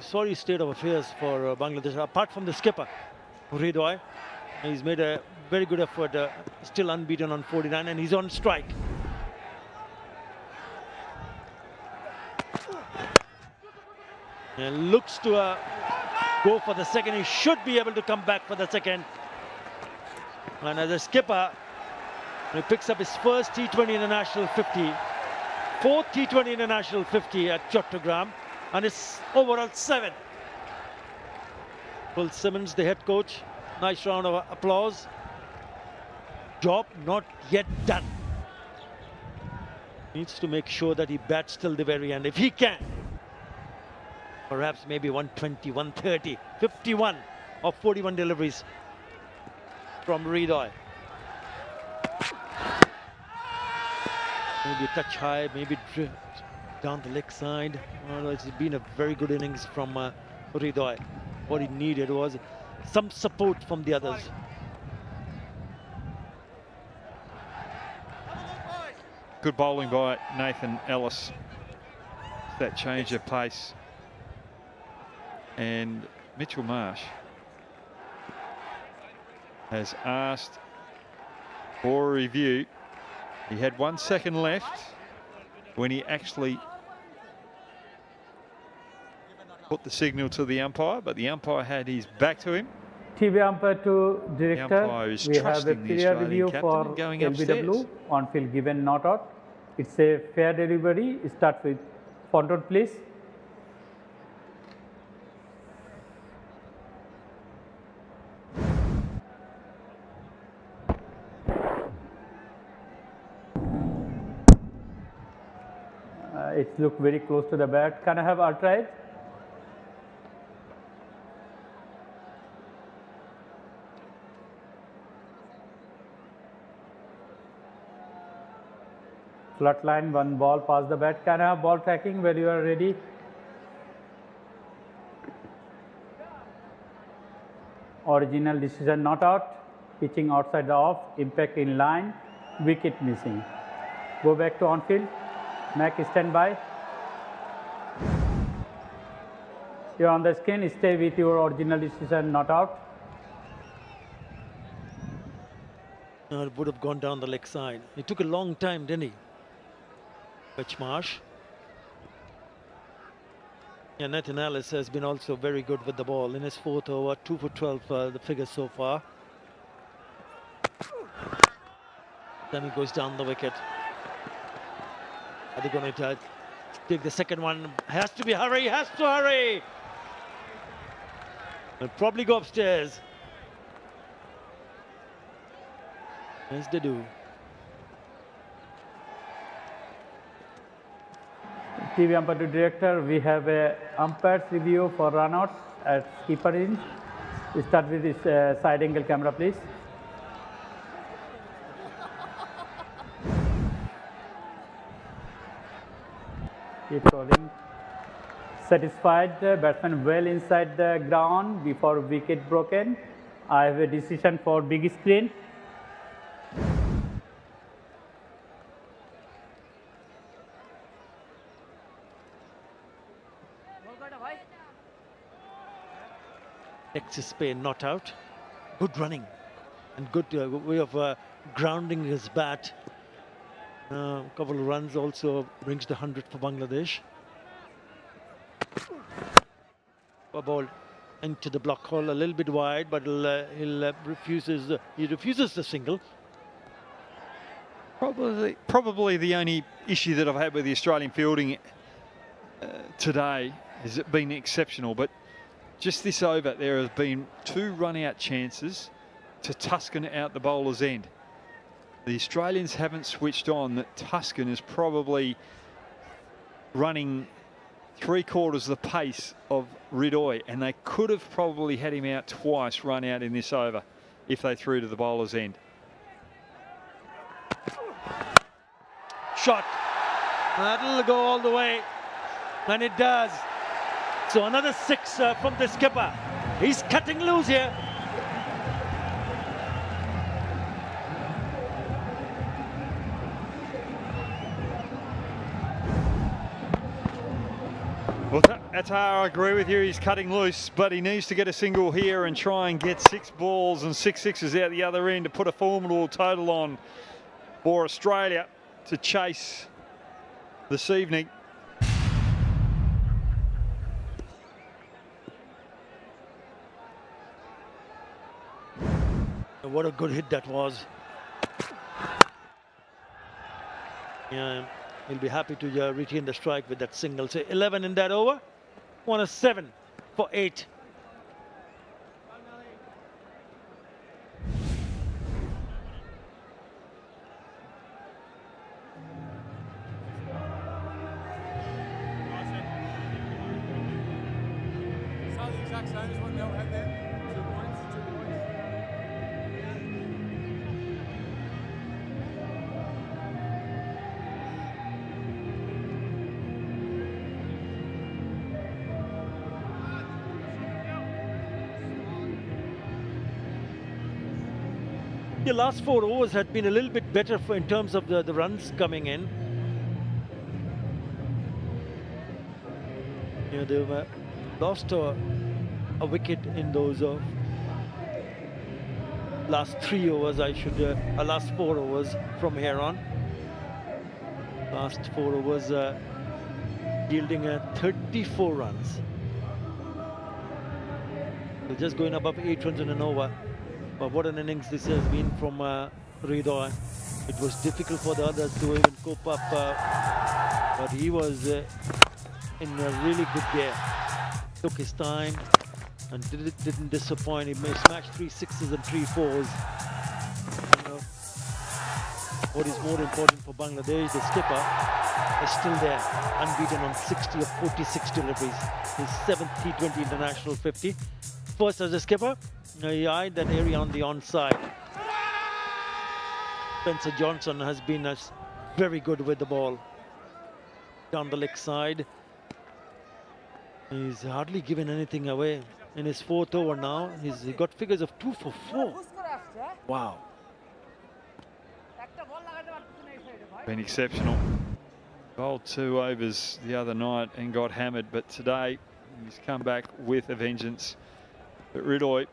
Sorry state of affairs for Bangladesh, apart from the skipper, Rudoy. He's made a very good effort, still unbeaten on 49, and he's on strike. And looks to go for the second. He should be able to come back for the second. And as a skipper, he picks up his first T20 International 50, fourth T20 International 50 at Chattogram, and his overall 7th. Phil Simmons, the head coach, nice round of applause. Job not yet done. Needs to make sure that he bats till the very end, if he can. Perhaps maybe 120, 130, 51 of 41 deliveries from Renshaw. Maybe a touch high, maybe drift down the leg side. Well, it's been a very good innings from Renshaw. What he needed was some support from the others. Good bowling by Nathan Ellis. That change of pace. And Mitchell Marsh has asked for a review. He had 1 second left when he actually put the signal to the umpire, but the umpire had his back to him. TV umpire to director. umpire is We have a trusting the clear Australian review captain for and going LBW upstairs. on field given not out. It's a fair delivery. Start with front on, please. It's looked very close to the bat. Can I have ultra edge? Flat line, 1 ball past the bat. Can I have ball tracking when you are ready? Original decision not out. Pitching outside the off. Impact in line. Wicket missing. Go back to on field. Mac stand by. You're on the screen. Stay with your original decision not out. It would have gone down the leg side. It took a long time, didn't he? Mitch Marsh. Yeah, Nathan Ellis has been also very good with the ball. In his 4th over, 2 for 12, the figure so far. Then he goes down the wicket. Are they going to take the second one? Has to be hurry, has to hurry. They'll probably go upstairs. As they do. TV umpire to director, we have a umpire's review for runouts at skipper in. We start with this side angle camera, please. Keep rolling. Satisfied, batsman well inside the ground before wicket broken. I have a decision for big screen. Texas Spain not out. Good running and good way of grounding his bat. A couple of runs also brings the 100 for Bangladesh. A ball into the block hole, a little bit wide, but he refuses the single. Probably the only issue that I've had with the Australian fielding today is it been exceptional, but just this over there has been 2 run-out chances to Tuscan out the bowler's end. The Australians haven't switched on that Tuscan is probably running 3/4 the pace of Renshaw, and they could have probably had him out twice, run out in this over, if they threw to the bowler's end. Shot. That'll go all the way, and it does. So another 6 from the skipper. He's cutting loose here. Well, Attar, I agree with you, he's cutting loose, but he needs to get a single here and try and get 6 balls and 6 sixes out the other end to put a formidable total on for Australia to chase this evening. what a good hit that was. Yeah, he'll be happy to retain the strike with that single. So 11 in that over. 107 for 8. The last 4 overs had been a little bit better in terms of the runs coming in. You know, they lost a wicket in those last 3 overs, last 4 overs from here on. Last 4 overs yielding 34 runs. So just going above 8 runs in an over. But what an innings this has been from Renshaw. It was difficult for the others to even cope up, but he was in a really good gear. Took his time and didn't disappoint. He smashed 3 sixes and 3 fours. You know, what is more important for Bangladesh, the skipper is still there, unbeaten on 60 of 46 deliveries. His 7th T20 international 50. First as a skipper, he eyed that area on the onside. Spencer Johnson has been very good with the ball. Down the leg side. He's hardly given anything away. In his 4th over now, he got figures of 2 for 4. Wow. Been exceptional. Bowled 2 overs the other night and got hammered, but today he's come back with a vengeance. But Ridoy,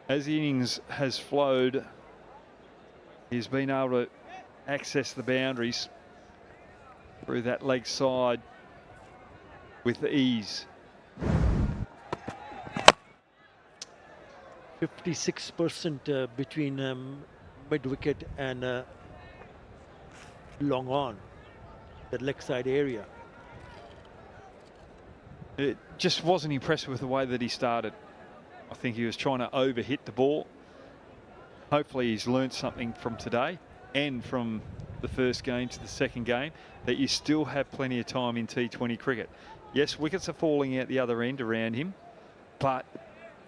as the innings has flowed, he's been able to access the boundaries through that leg side with ease. 56% between mid-wicket and long on, that leg side area. It just wasn't impressed with the way that he started. I think he was trying to overhit the ball. Hopefully he's learned something from today and from the first game to the second game, that you still have plenty of time in T20 cricket. Yes, wickets are falling out the other end around him, but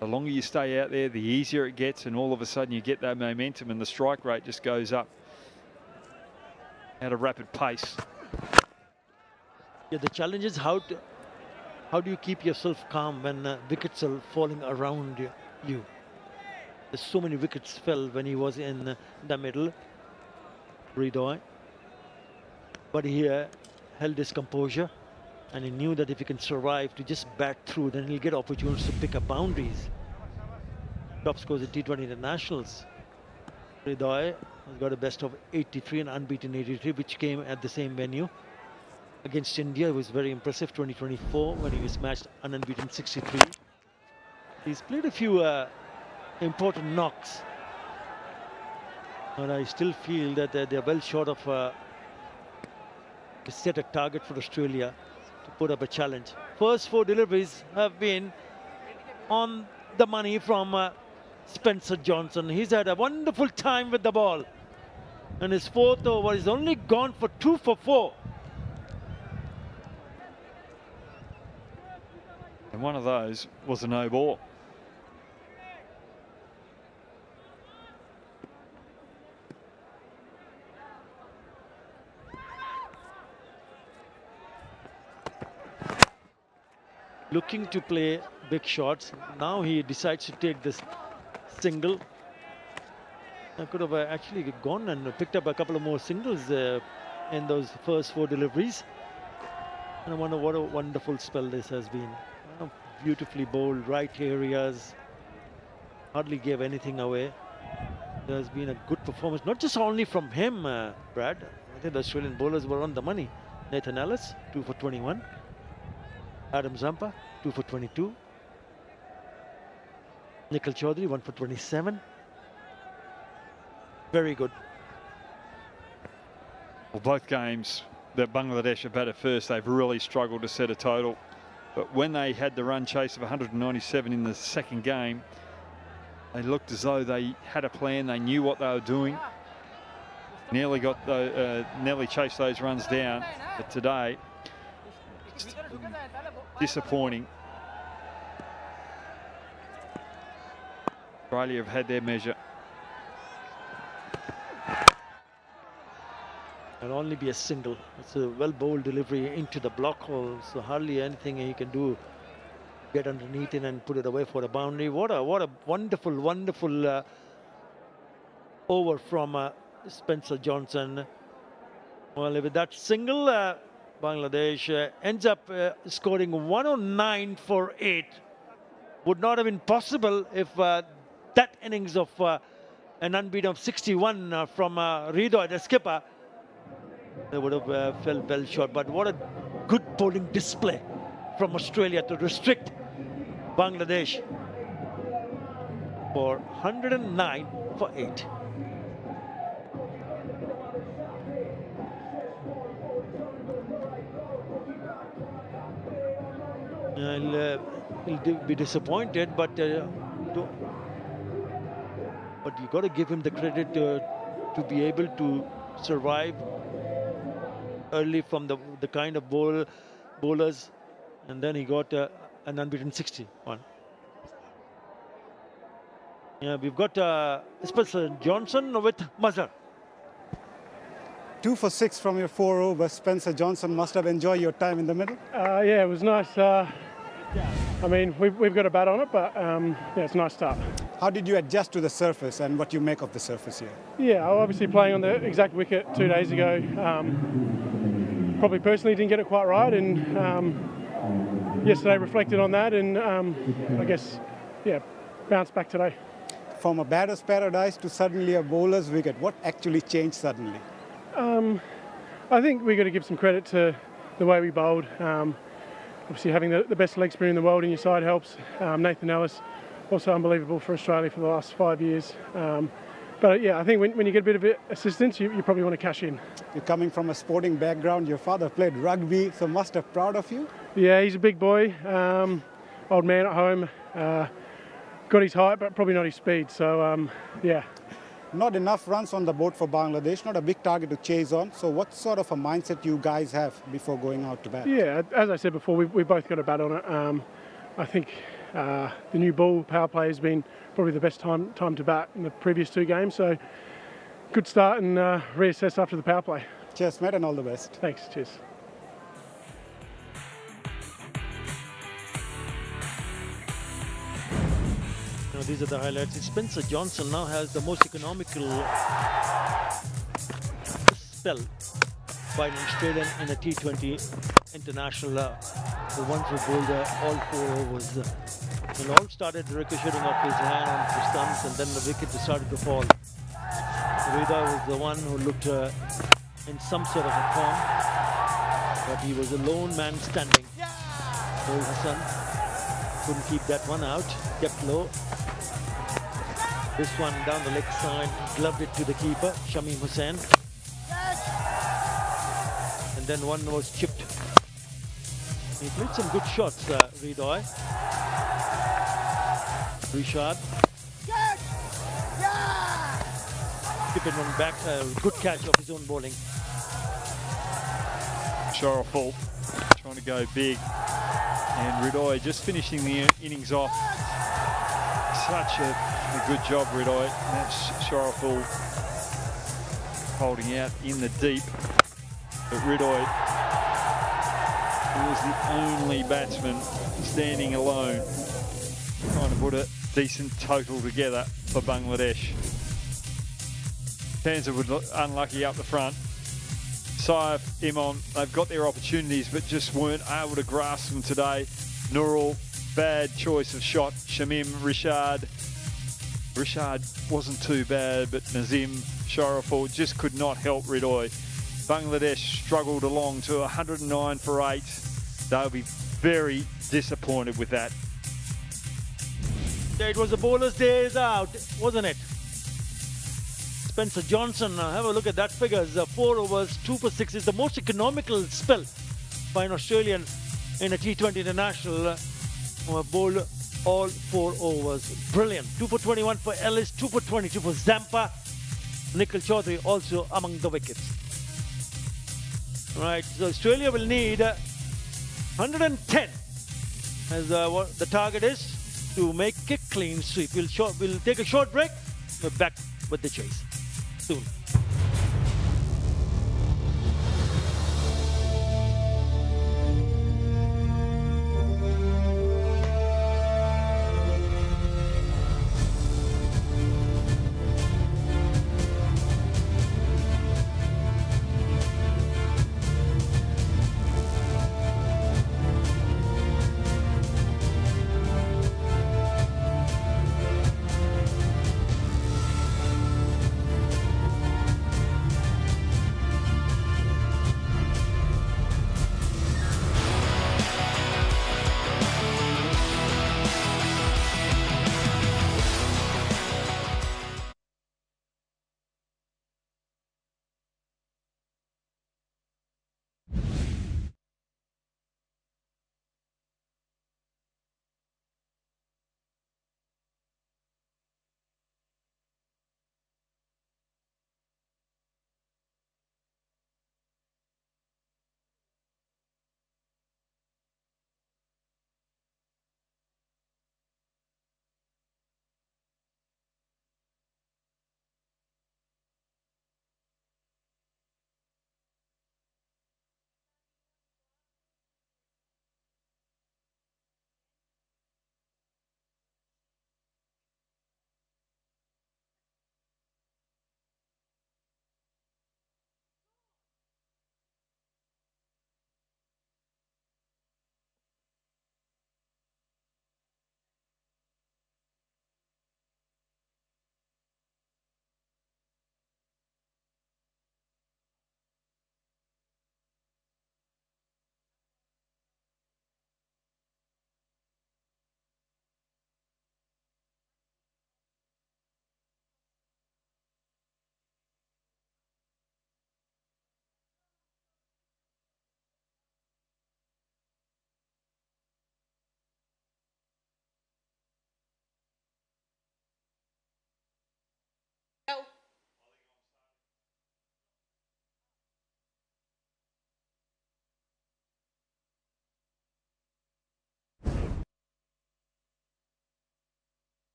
the longer you stay out there, the easier it gets, and all of a sudden you get that momentum and the strike rate just goes up at a rapid pace. Yeah, the challenge is how do you keep yourself calm when wickets are falling around you? There's so many wickets fell when he was in the middle, Ridoy. But he held his composure, and he knew that if he can survive to just bat through, then he'll get opportunities to pick up boundaries. Top scores at T20 internationals. Ridoy has got a best of 83 and unbeaten 83, which came at the same venue. Against India, it was very impressive, 2024, when he was matched an unbeaten 63. He's played a few important knocks, but I still feel that they're well short of to set a target for Australia to put up a challenge. First 4 deliveries have been on the money from Spencer Johnson. He's had a wonderful time with the ball. And his 4th over is only gone for 2 for 4. And one of those was a no ball. Looking to play big shots. Now he decides to take this single. I could have actually gone and picked up a couple of more singles in those first 4 deliveries. And I wonder what a wonderful spell this has been. Beautifully bowled, right areas. Hardly gave anything away. There's been a good performance, not just only from him, Brad. I think the Australian bowlers were on the money. Nathan Ellis, 2 for 21. Adam Zampa, 2 for 22. Nikhil Chaudhary, 1 for 27. Very good. Well, both games that Bangladesh have batted first, they've really struggled to set a total. But when they had the run chase of 197 in the second game, they looked as though they had a plan. They knew what they were doing. Nearly chased those runs down. But today, just disappointing. Australia have had their measure. It'll only be a single. It's a well bowled delivery into the block hole, so hardly anything he can do. Get underneath it and put it away for a boundary. What a wonderful over from Spencer Johnson. Well, with that single, Bangladesh ends up scoring 109 for 8. Would not have been possible if that innings of an unbeaten of 61 from Rido, the skipper, they would have fell well short. But what a good bowling display from Australia to restrict Bangladesh for 109 for 8. He'll be disappointed, but you got to give him the credit to be able to survive early from the kind of bowlers, and then he got an unbeaten 61. Yeah, we've got Spencer Johnson with Mazhar. 2 for 6 from your 4 overs. Spencer Johnson must have enjoyed your time in the middle. Yeah, it was nice. I mean, we've got a bat on it, but yeah, it's a nice start. How did you adjust to the surface and what you make of the surface here? Yeah, obviously playing on the exact wicket 2 days ago. Probably personally didn't get it quite right, and yesterday reflected on that, and I guess, yeah, bounced back today. From a batter's paradise to suddenly a bowler's wicket, what actually changed suddenly? I think we've got to give some credit to the way we bowled. Obviously having the best leg spinner in the world in your side helps. Nathan Ellis, also unbelievable for Australia for the last 5 years. But yeah, I think when you get a bit of assistance, you probably want to cash in. You're coming from a sporting background. Your father played rugby, so must have proud of you. Yeah, he's a big boy, old man at home. Got his height, but probably not his speed. So yeah. Not enough runs on the board for Bangladesh, not a big target to chase on. So what sort of a mindset you guys have before going out to bat? Yeah, as I said before, we've both got a bat on it. I think the new ball power play has been probably the best time to bat in the previous 2 games. So good start and reassess after the power play. Cheers, mate, and all the best. Thanks, cheers. Now, these are the highlights. Spencer Johnson now has the most economical spell by an Australian in a T20 international. The ones who bowled all 4 overs. And all started ricocheting off his hand onto the stumps, and then the wicket started to fall. Rida was the one who looked in some sort of a form, but he was a lone man standing. Hassan couldn't keep that one out, kept low. This one down the leg side, gloved it to the keeper, Shamim Hussain. And then one was chipped. He played some good shots, Ridoy. Rishad. Keep it on back, good catch of his own bowling. Sharaful trying to go big, and Ridoy just finishing the innings off. Such a good job, Ridoy. That's Sharaful holding out in the deep. But Ridoy was the only batsman standing alone, trying to put a decent total together for Bangladesh. Tanza were unlucky up the front. Saif, Imon, they've got their opportunities but just weren't able to grasp them today. Nurul, bad choice of shot. Shamim, Rishad wasn't too bad, but Nazim, Sharaful just could not help Ridoy. Bangladesh struggled along to 109 for 8. They'll be very disappointed with that. It was the bowler's days out, wasn't it? Spencer Johnson. Have a look at that figures. 4 overs, 2 for 6 is the most economical spell by an Australian in a T20 international. Bowled all 4 overs. Brilliant. 2 for 21 for Ellis, 2 for 22 for Zampa. Nikhil Chaudhary also among the wickets. Right, so Australia will need 110 as what the target is to make a clean sweep. We'll take a short break. We're back with the chase soon.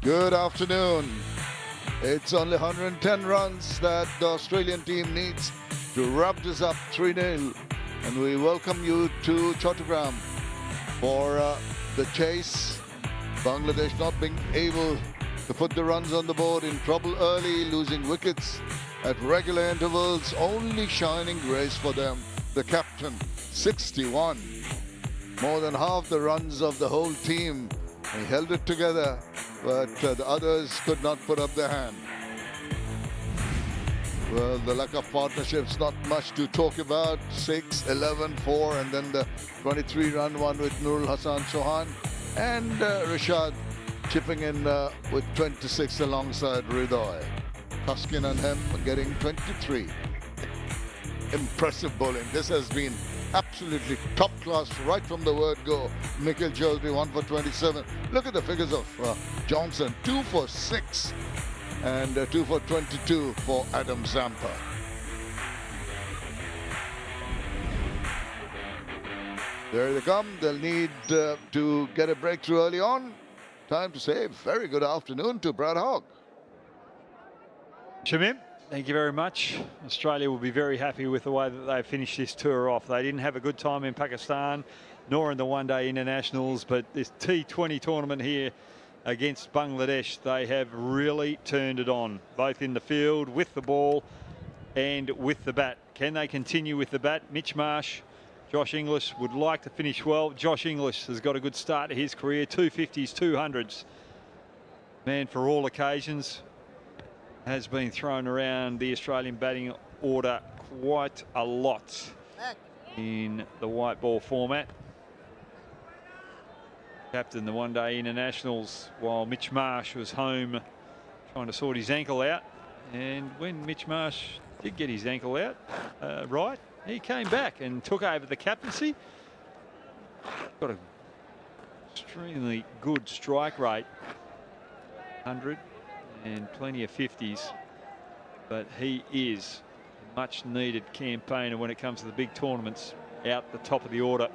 Good afternoon. It's only 110 runs that the Australian team needs to wrap this up 3-0. And we welcome you to Chattogram for the chase. Bangladesh not being able to put the runs on the board, in trouble early, losing wickets at regular intervals. Only shining grace for them, the captain, 61. More than half the runs of the whole team. He held it together, but the others could not put up their hand. Well, the luck of partnerships, not much to talk about. 6, 11, 4, and then the 23-run one with Nurul Hassan Chauhan. And Rashad chipping in with 26 alongside Ridoy. Tuskin and him getting 23. Impressive bowling. This has been absolutely top class right from the word go. Nikhil Chaudhary 1 for 27. Look at the figures of Johnson, 2 for 6 and 2 for 22 for Adam Zampa. There they come. They'll need to get a breakthrough early on. Time to say very good afternoon to Brad Hogg. Shamim, thank you very much. Australia will be very happy with the way that they finished this tour off. They didn't have a good time in Pakistan, nor in the one-day internationals, but this T20 tournament here against Bangladesh, they have really turned it on, both in the field, with the ball, and with the bat. Can they continue with the bat? Mitch Marsh, Josh Inglis would like to finish well. Josh Inglis has got a good start to his career, 250s, 200s. Man for all occasions. Has been thrown around the Australian batting order quite a lot in the white ball format. Captain the one-day internationals while Mitch Marsh was home trying to sort his ankle out. And when Mitch Marsh did get his ankle out, right, he came back and took over the captaincy. Got an extremely good strike rate, 100. And plenty of 50s, but he is a much needed campaigner when it comes to the big tournaments out the top of the order.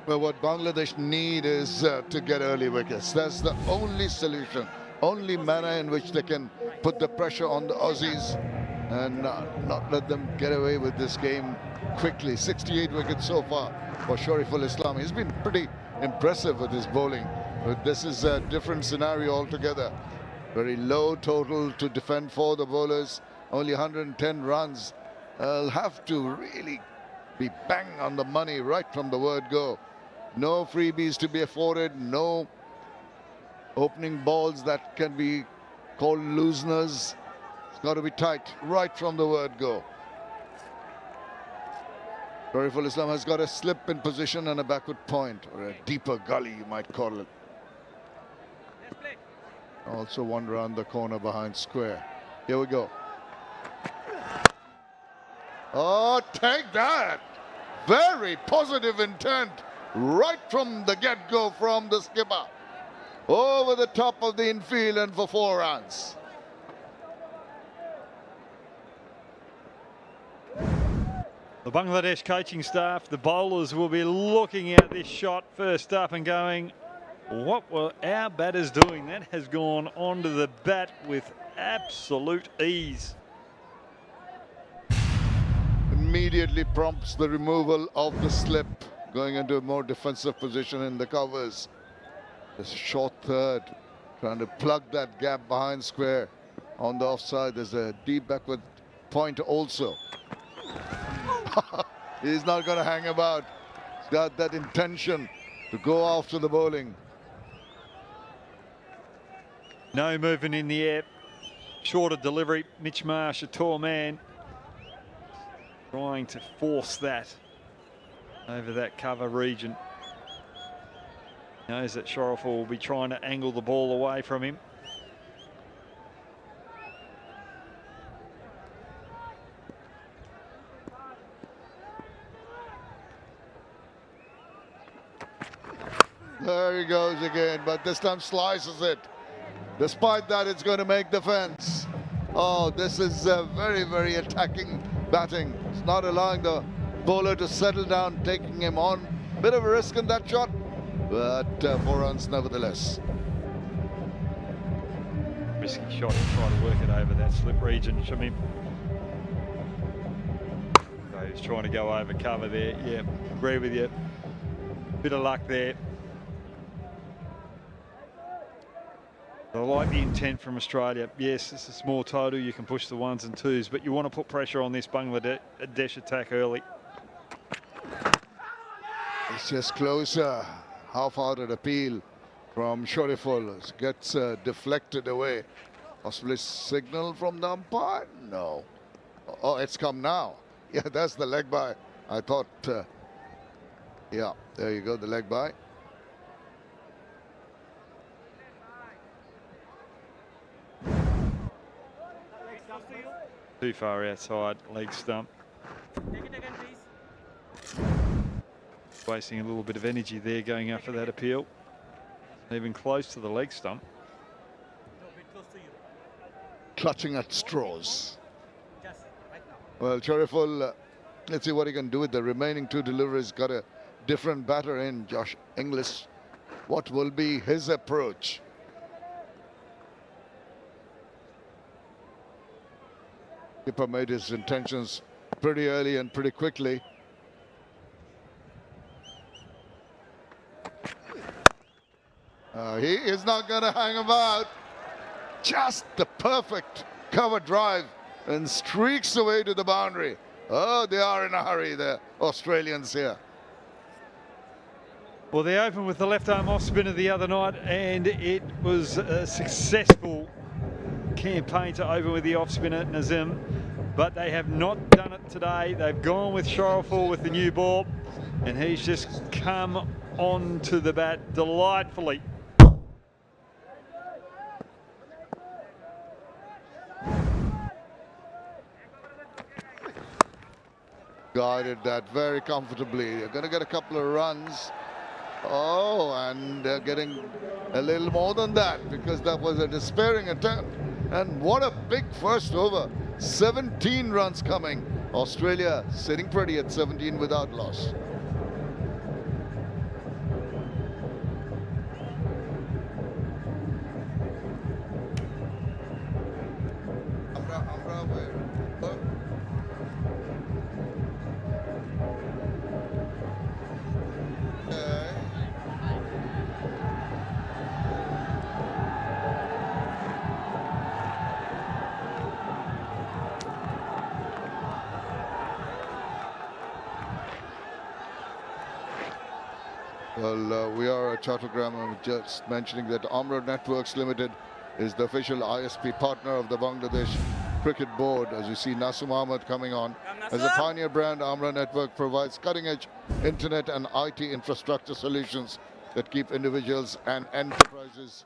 Well, what Bangladesh need is to get early wickets. That's the only solution, only manner in which they can put the pressure on the Aussies and not let them get away with this game quickly. 68 wickets so far for Shariful Islam. He's been pretty impressive with his bowling. But this is a different scenario altogether. Very low total to defend for the bowlers. Only 110 runs. They'll have to really be bang on the money right from the word go. No freebies to be afforded. No opening balls that can be called looseners. It's got to be tight right from the word go. Shariful Islam has got a slip in position and a backward point, or a deeper gully you might call it. Also one round the corner behind square. Here we go. Oh, take that! Very positive intent right from the get-go from the skipper. Over the top of the infield and for 4 runs. The Bangladesh coaching staff, the bowlers will be looking at this shot first up and going, what were our batters doing? That has gone onto the bat with absolute ease. Immediately prompts the removal of the slip, going into a more defensive position in the covers. This short third, trying to plug that gap behind square. On the offside, there's a deep backward point also. He's not going to hang about. He's got that intention to go after the bowling. No movement in the air. Shorter delivery. Mitch Marsh, a tall man, trying to force that over that cover region. Knows that Shariful will be trying to angle the ball away from him. There he goes again, but this time slices it. Despite that, it's going to make the fence. Oh, this is very, very attacking batting. It's not allowing the bowler to settle down, taking him on. Bit of a risk in that shot, but 4 runs nevertheless. Risky shot to try to work it over that slip region. Shamim. So he's trying to go over cover there. Yeah, agree with you. Bit of luck there. I like the intent from Australia. Yes, it's a small total. You can push the 1s and 2s, but you want to put pressure on this Bangladesh attack early. It's just closer. Half-hearted appeal from Shariful. Gets deflected away. Possibly signal from the umpire? No. Oh, it's come now. Yeah, that's the leg by. I thought, yeah, there you go, the leg by. Too far outside, leg stump. Take it again, please. Wasting a little bit of energy there going after that appeal. Even close to the leg stump. No, bit close to you. Clutching at straws. Just right now. Well, Shariful, let's see what he can do with the remaining 2 deliveries. Got a different batter in Josh Inglis. What will be his approach? Keeper made his intentions pretty early and pretty quickly. He is not going to hang about. Just the perfect cover drive and streaks away to the boundary. Oh, they are in a hurry, the Australians here. Well, they opened with the left arm off spinner the other night, and it was a successful campaign to open with the off spinner Nazim, but they have not done it today. They've gone with Shariful with the new ball, and he's just come on to the bat delightfully. Guided that very comfortably. They're going to get a couple of runs. Oh, and they're getting a little more than that because that was a despairing attempt. And what a big first over. 17 runs coming. Australia sitting pretty at 17 without loss. Well, we are at Chattogram. I'm just mentioning that Amra Networks Limited is the official ISP partner of the Bangladesh Cricket Board. As you see, Nasum Ahmed coming on. As a pioneer brand, Amra Network provides cutting-edge internet and IT infrastructure solutions that keep individuals and enterprises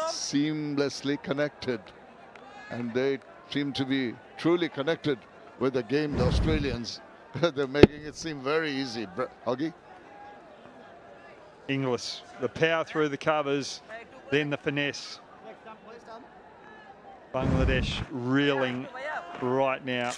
seamlessly connected. And they seem to be truly connected with the game, the Australians. They're making it seem very easy. Huggy? Inglis, the power through the covers, then the finesse. Bangladesh reeling right now.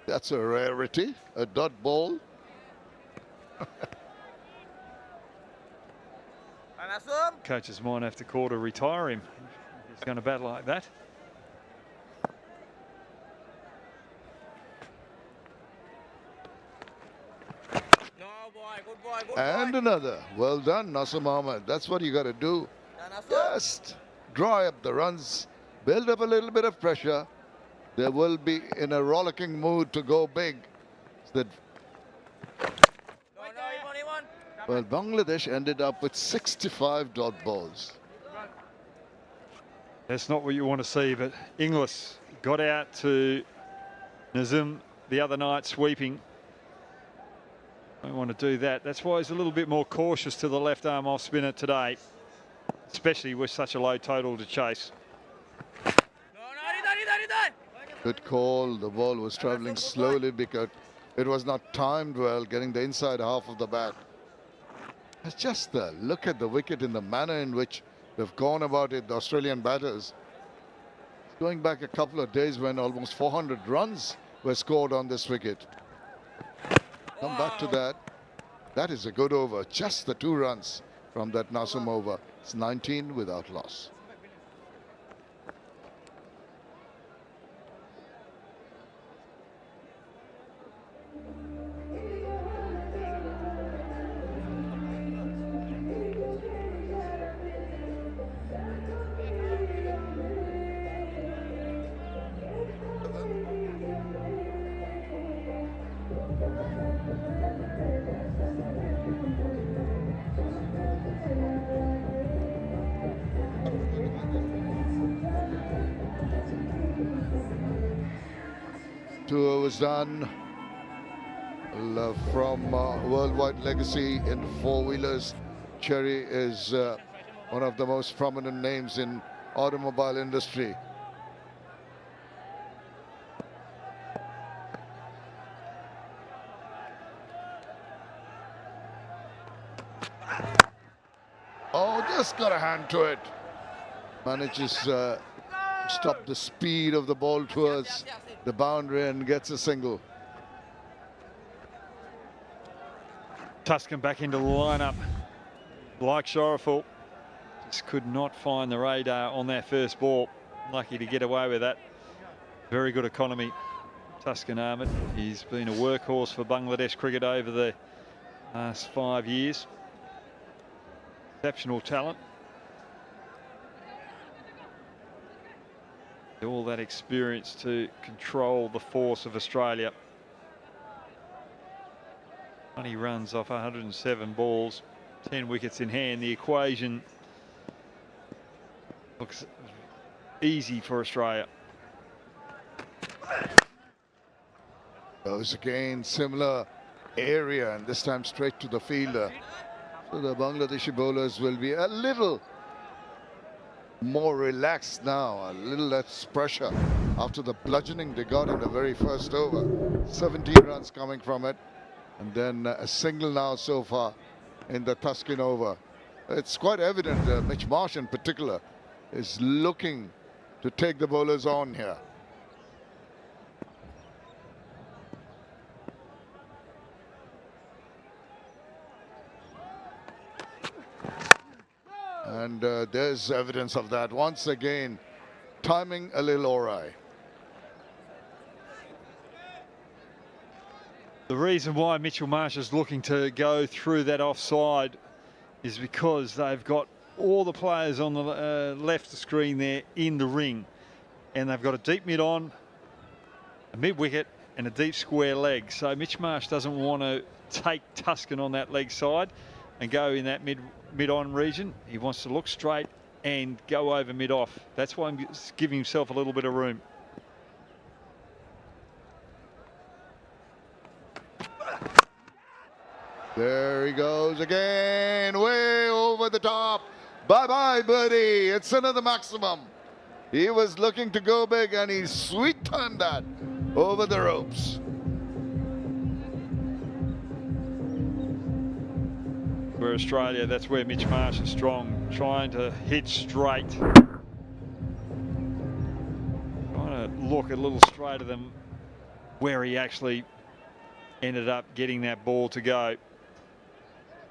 That's a rarity, a dot ball. Coaches might have to call to retire him. He's going to bat like that. And another. Well done, Nasum Ahmed. That's what you got to do. Just dry up the runs, build up a little bit of pressure. They will be in a rollicking mood to go big. Well, Bangladesh ended up with 65 dot balls. That's not what you want to see, but Inglis got out to Nazim the other night sweeping. Don't want to do that. That's why he's a little bit more cautious to the left arm off spinner today, especially with such a low total to chase. Good call. The ball was traveling slowly because it was not timed well, getting the inside half of the bat. It's just the look at the wicket in the manner in which they've gone about it, the Australian batters. Going back a couple of days when almost 400 runs were scored on this wicket. Come back to that. That is a good over. Just the 2 runs from that Nasum over. It's 19 without loss. 2 overs done. From worldwide legacy in four-wheelers, Cherry is one of the most prominent names in automobile industry. Oh, just got a hand to it. Manages stop the speed of the ball towards the boundary and gets a single. Tuscan back into the lineup. Like Sreshtho, just could not find the radar on that first ball. Lucky to get away with that. Very good economy, Tuscan Ahmed. He's been a workhorse for Bangladesh cricket over the last 5 years. Exceptional talent. All that experience to control the force of Australia. 20 runs off 107 balls, 10 wickets in hand. The equation looks easy for Australia. Goes again, similar area, and this time straight to the fielder. So the Bangladeshi bowlers will be a little more relaxed now, a little less pressure after the bludgeoning they got in the very first over. 17 runs coming from it, and then a single now so far in the Tuscan over. It's quite evident Mitch Marsh in particular is looking to take the bowlers on here. And there's evidence of that once again. Timing a little awry. The reason why Mitchell Marsh is looking to go through that offside is because they've got all the players on the left screen there in the ring, and they've got a deep mid on, a mid wicket and a deep square leg. So Mitch Marsh doesn't want to take Tuscan on that leg side and go in that mid on region. He wants to look straight and go over mid off. That's why I'm giving himself a little bit of room. There he goes again, way over the top. Bye-bye, birdie. It's another maximum. He was looking to go big, and he sweet-turned that over the ropes. For Australia, that's where Mitch Marsh is strong, trying to hit straight. Trying to look a little straighter than where he actually ended up getting that ball to go.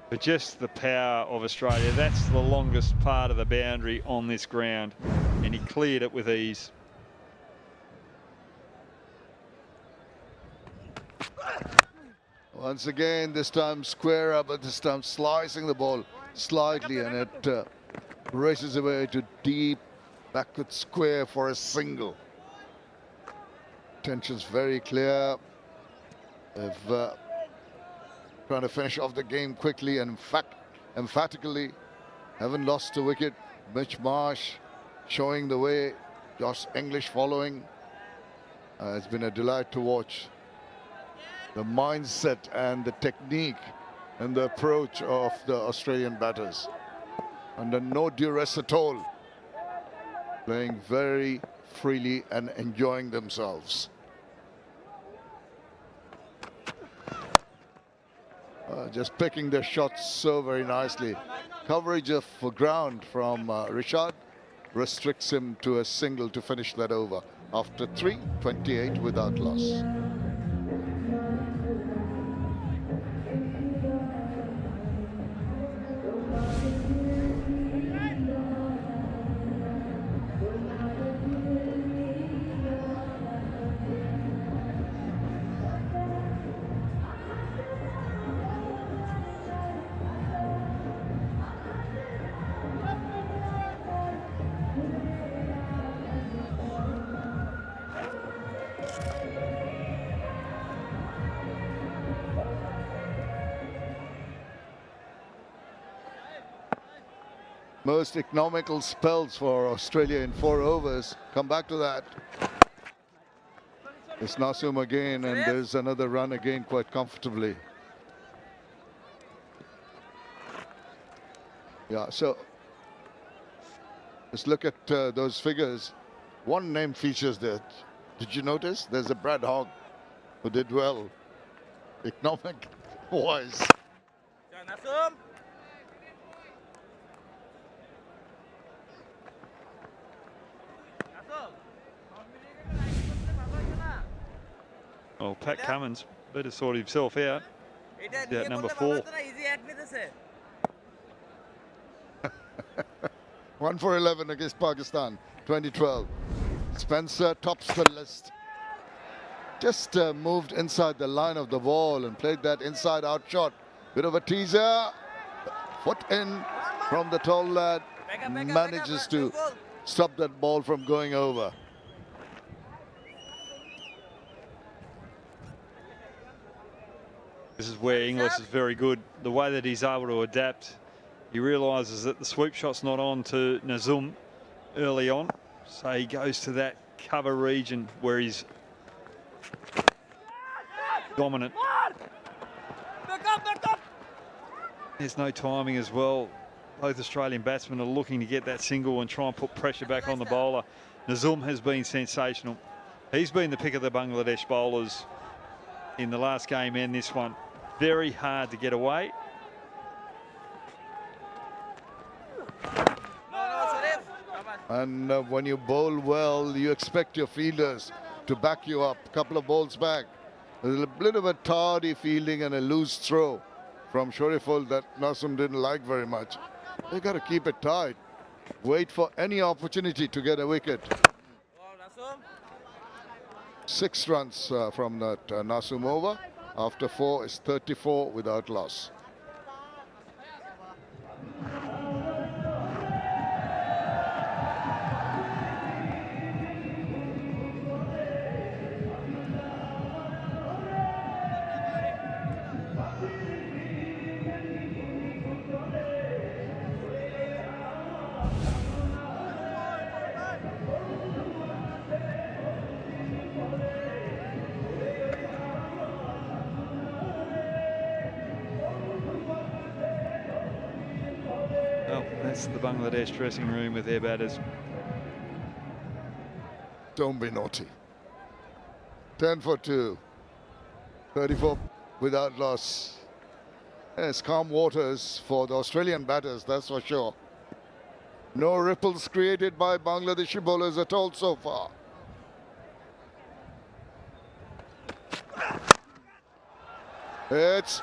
But just the power of Australia, that's the longest part of the boundary on this ground, and he cleared it with ease. Once again, this time square up, but this time slicing the ball slightly, and it races away to deep backward square for a single. Tension's very clear. They've trying to finish off the game quickly and emphatically. Haven't lost a wicket. Mitch Marsh showing the way. Josh English following. It's been a delight to watch the mindset and the technique and the approach of the Australian batters. Under no duress at all. Playing very freely and enjoying themselves. Just picking their shots so very nicely. Coverage of ground from Rishad restricts him to a single to finish that over after 3:28 without loss. Most economical spells for Australia in 4 overs. Come back to that. It's Nasum again, and there's another run again quite comfortably. Yeah, so let's look at those figures. One name features there. Did you notice? There's a Brad Hogg who did well economic wise. Well, Pat Cummins better sort himself out. He's at number 4. 1 for 11 against Pakistan, 2012. Spencer tops the list. Just moved inside the line of the ball and played that inside-out shot. Bit of a teaser. Foot in from the tall lad. Manages to stop that ball from going over. This is where Inglis is very good. The way that he's able to adapt, he realises that the sweep shot's not on to Nazum early on, so he goes to that cover region where he's dominant. There's no timing as well. Both Australian batsmen are looking to get that single and try and put pressure back on the bowler. Nazum has been sensational. He's been the pick of the Bangladesh bowlers in the last game and this one. Very hard to get away. And when you bowl well, you expect your fielders to back you up. A couple of balls back. There's a bit of a tardy fielding and a loose throw from Shoriful that Nasum didn't like very much. They got to keep it tight. Wait for any opportunity to get a wicket. 6 runs from that Nasum over. After 4 is 34 without loss. That's the Bangladesh dressing room with their batters. Don't be naughty. 10 for 2. 34 without loss. Yes, calm waters for the Australian batters, that's for sure. No ripples created by Bangladeshi bowlers at all so far. It's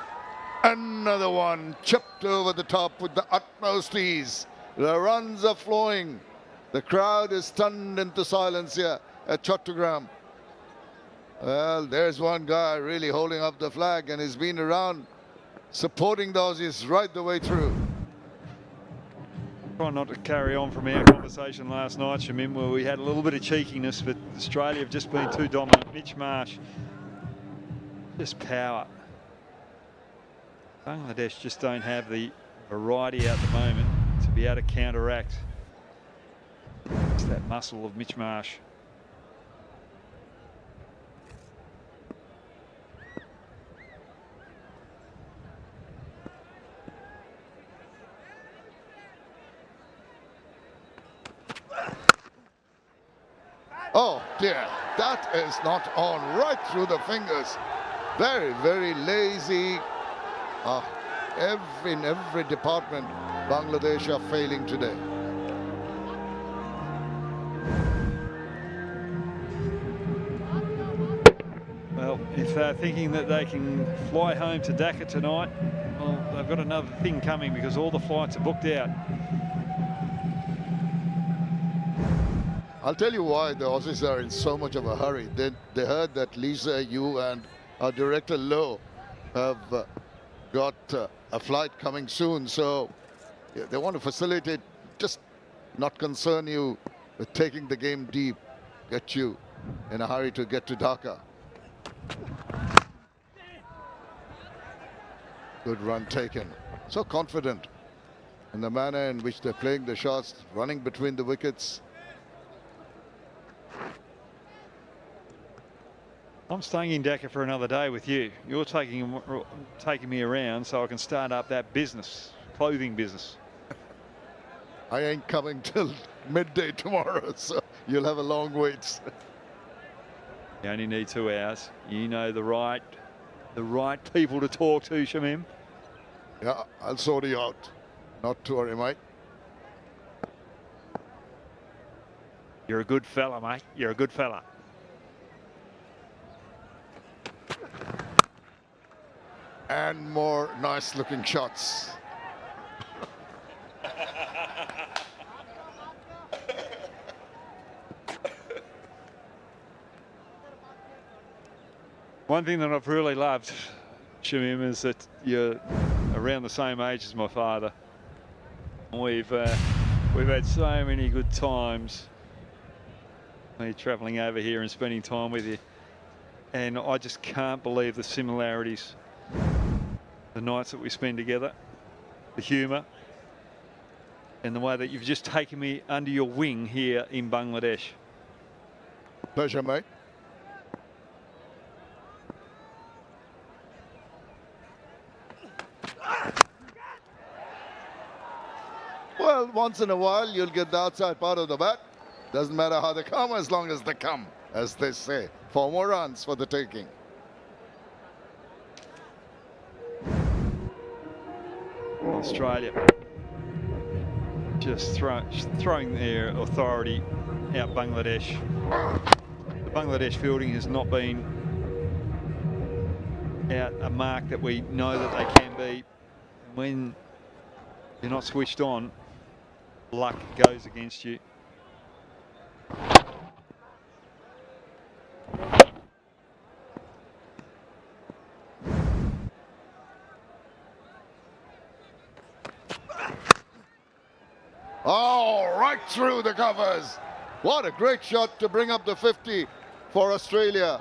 another one chipped over the top with the utmost ease. The runs are flowing. The crowd is stunned into silence here at Chattogram. Well, there's one guy really holding up the flag, and he's been around supporting the Aussies right the way through. Try not to carry on from our conversation last night, Shamim, where we had a little bit of cheekiness, but Australia have just been too dominant. Mitch Marsh, just power. Bangladesh just don't have the variety at the moment to be able to counteract. It's that muscle of Mitch Marsh. Oh dear, that is not on, right through the fingers. Very, very lazy. In every department, Bangladesh are failing today. Well, if they're thinking that they can fly home to Dhaka tonight, well, they've got another thing coming because all the flights are booked out. I'll tell you why the Aussies are in so much of a hurry. They heard that Lisa, you and our director Lowe have got a flight coming soon, so they want to facilitate, just not concern you with taking the game deep, get you in a hurry to get to Dhaka. Good run taken. So confident in the manner in which they're playing the shots, running between the wickets. I'm staying in Dhaka for another day with you. You're taking me around so I can start up that business, clothing business. I ain't coming till midday tomorrow, so you'll have a long wait. You only need 2 hours. You know the right people to talk to, Shamim. Yeah, I'll sort you out. Not to worry, mate. You're a good fella, mate. You're a good fella. And more nice looking shots. One thing that I've really loved, Shamim, is that you're around the same age as my father. We've had so many good times, me travelling over here and spending time with you, and I just can't believe the similarities. The nights that we spend together, the humour, and the way that you've just taken me under your wing here in Bangladesh. Pleasure, mate. Well, once in a while, you'll get the outside part of the bat. Doesn't matter how they come, as long as they come, as they say. 4 more runs for the taking. Australia just throwing their authority out Bangladesh. The Bangladesh fielding has not been out a mark that we know that they can be. When you're not switched on, luck goes against you. Oh, right through the covers. What a great shot to bring up the 50 for Australia.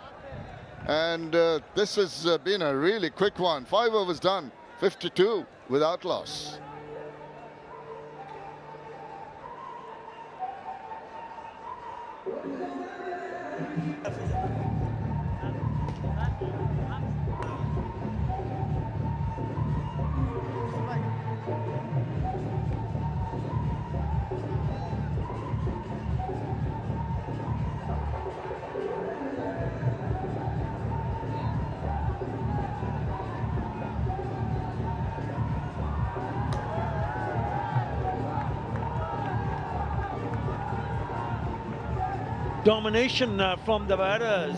And this has been a really quick one. 5 overs done, 52 without loss. Domination from the batters.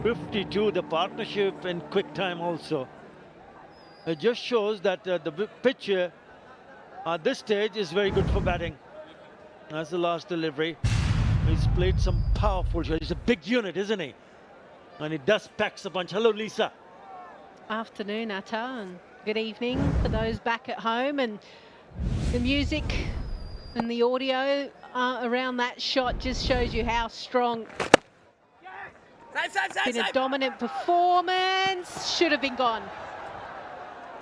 52, the partnership in quick time also. It just shows that the pitch at this stage is very good for batting. That's the last delivery. He's played some powerful shots. He's a big unit, isn't he? And he does packs a punch. Hello, Lisa. Afternoon, Atta, and good evening for those back at home. And the music and the audio around that shot just shows you how strong. Been a dominant performance. Should have been gone.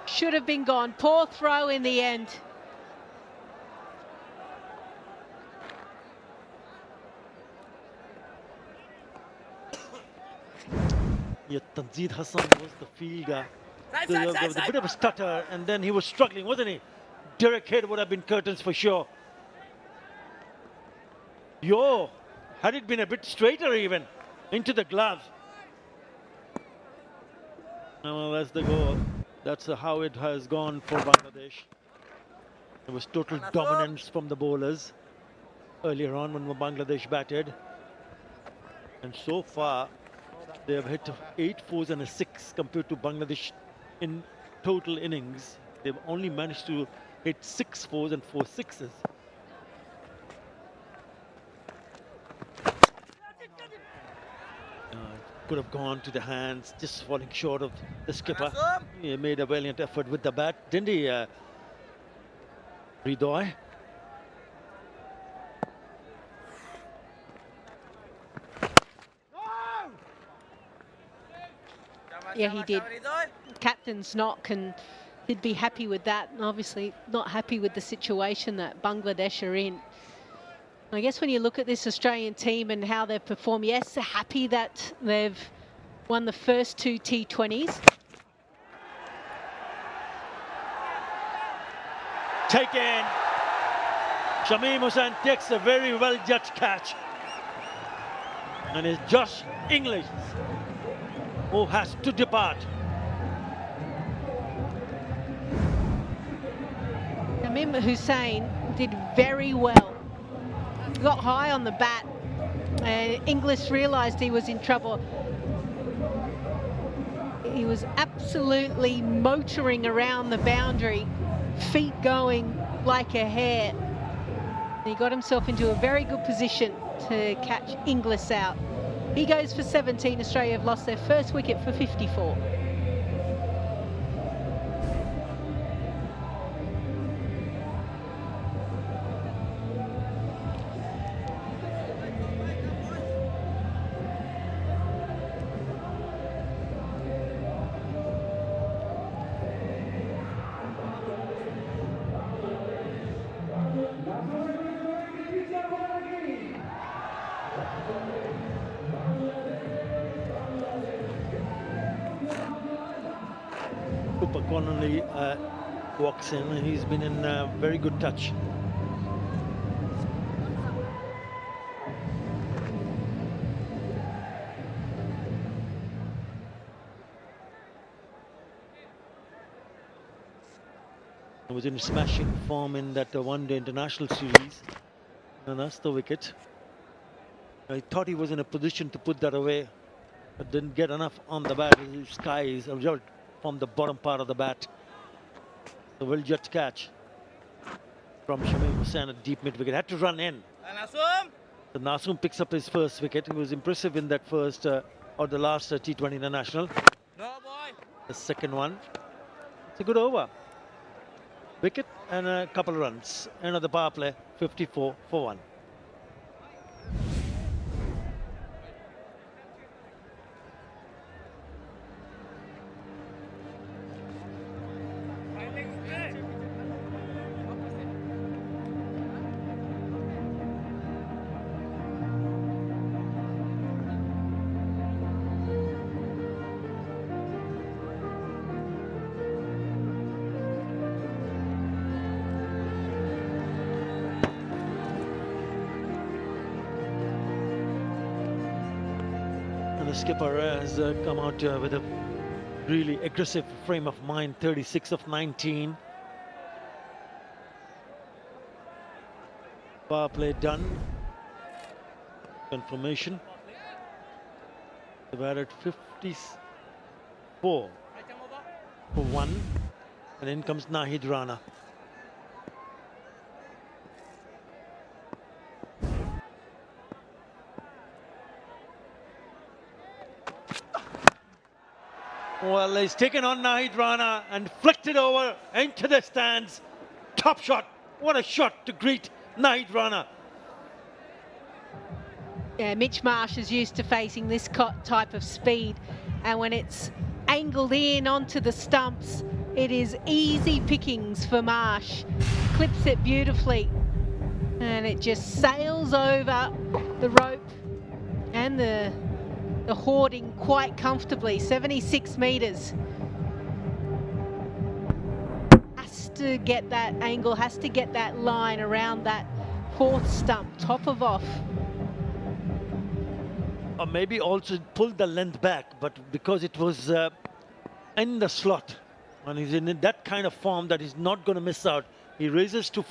Should have been gone. Poor throw in the end. Yeah, Tanzeed Hassan was the fielder. There was a bit of a stutter, and then he was struggling, wasn't he? Derek Head would have been curtains for sure. Yo, had it been a bit straighter even, into the gloves. Well, that's the goal. That's how it has gone for Bangladesh. There was total dominance from the bowlers earlier on when Bangladesh batted. And so far, they have hit 8 fours and a 6 compared to Bangladesh in total innings. They've only managed to hit 6 fours and 4 sixes. Could have gone to the hands, just falling short of the skipper. He made a valiant effort with the bat, didn't he, Ridoy? Yeah, he did. Captain's knock, and he'd be happy with that. And obviously not happy with the situation that Bangladesh are in. I guess when you look at this Australian team and how they've performed, yes, they're happy that they've won the first 2 T20s. Taken. Shamim Hussain takes a very well judged catch. And it's Josh English who has to depart. Shamim Hussain did very well. Got high on the bat and Inglis realised he was in trouble. He was absolutely motoring around the boundary, feet going like a hare. He got himself into a very good position to catch Inglis out. He goes for 17. Australia have lost their first wicket for 54. Connolly walks in and he's been in very good touch. He was in smashing form in that one-day international series, and that's the wicket. I thought he was in a position to put that away, but didn't get enough on the bat. His skies from the bottom part of the bat. The well judged catch from Shamim Hussain at deep mid wicket. Had to run in. So Nasum picks up his first wicket. He was impressive in that first or the last T20 international. The second one. It's a good over. Wicket and a couple of runs. End of the power play, 54 for 1. The skipper has come out with a really aggressive frame of mind, 36 of 19. Power play done. Confirmation. They've added 54 for 1. And in comes Nahid Rana. Well, he's taken on Nahid Rana and flicked it over into the stands. Top shot. What a shot to greet Nahid Rana. Yeah, Mitch Marsh is used to facing this type of speed, and when it's angled in onto the stumps, it is easy pickings for Marsh. Clips it beautifully, and it just sails over the rope and the hoarding quite comfortably. 76 metres. Has to get that angle, has to get that line around that fourth stump, top of off. Or maybe also pull the length back, but because it was in the slot, and he's in that kind of form that he's not going to miss out. He raises to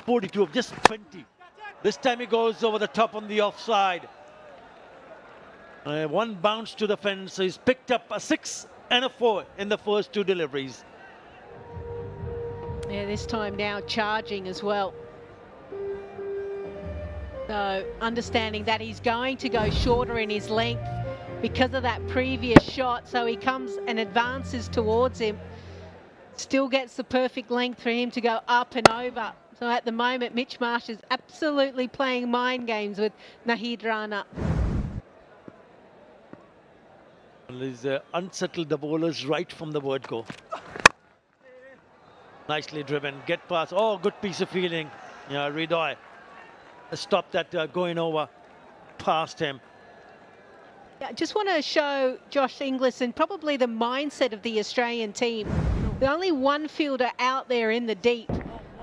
42, just 20. This time he goes over the top on the offside. One bounce to the fence, so he's picked up a 6 and a 4 in the first 2 deliveries. Yeah, this time now charging as well. So understanding that he's going to go shorter in his length because of that previous shot. So he comes and advances towards him. Still gets the perfect length for him to go up and over. So at the moment, Mitch Marsh is absolutely playing mind games with Nahid Rana. He's unsettled the bowlers right from the word go. Nicely driven, get past. Oh, good piece of fielding. Yeah, Ridoy. stop that going over past him. I just want to show Josh Inglis and probably the mindset of the Australian team. The only one fielder out there in the deep.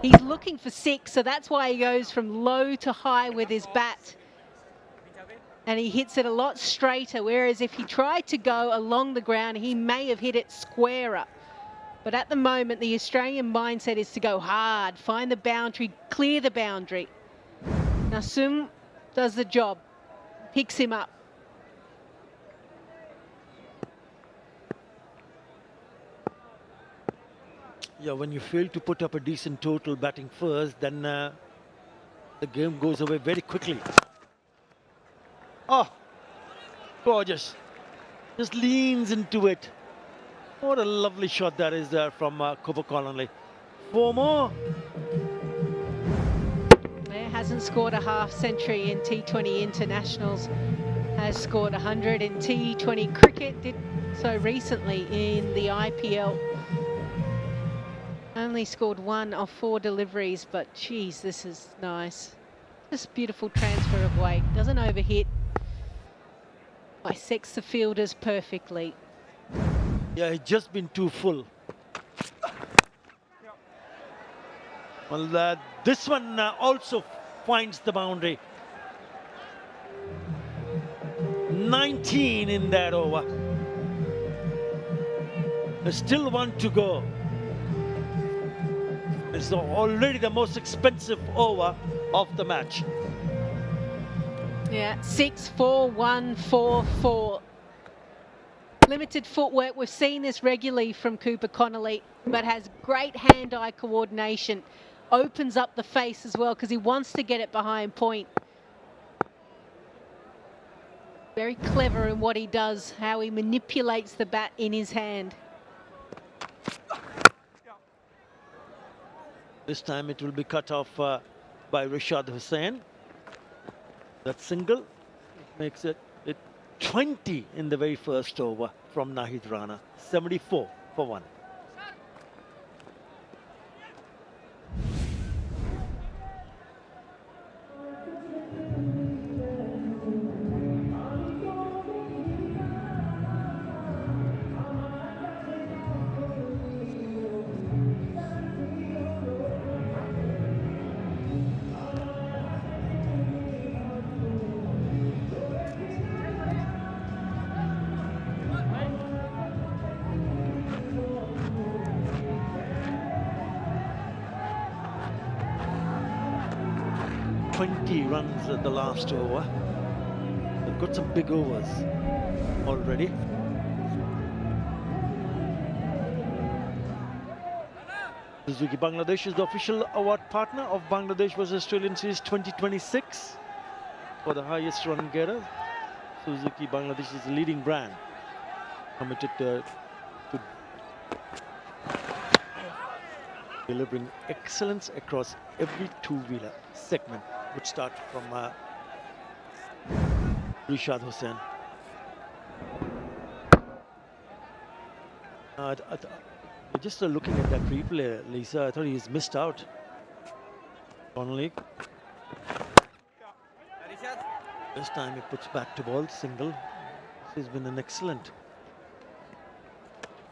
He's looking for 6, so that's why he goes from low to high with his bat. And he hits it a lot straighter, whereas if he tried to go along the ground, he may have hit it squarer. But at the moment, the Australian mindset is to go hard, find the boundary, clear the boundary. Nasum does the job, picks him up. Yeah, when you fail to put up a decent total batting first, then the game goes away very quickly. Oh, gorgeous. Just leans into it. What a lovely shot that is there from Cooper Connolly. 4 more. Blair hasn't scored a half century in T20 internationals. Has scored 100 in T20 cricket. Did so recently in the IPL. Only scored 1 of 4 deliveries, but geez, this is nice. Just beautiful transfer of weight. Doesn't overhit. Bisects the fielders perfectly. Yeah, he's just been too full. Well, this one also finds the boundary. 19 in that over. There's still 1 to go. It's already the most expensive over of the match. Yeah, 6-4-1-4-4. Limited footwork. We've seen this regularly from Cooper Connolly, but has great hand-eye coordination. Opens up the face as well because he wants to get it behind point. Very clever in what he does, how he manipulates the bat in his hand. This time it will be cut off by Rashad Hussain. That single makes it 20 in the very first over from Nahid Rana. 74 for 1. Runs at the last over. They've got some big overs already. Suzuki Bangladesh is the official award partner of Bangladesh vs Australian Series 2026 for the highest run getter. Suzuki Bangladesh is the leading brand committed to delivering excellence across every two-wheeler segment. Would start from Rashad Hussain. Just looking at that replay, Lisa, I thought he's missed out. Connolly. This time he puts back to ball, single. This has been an excellent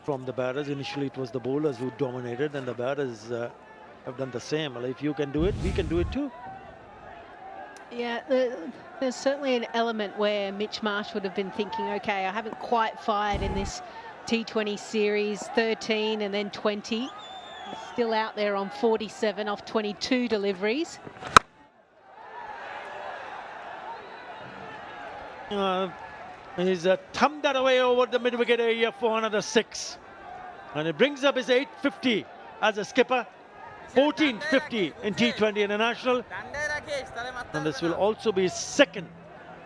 from the batters. Initially it was the bowlers who dominated, and the batters have done the same. Well, if you can do it, we can do it too. Yeah, there's certainly an element where Mitch Marsh would have been thinking, okay, I haven't quite fired in this T20 series, 13 and then 20. He's still out there on 47 off 22 deliveries. He's thumbed that away over the mid-wicket area for another 6. And it brings up his 850 as a skipper. 1450 in T20 International. And this will also be his second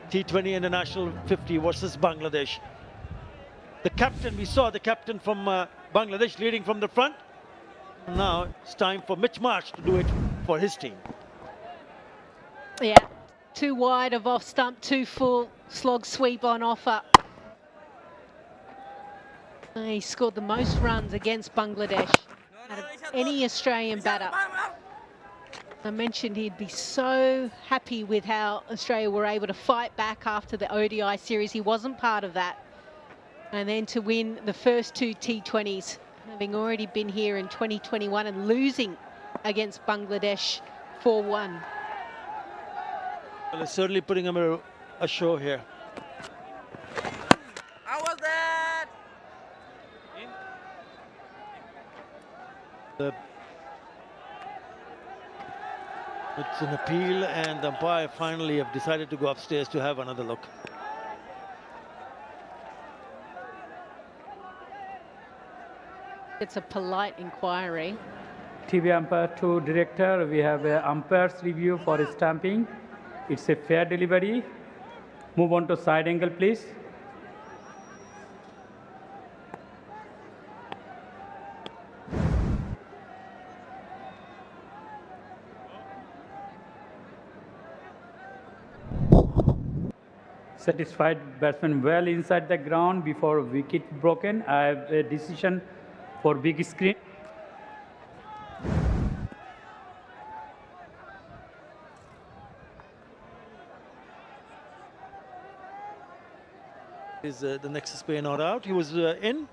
T20 International 50 versus Bangladesh. The captain, we saw the captain from Bangladesh leading from the front. Now it's time for Mitch Marsh to do it for his team. Yeah, 2 wide of off stump, 2 full, slog sweep on offer. He scored the most runs against Bangladesh out of any Australian batter. I mentioned he'd be so happy with how Australia were able to fight back after the ODI series. He wasn't part of that. And then to win the first 2 T20s, having already been here in 2021 and losing against Bangladesh 4-1. Well, it's certainly putting him a show here. How was that? It's an appeal, and the umpire finally have decided to go upstairs to have another look. It's a polite inquiry. TV umpire to director, we have a umpire's review for stamping. It's a fair delivery. Move on to side angle, please. Satisfied batsman well inside the ground before wicket broken. I have a decision for big screen. Is the next spare not out? He was in.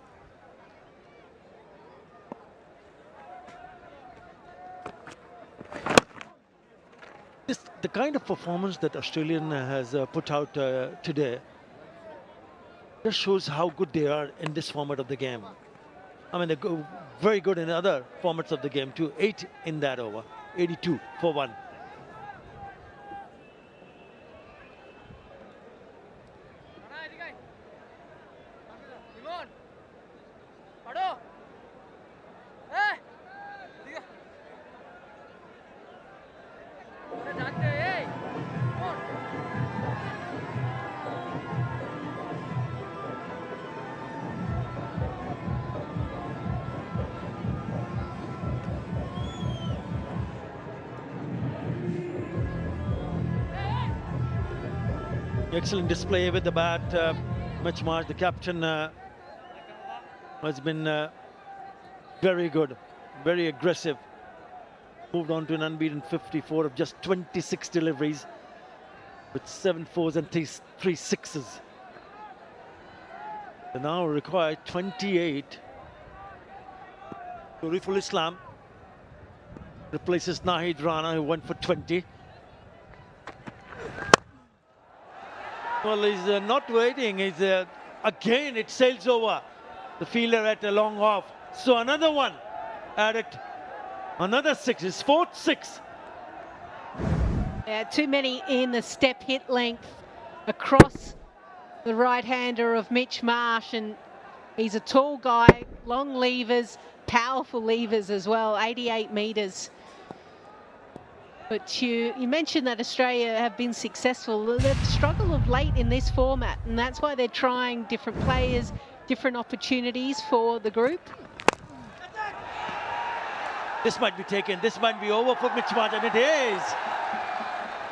The kind of performance that Australian has put out today just shows how good they are in this format of the game. I mean, they go very good in other formats of the game too. 8 in that over, 82 for 1. Excellent display with the bat. Mitch Marsh, the captain, has been very good, very aggressive. Moved on to an unbeaten 54 of just 26 deliveries with 7 fours and 3 sixes. They now require 28. Riful Islam replaces Nahid Rana, who went for 20. Well, he's not waiting. He's again, it sails over the fielder at a long off. So another one added, another 6. His 4th 6. Yeah, too many in the step hit length across the right-hander of Mitch Marsh, and he's a tall guy, long levers, powerful levers as well, 88 metres. But you mentioned that Australia have been successful. They've struggled of late in this format, and that's why they're trying different players, different opportunities for the group. This might be taken. This might be over for Mitch Marsh, and it is.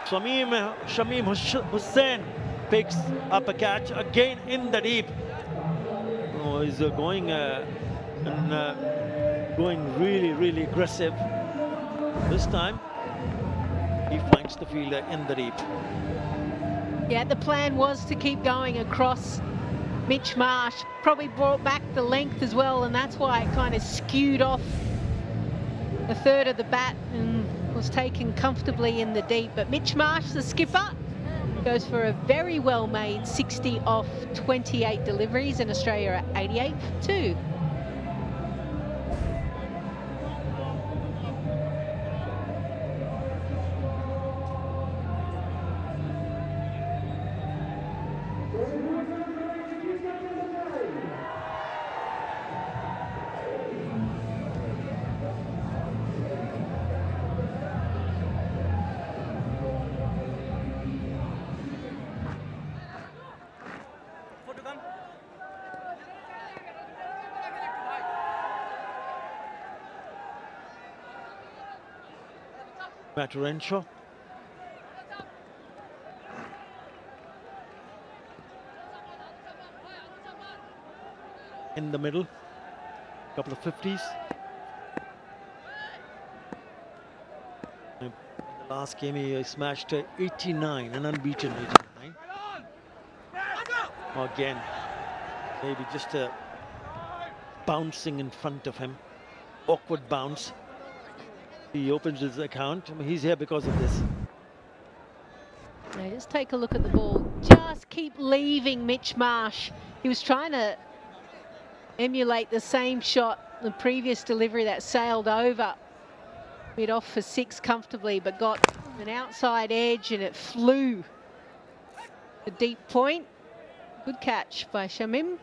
Shamim Hussain picks up a catch again in the deep. Oh, he's going going really, really aggressive. This time, he finds the fielder in the deep. Yeah, the plan was to keep going across Mitch Marsh. Probably brought back the length as well, and that's why it kind of skewed off a third of the bat and was taken comfortably in the deep. But Mitch Marsh, the skipper, goes for a very well-made 60 off 28 deliveries, and Australia at 88 for 2. Matiur Renshaw. In the middle, couple of 50s. Last game he smashed 89, an unbeaten 89. Again, maybe just bouncing in front of him. Awkward bounce. He opens his account. I mean, he's here because of this. Now just take a look at the ball. Just keep leaving Mitch Marsh. He was trying to emulate the same shot, the previous delivery that sailed over. Mid off for 6 comfortably, but got an outside edge and it flew. A deep point. Good catch by Shamim.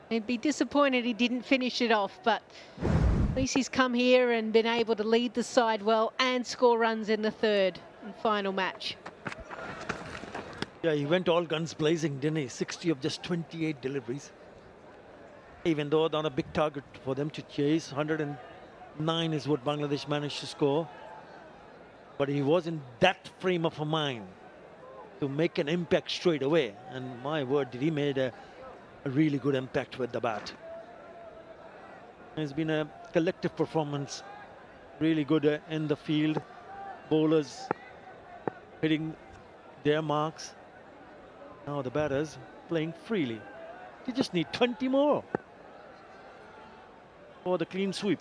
He'd be disappointed he didn't finish it off, but at least he's come here and been able to lead the side well and score runs in the third and final match. Yeah, he went all guns blazing, didn't he? 60 of just 28 deliveries. Even though on a big target for them to chase, 109 is what Bangladesh managed to score. But he was in that frame of mind to make an impact straight away. And my word, did he made a really good impact with the bat. It's been a collective performance, really good in the field. Bowlers hitting their marks. Now the batters playing freely. You just need 20 more for the clean sweep.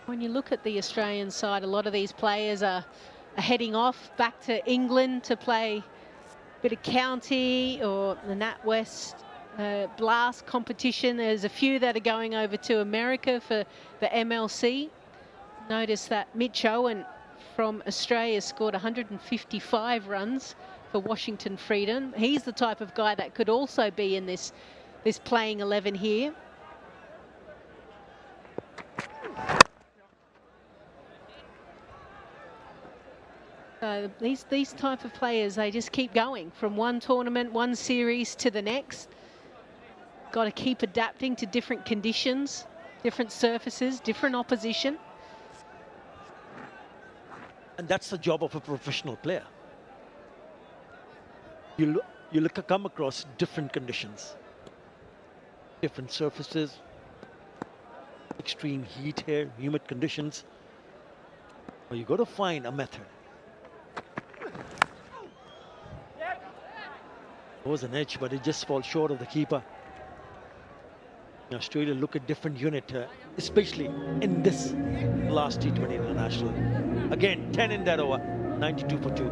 When you look at the Australian side, a lot of these players are heading off back to England to play a bit of county or the NatWest Blast competition. There's a few that are going over to America for the MLC. Notice that Mitch Owen from Australia scored 155 runs for Washington Freedom. He's the type of guy that could also be in this playing 11 here. So these type of players, they just keep going from one tournament, one series to the next. Got to keep adapting to different conditions, different surfaces, different opposition. And that's the job of a professional player. You come across different conditions, different surfaces, extreme heat here, humid conditions. Well, you got to find a method. There was an edge, but it just falls short of the keeper. Australia look at different unit, especially in this last T20 International. Again, 10 in that over, 92 for 2.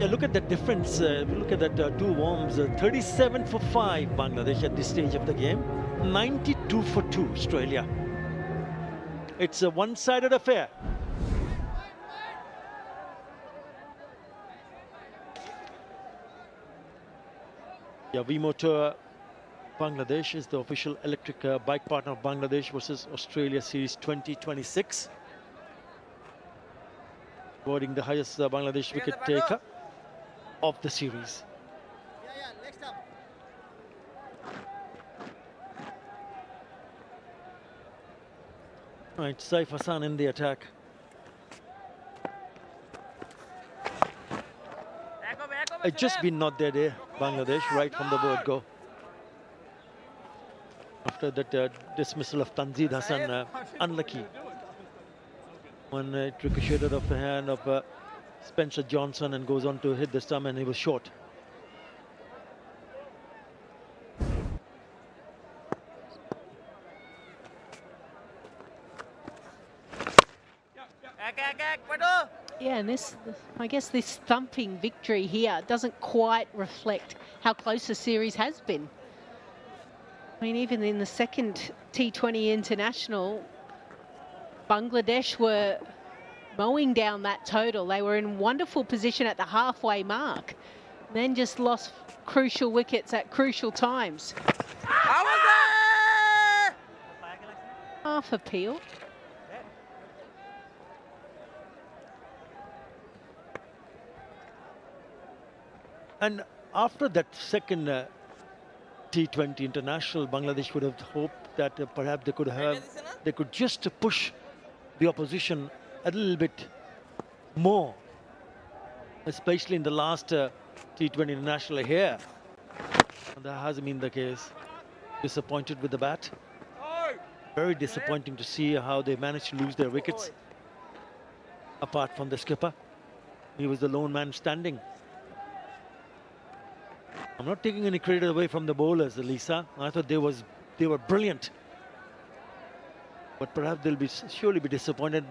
Look at the difference. Look at that two warms. 37 for 5 Bangladesh at this stage of the game. 92 for 2 Australia. It's a one-sided affair. Yeah, V-Motor Bangladesh is the official electric bike partner of Bangladesh versus Australia Series 2026. Scoring the highest Bangladesh wicket taker of the series. Right, Saif Hassan in the attack. It's just been not their day, Bangladesh, right from the word go. After that dismissal of Tanzid Hassan, unlucky. When it ricocheted off the hand of Spencer Johnson and goes on to hit the stump, and he was short. Yeah, and I guess this thumping victory here doesn't quite reflect how close the series has been. I mean, even in the second T20 International, Bangladesh were mowing down that total. They were in wonderful position at the halfway mark, then just lost crucial wickets at crucial times. How was that? half appeal. And after that second T20 international, Bangladesh would have hoped that perhaps they could just push the opposition a little bit more, especially in the last T20 international here. And that hasn't been the case. Disappointed with the bat. Very disappointing to see how they managed to lose their wickets. Apart from the skipper, he was the lone man standing. I'm not taking any credit away from the bowlers, Lisa. I thought they were brilliant. But perhaps they'll surely be disappointed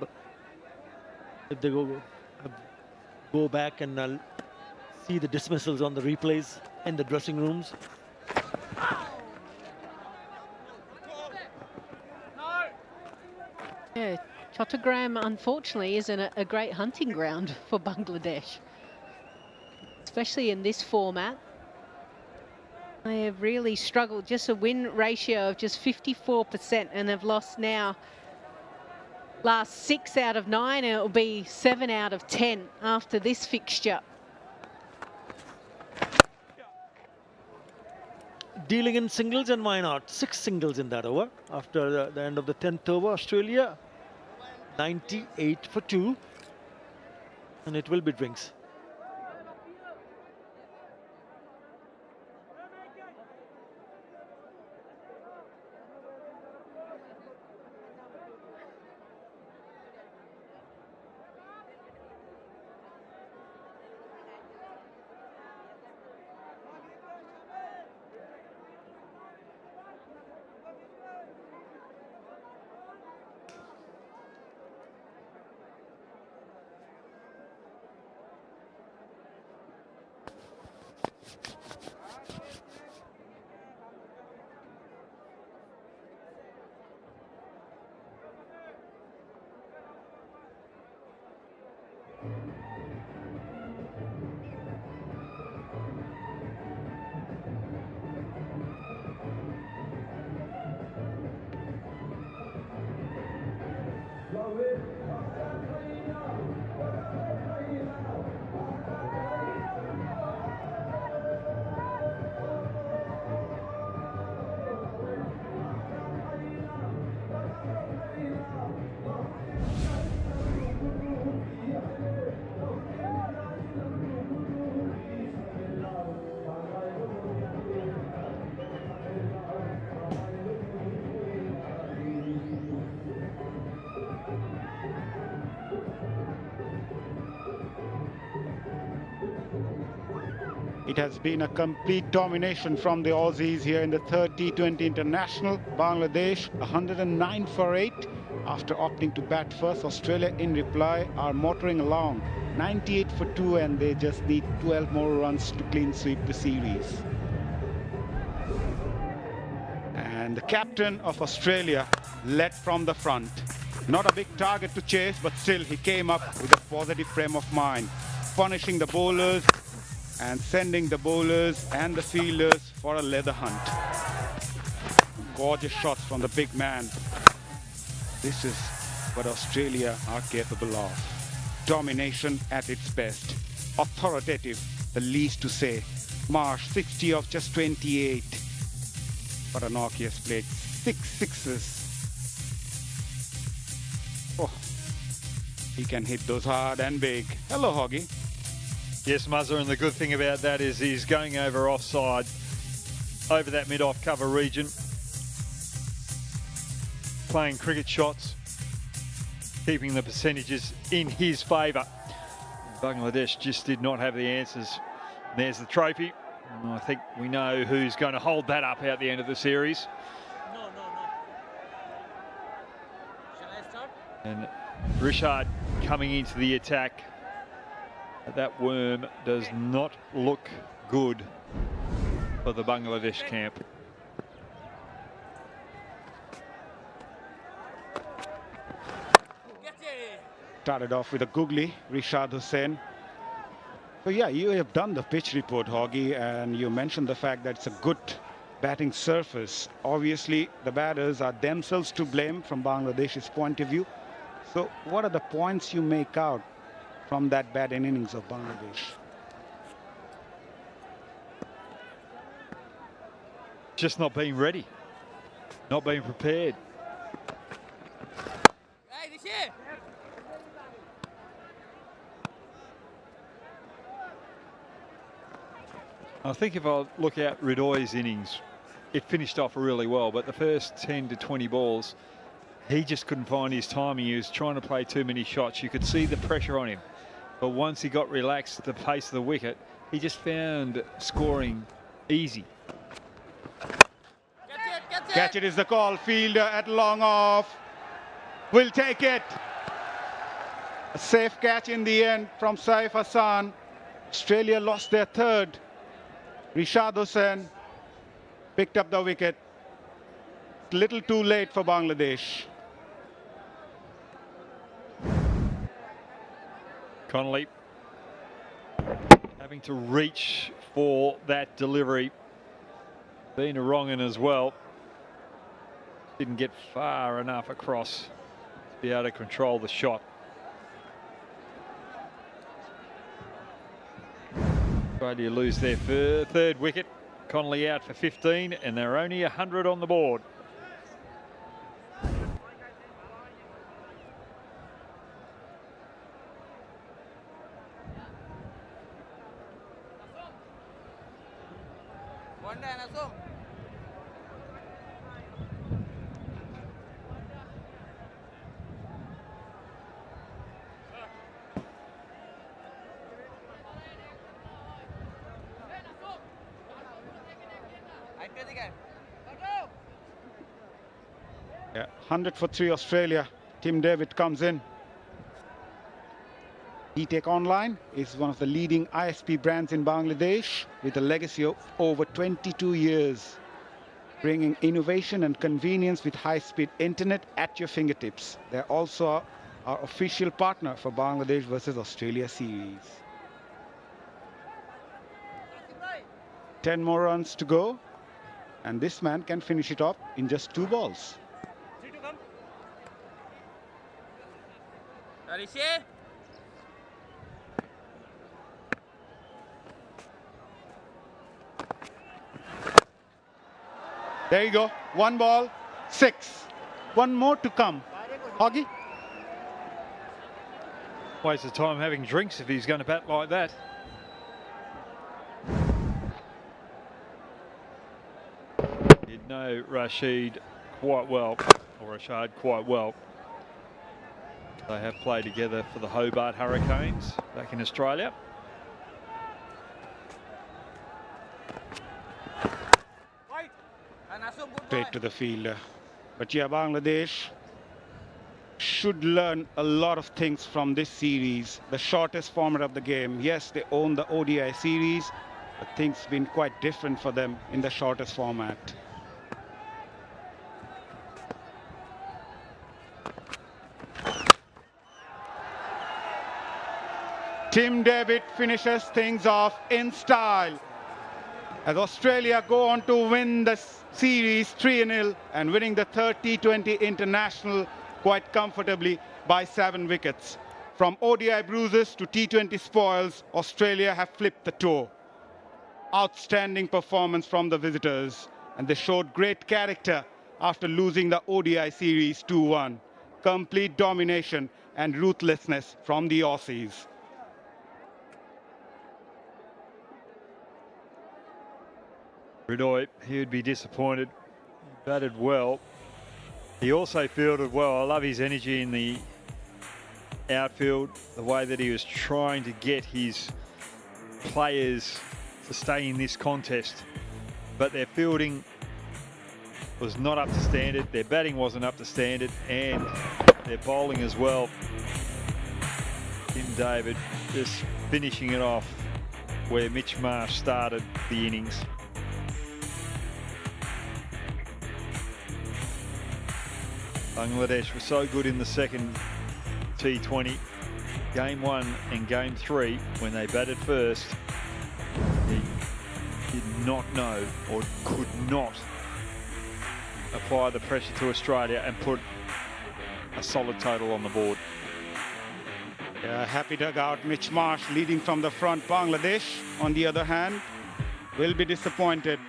if they go back and see the dismissals on the replays in the dressing rooms. Yeah, Chattogram unfortunately isn't a great hunting ground for Bangladesh, especially in this format. They have really struggled, just a win ratio of just 54%, and they've lost now last 6 out of 9, and it'll be 7 out of 10 after this fixture. Dealing in singles, and why not? 6 singles in that over. After the end of the 10th over, Australia 98 for 2, and it will be drinks. It has been a complete domination from the Aussies here in the third T20 international. Bangladesh 109 for 8 after opting to bat first. Australia in reply are motoring along 98 for 2, and they just need 12 more runs to clean sweep the series. And the captain of Australia led from the front. Not a big target to chase, but still he came up with a positive frame of mind, punishing the bowlers and sending the bowlers and the fielders for a leather hunt. Gorgeous shots from the big man. This is what Australia are capable of. Domination at its best. Authoritative, the least to say. Marsh 60 of just 28. But Anoki has played 6 sixes. Oh, he can hit those hard and big. Hello, Hoggy. Yes, Muzzer, and the good thing about that is he's going over offside, over that mid-off cover region, playing cricket shots, keeping the percentages in his favour. Bangladesh just did not have the answers. There's the trophy. And I think we know who's going to hold that up out the end of the series. No. Shall I start? And Renshaw coming into the attack. That worm does not look good for the Bangladesh camp. Started off with a googly, Rashad Hussain. So yeah, you have done the pitch report, Hoggy, and you mentioned the fact that it's a good batting surface. Obviously, the batters are themselves to blame from Bangladesh's point of view. So what are the points you make out from that batting innings of Bangladesh? Just not being ready, not being prepared. I think if I look at Ridoi's innings, it finished off really well, but the first 10 to 20 balls, he just couldn't find his timing. He was trying to play too many shots. You could see the pressure on him. But once he got relaxed at the pace of the wicket, he just found scoring easy. Catch it is the call. Fielder at long off will take it. A safe catch in the end from Saif Hassan. Australia lost their third. Rishad Hussain picked up the wicket. Little too late for Bangladesh. Connolly having to reach for that delivery. Being a wrong in as well. Didn't get far enough across to be able to control the shot. Australia lose their third wicket. Connolly out for 15, and they're only 100 on the board. Yeah, 100 for 3 Australia. Tim David comes in. eTech Online is one of the leading ISP brands in Bangladesh with a legacy of over 22 years, bringing innovation and convenience with high-speed internet at your fingertips. They're also our official partner for Bangladesh versus Australia series. 10 more runs to go, and this man can finish it off in just 2 balls. There you go. 1 ball, 6. 1 more to come. Hoggy? Waste of time having drinks if he's going to bat like that. You'd know Rashid quite well, or Rashad quite well. They have played together for the Hobart Hurricanes back in Australia. Straight to the fielder. But yeah, Bangladesh should learn a lot of things from this series, the shortest format of the game. Yes, they own the ODI series, but things have been quite different for them in the shortest format. Tim David finishes things off in style as Australia go on to win the series 3-0 and winning the third T20 international quite comfortably by 7 wickets. From ODI bruises to T20 spoils, Australia have flipped the tour. Outstanding performance from the visitors, and they showed great character after losing the ODI series 2-1. Complete domination and ruthlessness from the Aussies. Ridoi, he would be disappointed. He batted well. He also fielded well. I love his energy in the outfield, the way that he was trying to get his players to stay in this contest. But their fielding was not up to standard, their batting wasn't up to standard, and their bowling as well. Tim David just finishing it off where Mitch Marsh started the innings. Bangladesh was so good in the second T20, Game 1 and Game 3, when they batted first. He did not know or could not apply the pressure to Australia and put a solid total on the board. Yeah, happy dugout. Mitch Marsh leading from the front. Bangladesh, on the other hand, will be disappointed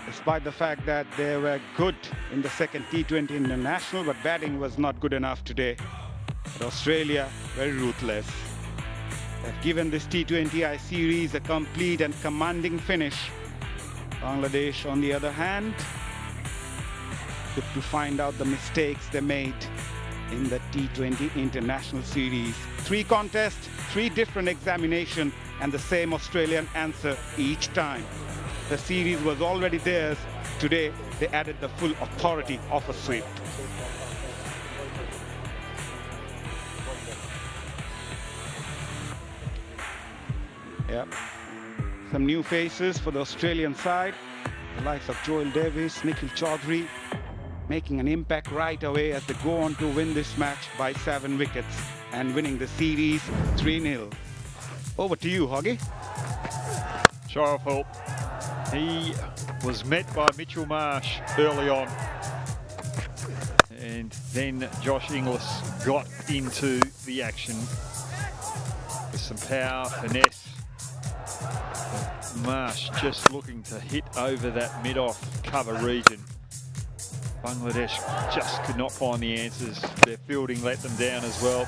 despite the fact that they were good in the second T20 international, but batting was not good enough today. But Australia, very ruthless. They've given this T20I series a complete and commanding finish. Bangladesh, on the other hand, good to find out the mistakes they made in the T20 international series. 3 contests, 3 different examinations, and the same Australian answer each time. The series was already theirs. Today, they added the full authority of a sweep. Yeah, some new faces for the Australian side. The likes of Joel Davis, Nikhil Chaudhary, making an impact right away as they go on to win this match by 7 wickets and winning the series 3-0. Over to you, Hoggy. Shoreful. He was met by Mitchell Marsh early on. And then Josh Inglis got into the action with some power, finesse. Marsh just looking to hit over that mid-off cover region. Bangladesh just could not find the answers. Their fielding let them down as well.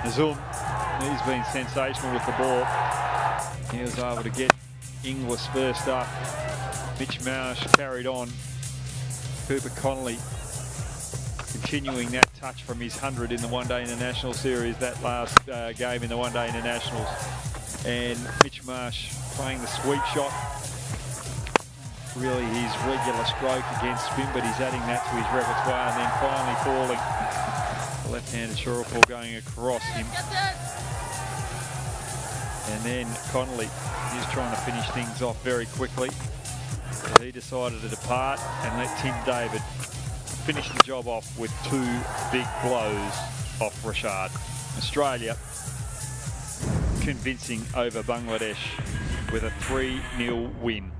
Nazum, he's been sensational with the ball. He was able to get Inglis first up. Mitch Marsh carried on. Cooper Connolly continuing that touch from his 100 in the one-day international series, that last game in the one-day internationals. And Mitch Marsh playing the sweep shot. Really his regular stroke against spin, but he's adding that to his repertoire, and then finally falling. The left-handed shortfall going across him. And then Connolly, he's trying to finish things off very quickly. So he decided to depart and let Tim David finish the job off with 2 big blows off Rashad. Australia convincing over Bangladesh with a 3-0 win.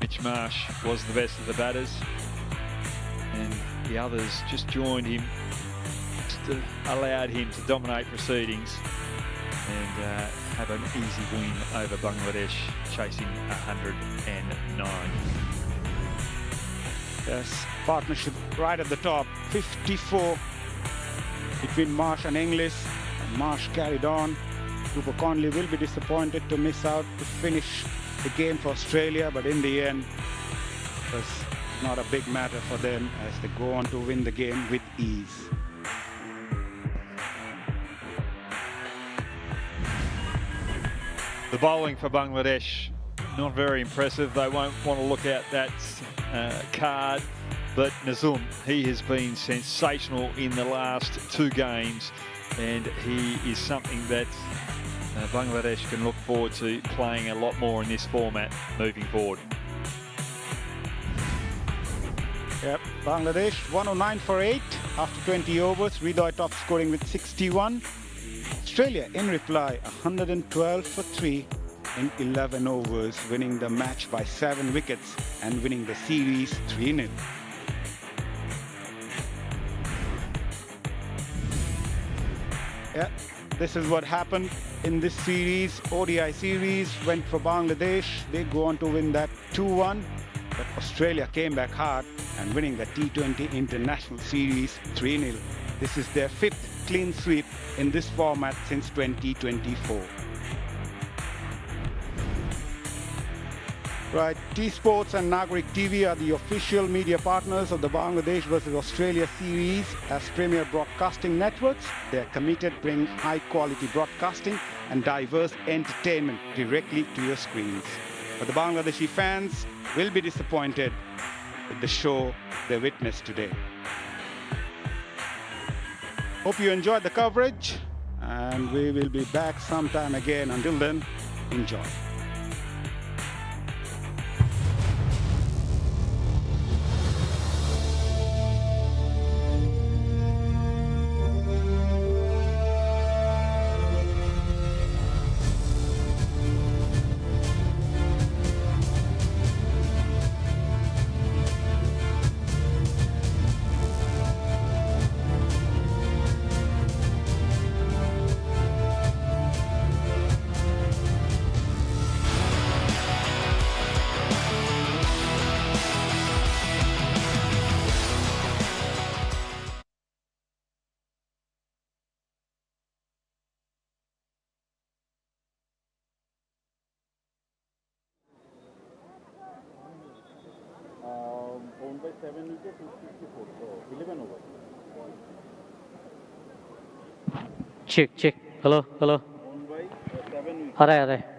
Mitch Marsh was the best of the batters, and the others just joined him, just allowed him to dominate proceedings and have an easy win over Bangladesh, chasing 109. Yes, partnership right at the top, 54 between Marsh and Inglis, and Marsh carried on. Cooper Connolly will be disappointed to miss out to finish the game for Australia, but in the end, it was not a big matter for them as they go on to win the game with ease. The bowling for Bangladesh, not very impressive. They won't want to look at that card, but Nazum, he has been sensational in the last 2 games, and he is something that Bangladesh can look forward to playing a lot more in this format moving forward. Yep, Bangladesh 109 for 8 after 20 overs. Ridoy top scoring with 61. Australia in reply 112 for 3 in 11 overs, winning the match by 7 wickets and winning the series 3-0. Yeah, this is what happened in this series. ODI series went for Bangladesh. They go on to win that 2-1. But Australia came back hard and winning the T20 international series 3-0. This is their 5th clean sweep in this format since 2024. Right, T Sports and Nagarik TV are the official media partners of the Bangladesh versus Australia series as premier broadcasting networks. They are committed to bring high-quality broadcasting and diverse entertainment directly to your screens. But the Bangladeshi fans will be disappointed with the show they witnessed today. Hope you enjoyed the coverage, and we will be back sometime again. Until then, enjoy. 7 wickets in 54, so 11 overs. Check. Hello. Owned by 7 wickets. आ रहा है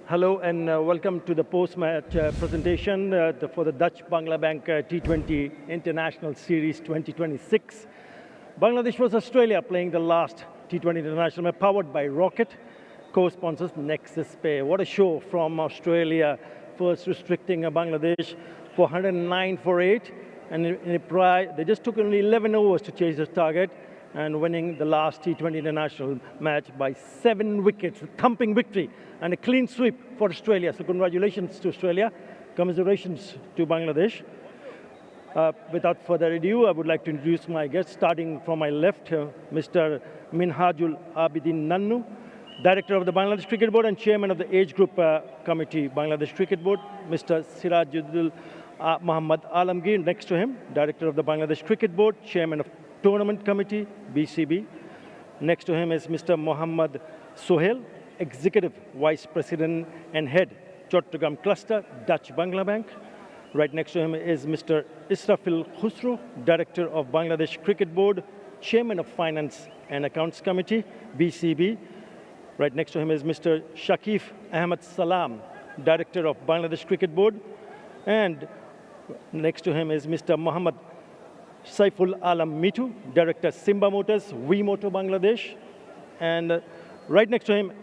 Hello and welcome to the post-match presentation for the Dutch Bangla Bank T20 International Series 2026. Bangladesh vs Australia playing the last T20 International match powered by Rocket, co-sponsors Nexus Pay. What a show from Australia, first restricting Bangladesh for 109 for 8. And they just took only 11 overs to chase the target and winning the last T20 International match by 7 wickets, a thumping victory and a clean sweep for Australia. So congratulations to Australia, commiserations to Bangladesh. Without further ado, I would like to introduce my guest, starting from my left, Mr. Minhajul Abidin Nannu, Director of the Bangladesh Cricket Board and Chairman of the Age Group Committee, Bangladesh Cricket Board. Mr. Sirajul Muhammad Alamgir, next to him, Director of the Bangladesh Cricket Board, Chairman of Tournament Committee, BCB. Next to him is Mr. Mohammad Sohail, Executive Vice President and Head, Chattogram Cluster, Dutch Bangla Bank. Right next to him is Mr. Israfil Khusro, Director of Bangladesh Cricket Board, Chairman of Finance and Accounts Committee, BCB. Right next to him is Mr. Shakif Ahmed Salam, Director of Bangladesh Cricket Board. And next to him is Mr. Muhammad Saiful Alam Mitu, Director Simba Motors, We Motor Bangladesh. And right next to him,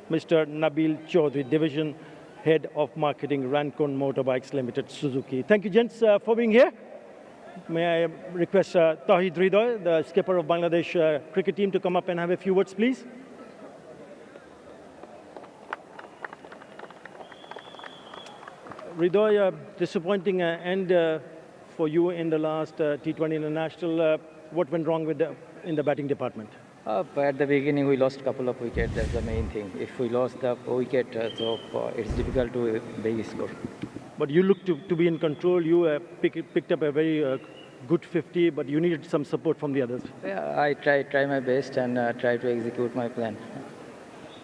Mr. Nabil Chaudhry, Division Head of Marketing, Rancon Motorbikes Limited, Suzuki. Thank you, gents, for being here. May I request Tawhid Ridoy, the skipper of Bangladesh cricket team, to come up and have a few words, please. Ridoy, disappointing end for you in the last T20 International. What went wrong in the batting department? At the beginning, we lost a couple of wickets. That's the main thing. If we lost the wicket, it's difficult to big score. But you looked to be in control. You picked up a very good 50, but you needed some support from the others. Yeah, I try my best and try to execute my plan.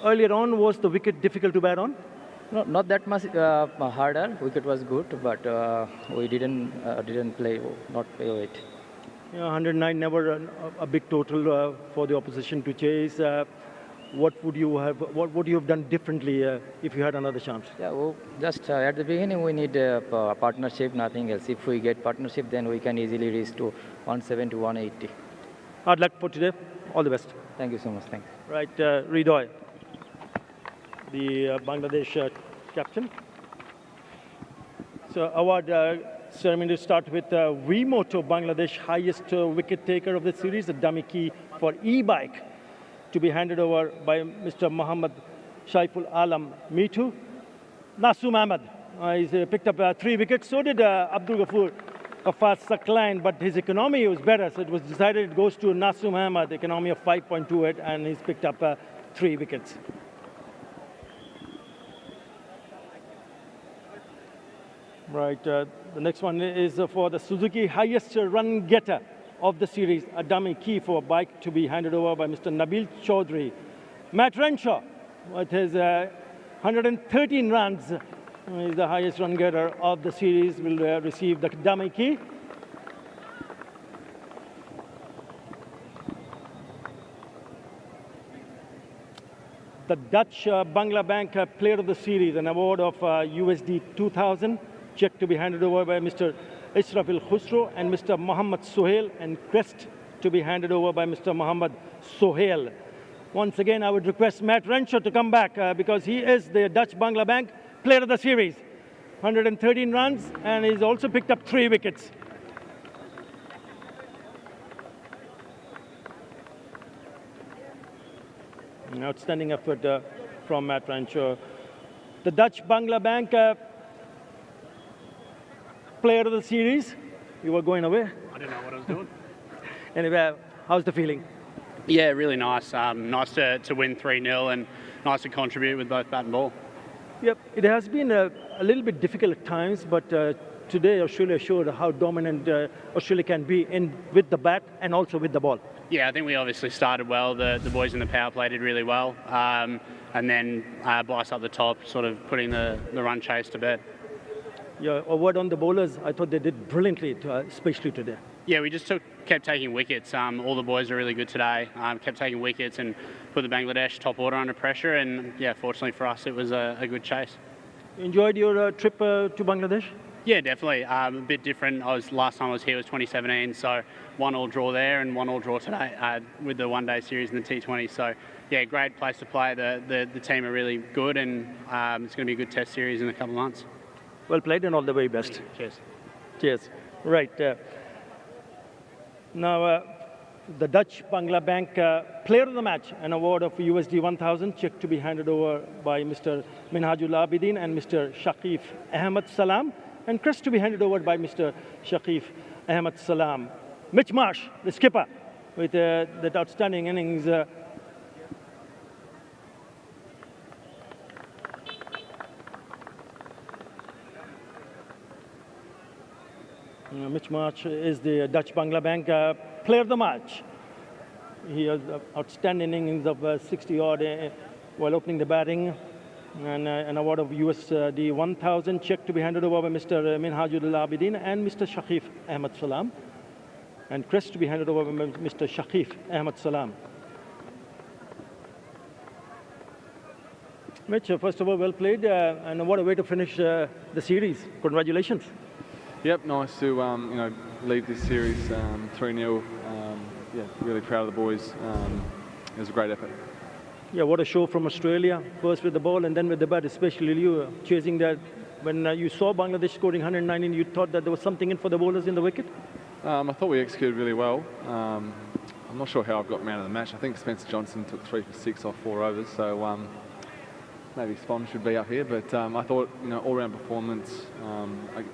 Earlier on, was the wicket difficult to bat on? No, not that much harder. Wicket was good, but we didn't play it. Yeah, 109, never a big total for the opposition to chase. What would you have done differently if you had another chance? Yeah, well, just at the beginning we need a partnership, nothing else. If we get partnership, then we can easily reach to 170 to 180. Hard luck for today. All the best. Thank you so much. Thanks. Right, Ridoy, the Bangladesh captain. So award ceremony to start with We Motor Bangladesh, highest wicket taker of the series, a dummy key for e-bike, to be handed over by Mr. Muhammad Saiful Alam Mitu. Nasum Ahmed, he's picked up 3 wickets. So did Abdul Ghaffur Afas Saklan, but his economy was better, so it was decided it goes to Nasum Ahmed, economy of 5.28, and he's picked up 3 wickets. Right, the next one is for the Suzuki highest run getter of the series, a dummy key for a bike, to be handed over by Mr. Nabil Chaudhry. Matt Renshaw, with his 113 runs, is the highest run getter of the series, will receive the dummy key. The Dutch Bangla Bank Player of the Series, an award of USD 2,000. Check to be handed over by Mr. Israfil Khusro and Mr. Mohammad Sohail, and crest to be handed over by Mr. Mohammad Sohail. Once again, I would request Matt Renshaw to come back because he is the Dutch Bangla Bank Player of the Series. 113 runs, and he's also picked up 3 wickets. An outstanding effort from Matt Renshaw. The Dutch Bangla Bank Player of the Series. You were going away? I didn't know what I was doing. Anyway, how's the feeling? Yeah, really nice. Nice to win 3-0 and nice to contribute with both bat and ball. Yep, it has been a little bit difficult at times, but today Australia showed how dominant Australia can be with the bat and also with the ball. Yeah, I think we obviously started well. The boys in the power play did really well. And then Bice up the top, sort of putting the run chase to bed. Yeah, a word on the bowlers. I thought they did brilliantly, especially today. Yeah, we just kept taking wickets. All the boys are really good today. Kept taking wickets and put the Bangladesh top order under pressure, and yeah, fortunately for us, it was a good chase. Enjoyed your trip to Bangladesh? Yeah, definitely. A bit different. Last time I was here was 2017, so 1-1 draw there and 1-1 draw today with the one-day series in the T20. So yeah, great place to play. The team are really good, and it's going to be a good test series in a couple of months. Well played, and all the very best. Cheers. Cheers. Right. Now, the Dutch Bangla Bank Player of the Match, an award of USD 1,000, check to be handed over by Mr. Minhajul Abidin and Mr. Shaqif Ahmed Salam, and crest to be handed over by Mr. Shaqif Ahmed Salam. Mitch Marsh, the skipper, with that outstanding innings. Mitch Marsh is the Dutch Bangla Bank Player of the Match. He has outstanding innings of 60-odd while opening the batting, and an award of USD 1,000 check to be handed over by Mr. Minhajul Abidin and Mr. Shaqif Ahmed Salam, and crest to be handed over by Mr. Shaqif Ahmed Salam. Mitch, first of all, well played, and what a way to finish the series. Congratulations. Yep, nice to lead this series 3-0. Yeah, really proud of the boys. It was a great effort. Yeah, what a show from Australia. First with the ball and then with the bat, especially you chasing that. When you saw Bangladesh scoring 119, you thought that there was something in for the bowlers in the wicket? I thought we executed really well. I'm not sure how I've got man of the match. I think Spencer Johnson took 3 for 6 off 4 overs, so maybe Spon should be up here. But I thought, all-round performance,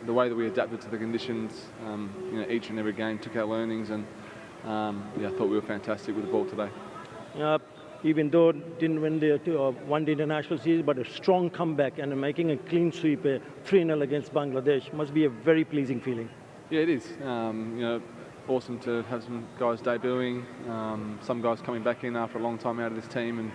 the way that we adapted to the conditions, each and every game, took our learnings, and yeah, I thought we were fantastic with the ball today. Even though didn't win the one-day international series, but a strong comeback and making a clean sweep, 3-0 against Bangladesh, must be a very pleasing feeling. Yeah, it is. Awesome to have some guys debuting, some guys coming back in after a long time out of this team,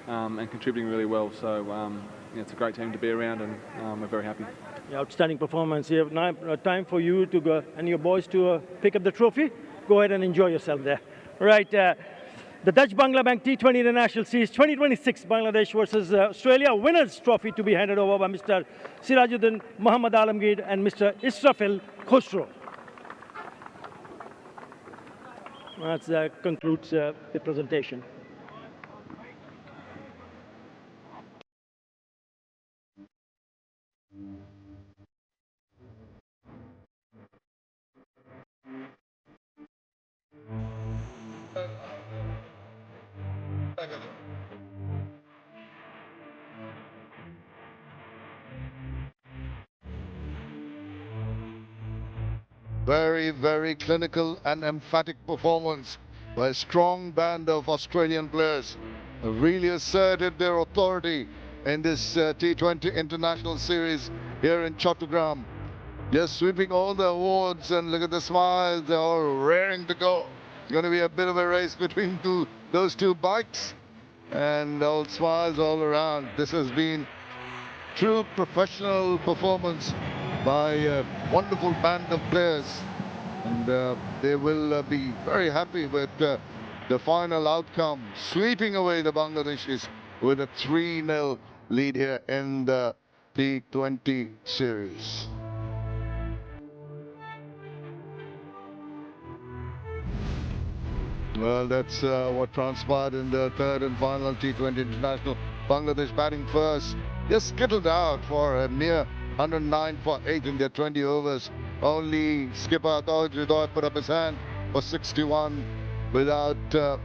and contributing really well. So it's a great team to be around, and we're very happy. Yeah, outstanding performance here. Now, time for you to go and your boys to pick up the trophy. Go ahead and enjoy yourself there. Right. The Dutch Bangla Bank T20 International Series 2026 Bangladesh versus Australia winners trophy to be handed over by Mr. Sirajuddin Muhammad Alamgir and Mr. Israfil Khosrow. That concludes the presentation. Very, very clinical and emphatic performance by a strong band of Australian players who really asserted their authority in this T20 International Series here in Chattogram. Just sweeping all the awards, and look at the smiles, they're all raring to go. It's going to be a bit of a race between those two bikes, and all smiles all around. This has been true professional performance by a wonderful band of players, and they will be very happy with the final outcome, sweeping away the Bangladeshis with a 3-0 lead here in the T20 series. Well, that's what transpired in the third and final T20 International. Bangladesh batting first, just skittled out for a mere 109 for 8 in their 20 overs. Only skipper Tawhid put up his hand for 61 without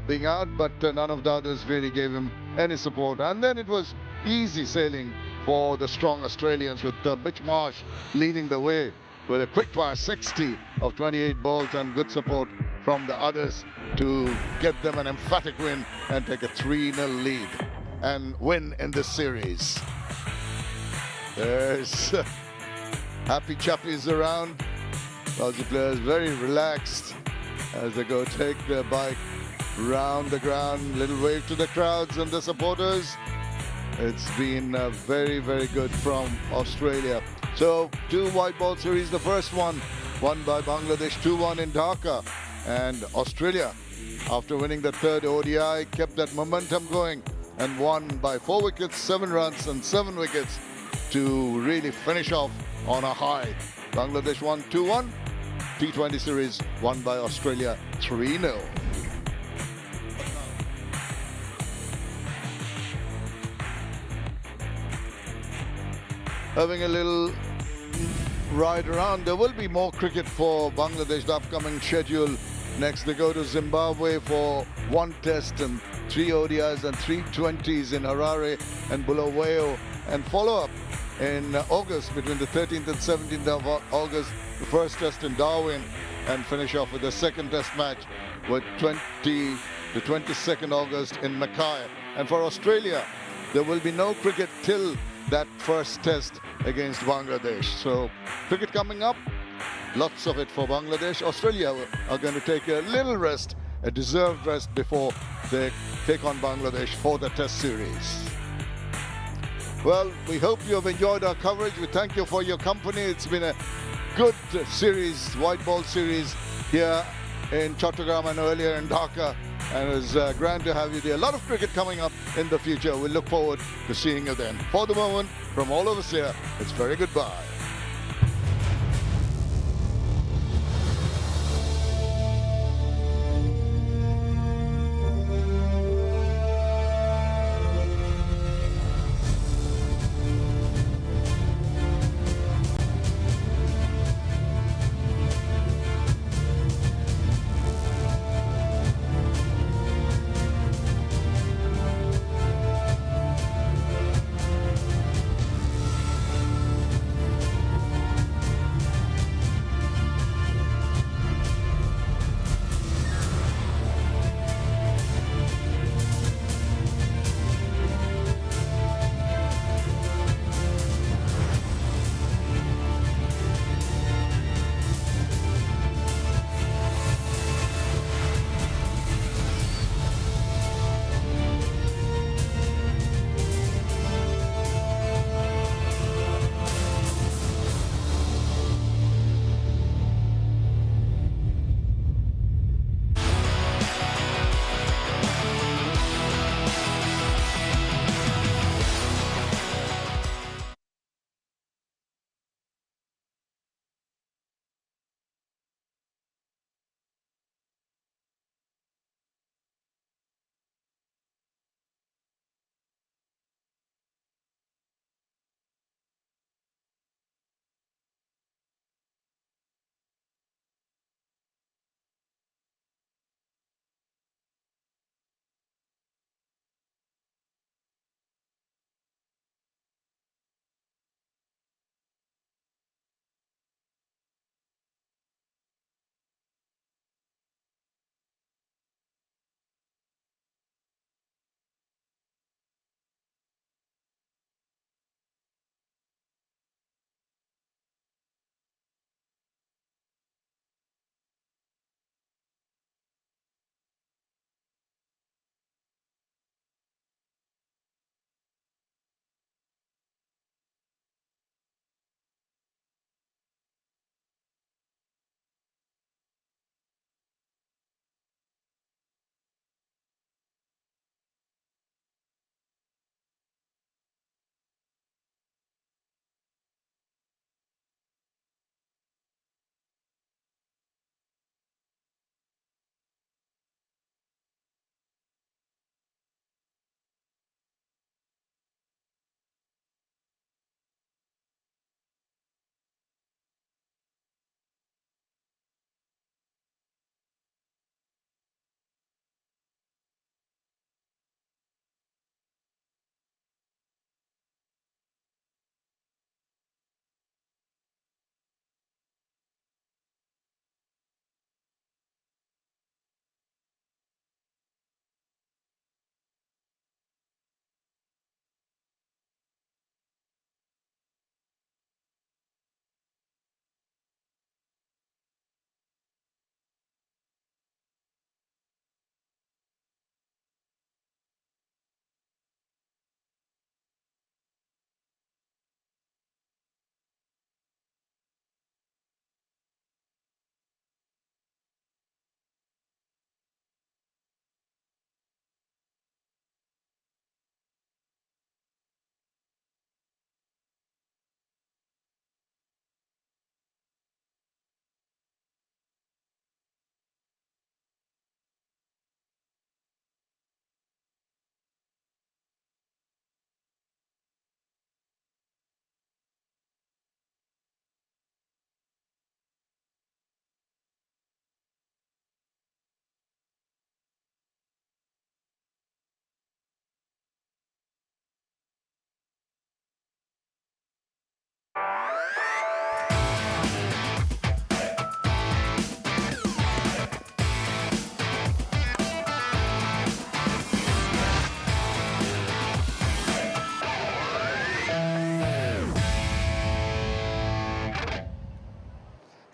being out, but none of the others really gave him any support. And then it was easy sailing for the strong Australians, with Mitch Marsh leading the way with a quick fire 60 of 28 balls and good support from the others to get them an emphatic win and take a 3-0 lead and win in this series. There's happy chappies around. Aussie players very relaxed as they go take their bike round the ground. Little wave to the crowds and the supporters. It's been very, very good from Australia. So 2 white ball series. The first one won by Bangladesh 2-1 in Dhaka, and Australia after winning the third ODI, kept that momentum going and won by 4 wickets, 7 runs and 7 wickets to really finish off on a high. Bangladesh won 2-1. T20 series won by Australia 3-0. Having a little ride around. There will be more cricket for Bangladesh, the upcoming schedule. Next they go to Zimbabwe for 1 test and 3 ODIs and 3 20s in Harare and Bulawayo, and follow up in August between the 13th and 17th of August, the first test in Darwin, and finish off with the second test match with the 22nd August in Mackay. And for Australia, there will be no cricket till that first test against Bangladesh. So cricket coming up, lots of it for Bangladesh. Australia are going to take a little rest, a deserved rest, before they take on Bangladesh for the test series. Well, we hope you have enjoyed our coverage. We thank you for your company. It's been a good series, white ball series here in Chattogram and earlier in Dhaka. And it was grand to have you there. A lot of cricket coming up in the future. We look forward to seeing you then. For the moment, from all of us here, it's very goodbye.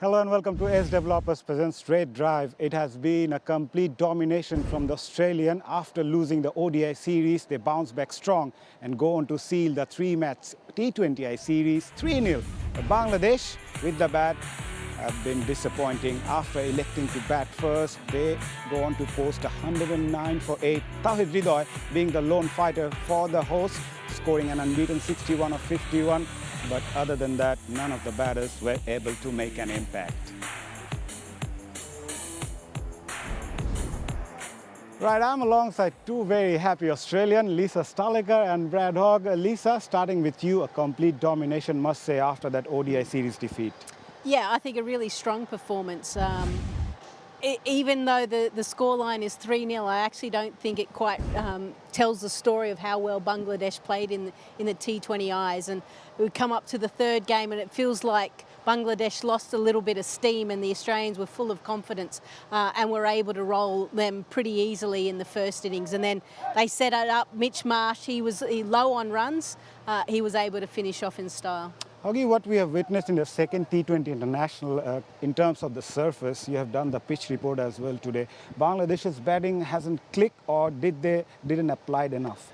Hello and welcome to S Developers Presents Straight Drive. It has been a complete domination from the Australian. After losing the ODI series, they bounce back strong and go on to seal the 3-match T20I series 3-0. Bangladesh with the bat have been disappointing. After electing to bat first, they go on to post 109 for 8. Tawhid Hridoy being the lone fighter for the host, scoring an unbeaten 61 of 51. But other than that, none of the batters were able to make an impact. Right, I'm alongside two very happy Australians, Lisa Staliker and Brad Hogg. Lisa, starting with you, a complete domination, must say, after that ODI series defeat. Yeah, I think a really strong performance. Even though the scoreline is 3-0, I actually don't think it quite tells the story of how well Bangladesh played in the T20Is. And we come up to the third game and it feels like Bangladesh lost a little bit of steam and the Australians were full of confidence and were able to roll them pretty easily in the first innings. And then they set it up. Mitch Marsh, he was low on runs. He was able to finish off in style. Hoggy, what we have witnessed in the second T20 International, in terms of the surface, you have done the pitch report as well today. Bangladesh's batting hasn't clicked, or didn't apply enough?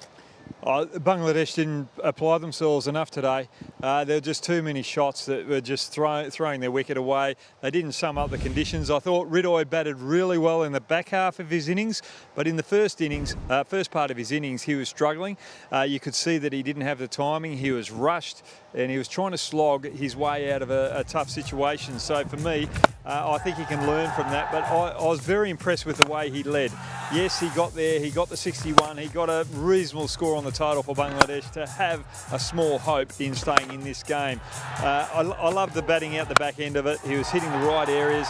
Bangladesh didn't apply themselves enough today. There were just too many shots that were just throwing their wicket away. They didn't sum up the conditions. I thought Hridoy batted really well in the back half of his innings, but in the first part of his innings, he was struggling. You could see that he didn't have the timing. He was rushed and he was trying to slog his way out of a tough situation. So for me, I think he can learn from that, but I was very impressed with the way he led. Yes, he got there, he got the 61, he got a reasonable score on the total for Bangladesh to have a small hope in staying in this game. I love the batting out the back end of it. He was hitting the right areas.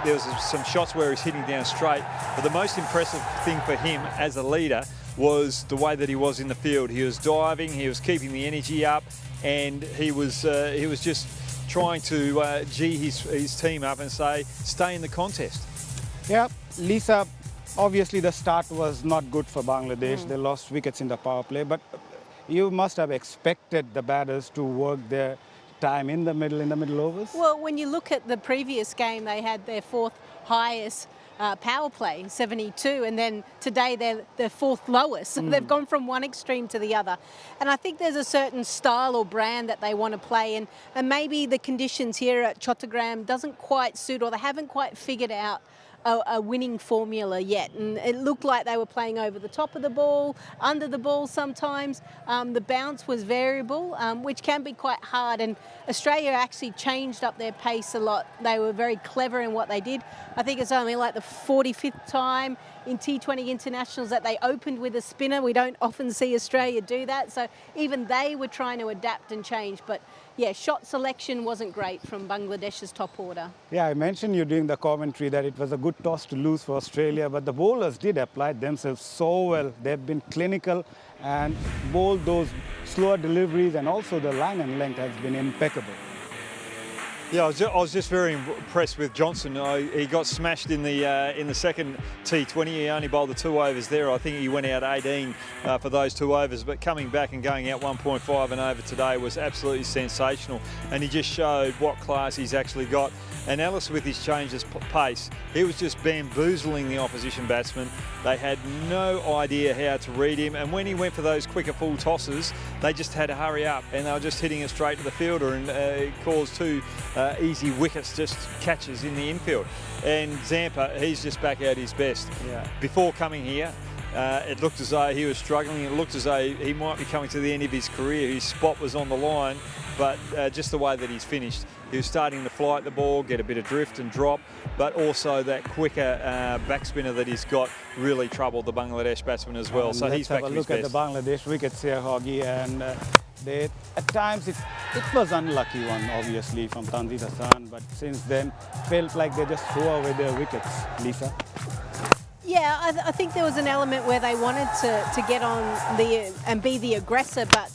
There was some shots where he was hitting down straight, but the most impressive thing for him as a leader was the way that he was in the field. He was diving, he was keeping the energy up, and he was just trying to gee his team up and say, stay in the contest. Yeah, Lisa, obviously the start was not good for Bangladesh. They lost wickets in the power play, but you must have expected the batters to work their time in the middle overs. Well, when you look at the previous game, they had their fourth highest power play, 72, and then today they're fourth lowest. So they've gone from one extreme to the other. And I think there's a certain style or brand that they want to play, and maybe the conditions here at Chattogram doesn't quite suit, or they haven't quite figured out a winning formula yet. And it looked like they were playing over the top of the ball, under the ball sometimes. The bounce was variable, which can be quite hard. And Australia actually changed up their pace a lot. They were very clever in what they did. I think it's only like the 45th time in T20 internationals that they opened with a spinner. We don't often see Australia do that. So even they were trying to adapt and change. But yeah, shot selection wasn't great from Bangladesh's top order. Yeah, I mentioned you during the commentary that it was a good toss to lose for Australia, but the bowlers did apply themselves so well. They've been clinical and bowled those slower deliveries, and also the line and length has been impeccable. Yeah, I was just very impressed with Johnson. He got smashed in the second T20. He only bowled the 2 overs there. I think he went out 18 for those 2 overs, but coming back and going out 1.5 and over today was absolutely sensational. And he just showed what class he's actually got. And Ellis, with his changes pace, he was just bamboozling the opposition batsmen. They had no idea how to read him, and when he went for those quicker full tosses, they just had to hurry up, and they were just hitting it straight to the fielder, and it caused 2 easy wickets, just catches in the infield. And Zampa, he's just back out his best. Yeah. Before coming here, it looked as though he was struggling. It looked as though he might be coming to the end of his career. His spot was on the line, but just the way that he's finished, he was starting to flight the ball, get a bit of drift and drop, but also that quicker backspinner that he's got really troubled the Bangladesh batsman as well. So he's back to his best. Let's have a look at the Bangladesh wickets here, Hoggy, and at times it was unlucky one, obviously, from Tanzid Hassan, but since then felt like they just throw away their wickets. Lisa? Yeah, I think there was an element where they wanted to get on and be the aggressor, but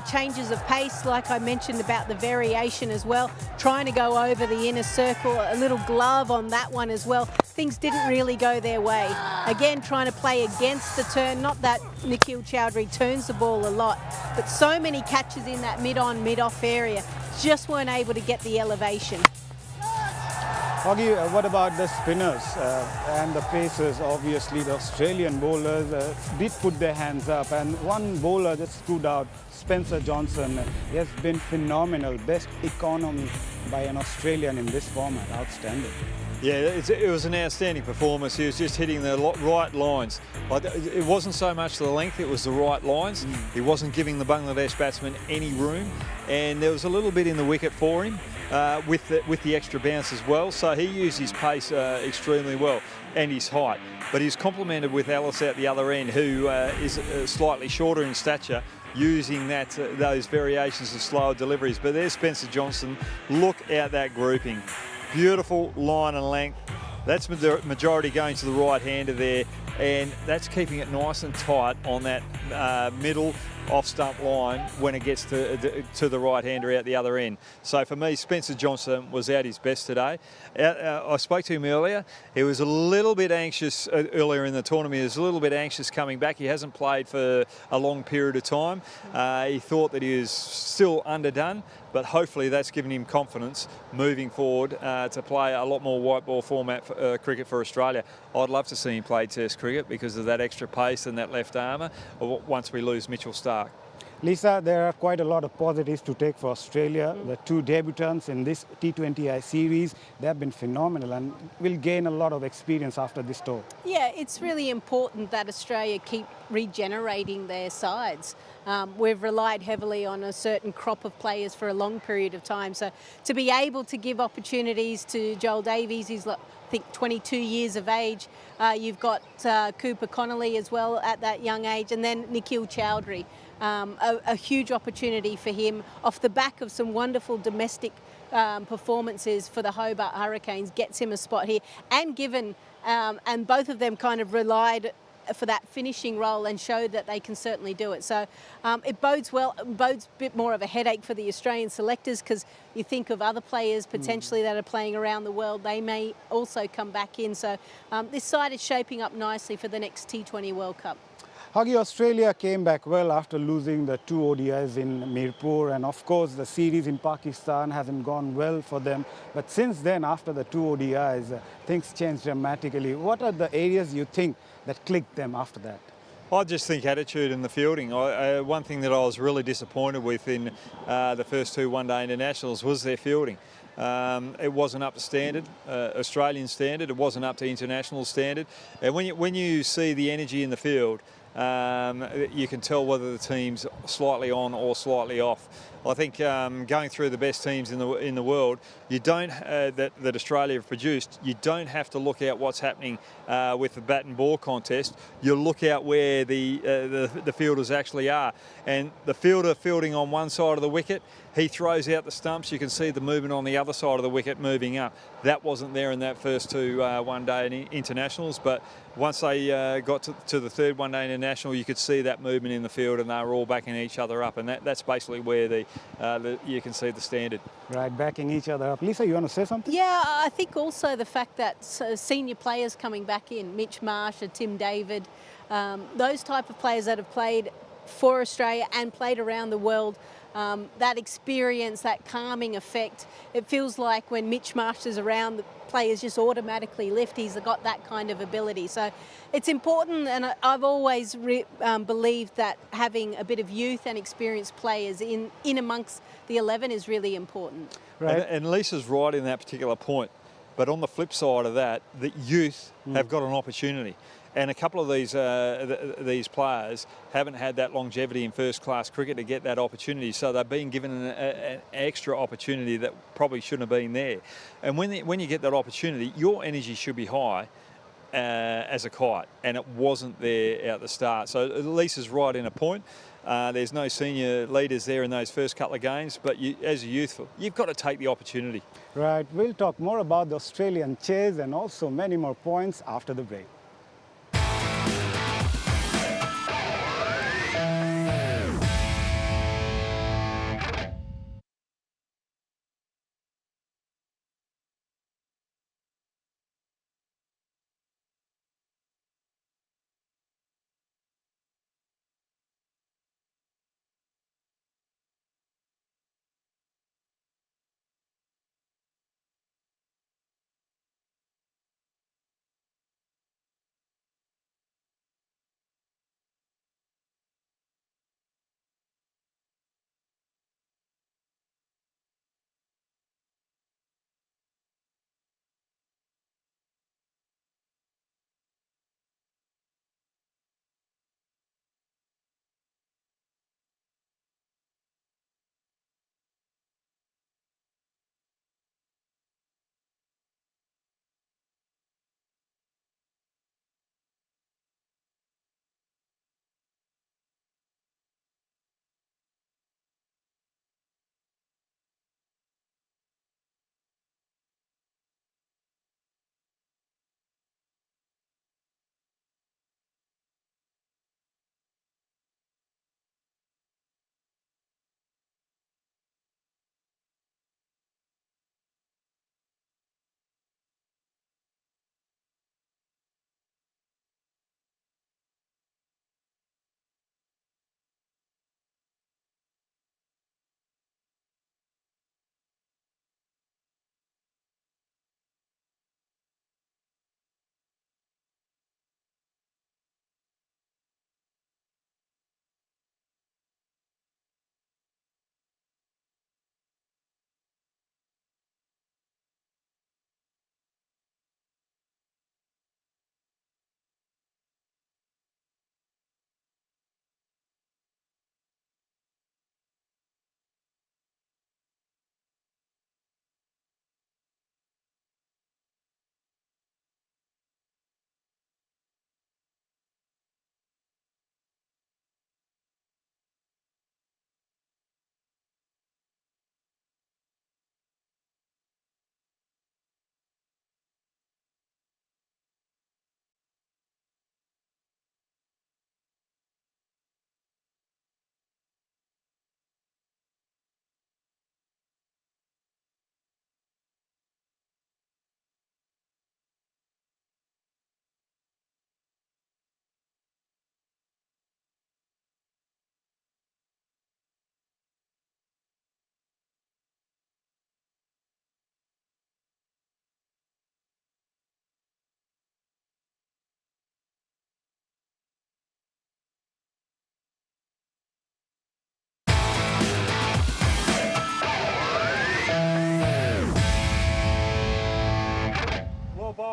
changes of pace, like I mentioned about the variation as well, trying to go over the inner circle, a little glove on that one as well. Things didn't really go their way. Again, trying to play against the turn, not that Nikhil Chowdhury turns the ball a lot, but so many catches in that mid-on, mid-off area, just weren't able to get the elevation. Augie, what about the spinners and the pacers? Obviously, the Australian bowlers did put their hands up, and one bowler that stood out, Spencer Johnson. He has been phenomenal, best economy by an Australian in this format, outstanding. Yeah, it was an outstanding performance. He was just hitting the right lines. It wasn't so much the length, it was the right lines. He wasn't giving the Bangladesh batsman any room, and there was a little bit in the wicket for him with the extra bounce as well. So he used his pace extremely well and his height. But he's complemented with Ellis out the other end, who is slightly shorter in stature, using those variations of slower deliveries. But there's Spencer Johnson. Look at that grouping. Beautiful line and length. That's majority going to the right-hander there, and that's keeping it nice and tight on that middle off-stump line when it gets to the right-hander out the other end. So for me, Spencer Johnson was at his best today. I spoke to him earlier. He was a little bit anxious earlier in the tournament. He was a little bit anxious coming back. He hasn't played for a long period of time. He thought that he was still underdone, but hopefully that's given him confidence moving forward to play a lot more white ball format cricket for Australia. I'd love to see him play Test cricket because of that extra pace and that left armour once we lose Mitchell Starc. Lisa, there are quite a lot of positives to take for Australia. The two debutants in this T20I series, they have been phenomenal and will gain a lot of experience after this tour. Yeah, it's really important that Australia keep regenerating their sides. We've relied heavily on a certain crop of players for a long period of time. So to be able to give opportunities to Joel Davies, who's I think 22 years of age. You've got Cooper Connolly as well at that young age, and then Nikhil Chowdhury. A huge opportunity for him off the back of some wonderful domestic performances for the Hobart Hurricanes, gets him a spot here, and given and both of them kind of relied for that finishing role and showed that they can certainly do it. So it bodes well, bodes a bit more of a headache for the Australian selectors, because you think of other players potentially that are playing around the world, they may also come back in. So this side is shaping up nicely for the next T20 World Cup. Huggy, Australia came back well after losing the 2 ODIs in Mirpur, and of course the series in Pakistan hasn't gone well for them. But since then, after the 2 ODIs, things changed dramatically. What are the areas you think that clicked them after that? I just think attitude in the fielding. One thing that I was really disappointed with in the first 2 one-day internationals was their fielding. It wasn't up to standard, Australian standard. It wasn't up to international standard. And when you see the energy in the field, you can tell whether the team's slightly on or slightly off. I think going through the best teams in the world, you don't that Australia have produced. You don't have to look at what's happening with the bat and ball contest. You look out where the fielders actually are, and the fielder fielding on one side of the wicket, he throws out the stumps. You can see the movement on the other side of the wicket moving up. That wasn't there in that first 2 one-day internationals, but once they got to the 3rd one-day international, you could see that movement in the field, and they were all backing each other up, and that's basically where you can see the standard. Right, backing each other up. Lisa, you want to say something? Yeah, I think also the fact that senior players coming back in, Mitch Marsh, Tim David, those type of players that have played for Australia and played around the world, that experience, that calming effect, it feels like when Mitch Marsh is around, the players just automatically lift. He's got that kind of ability. So it's important, and I've always believed that having a bit of youth and experienced players in amongst the 11 is really important. Right. And Lisa's right in that particular point. But on the flip side of that, the youth have got an opportunity. And a couple of these players haven't had that longevity in first-class cricket to get that opportunity, so they're being given an extra opportunity that probably shouldn't have been there. And when you get that opportunity, your energy should be high as a kite, and it wasn't there at the start. So Lisa's right in a point. There's no senior leaders there in those first couple of games, but as a youthful, you've got to take the opportunity. Right, we'll talk more about the Australian chase and also many more points after the break.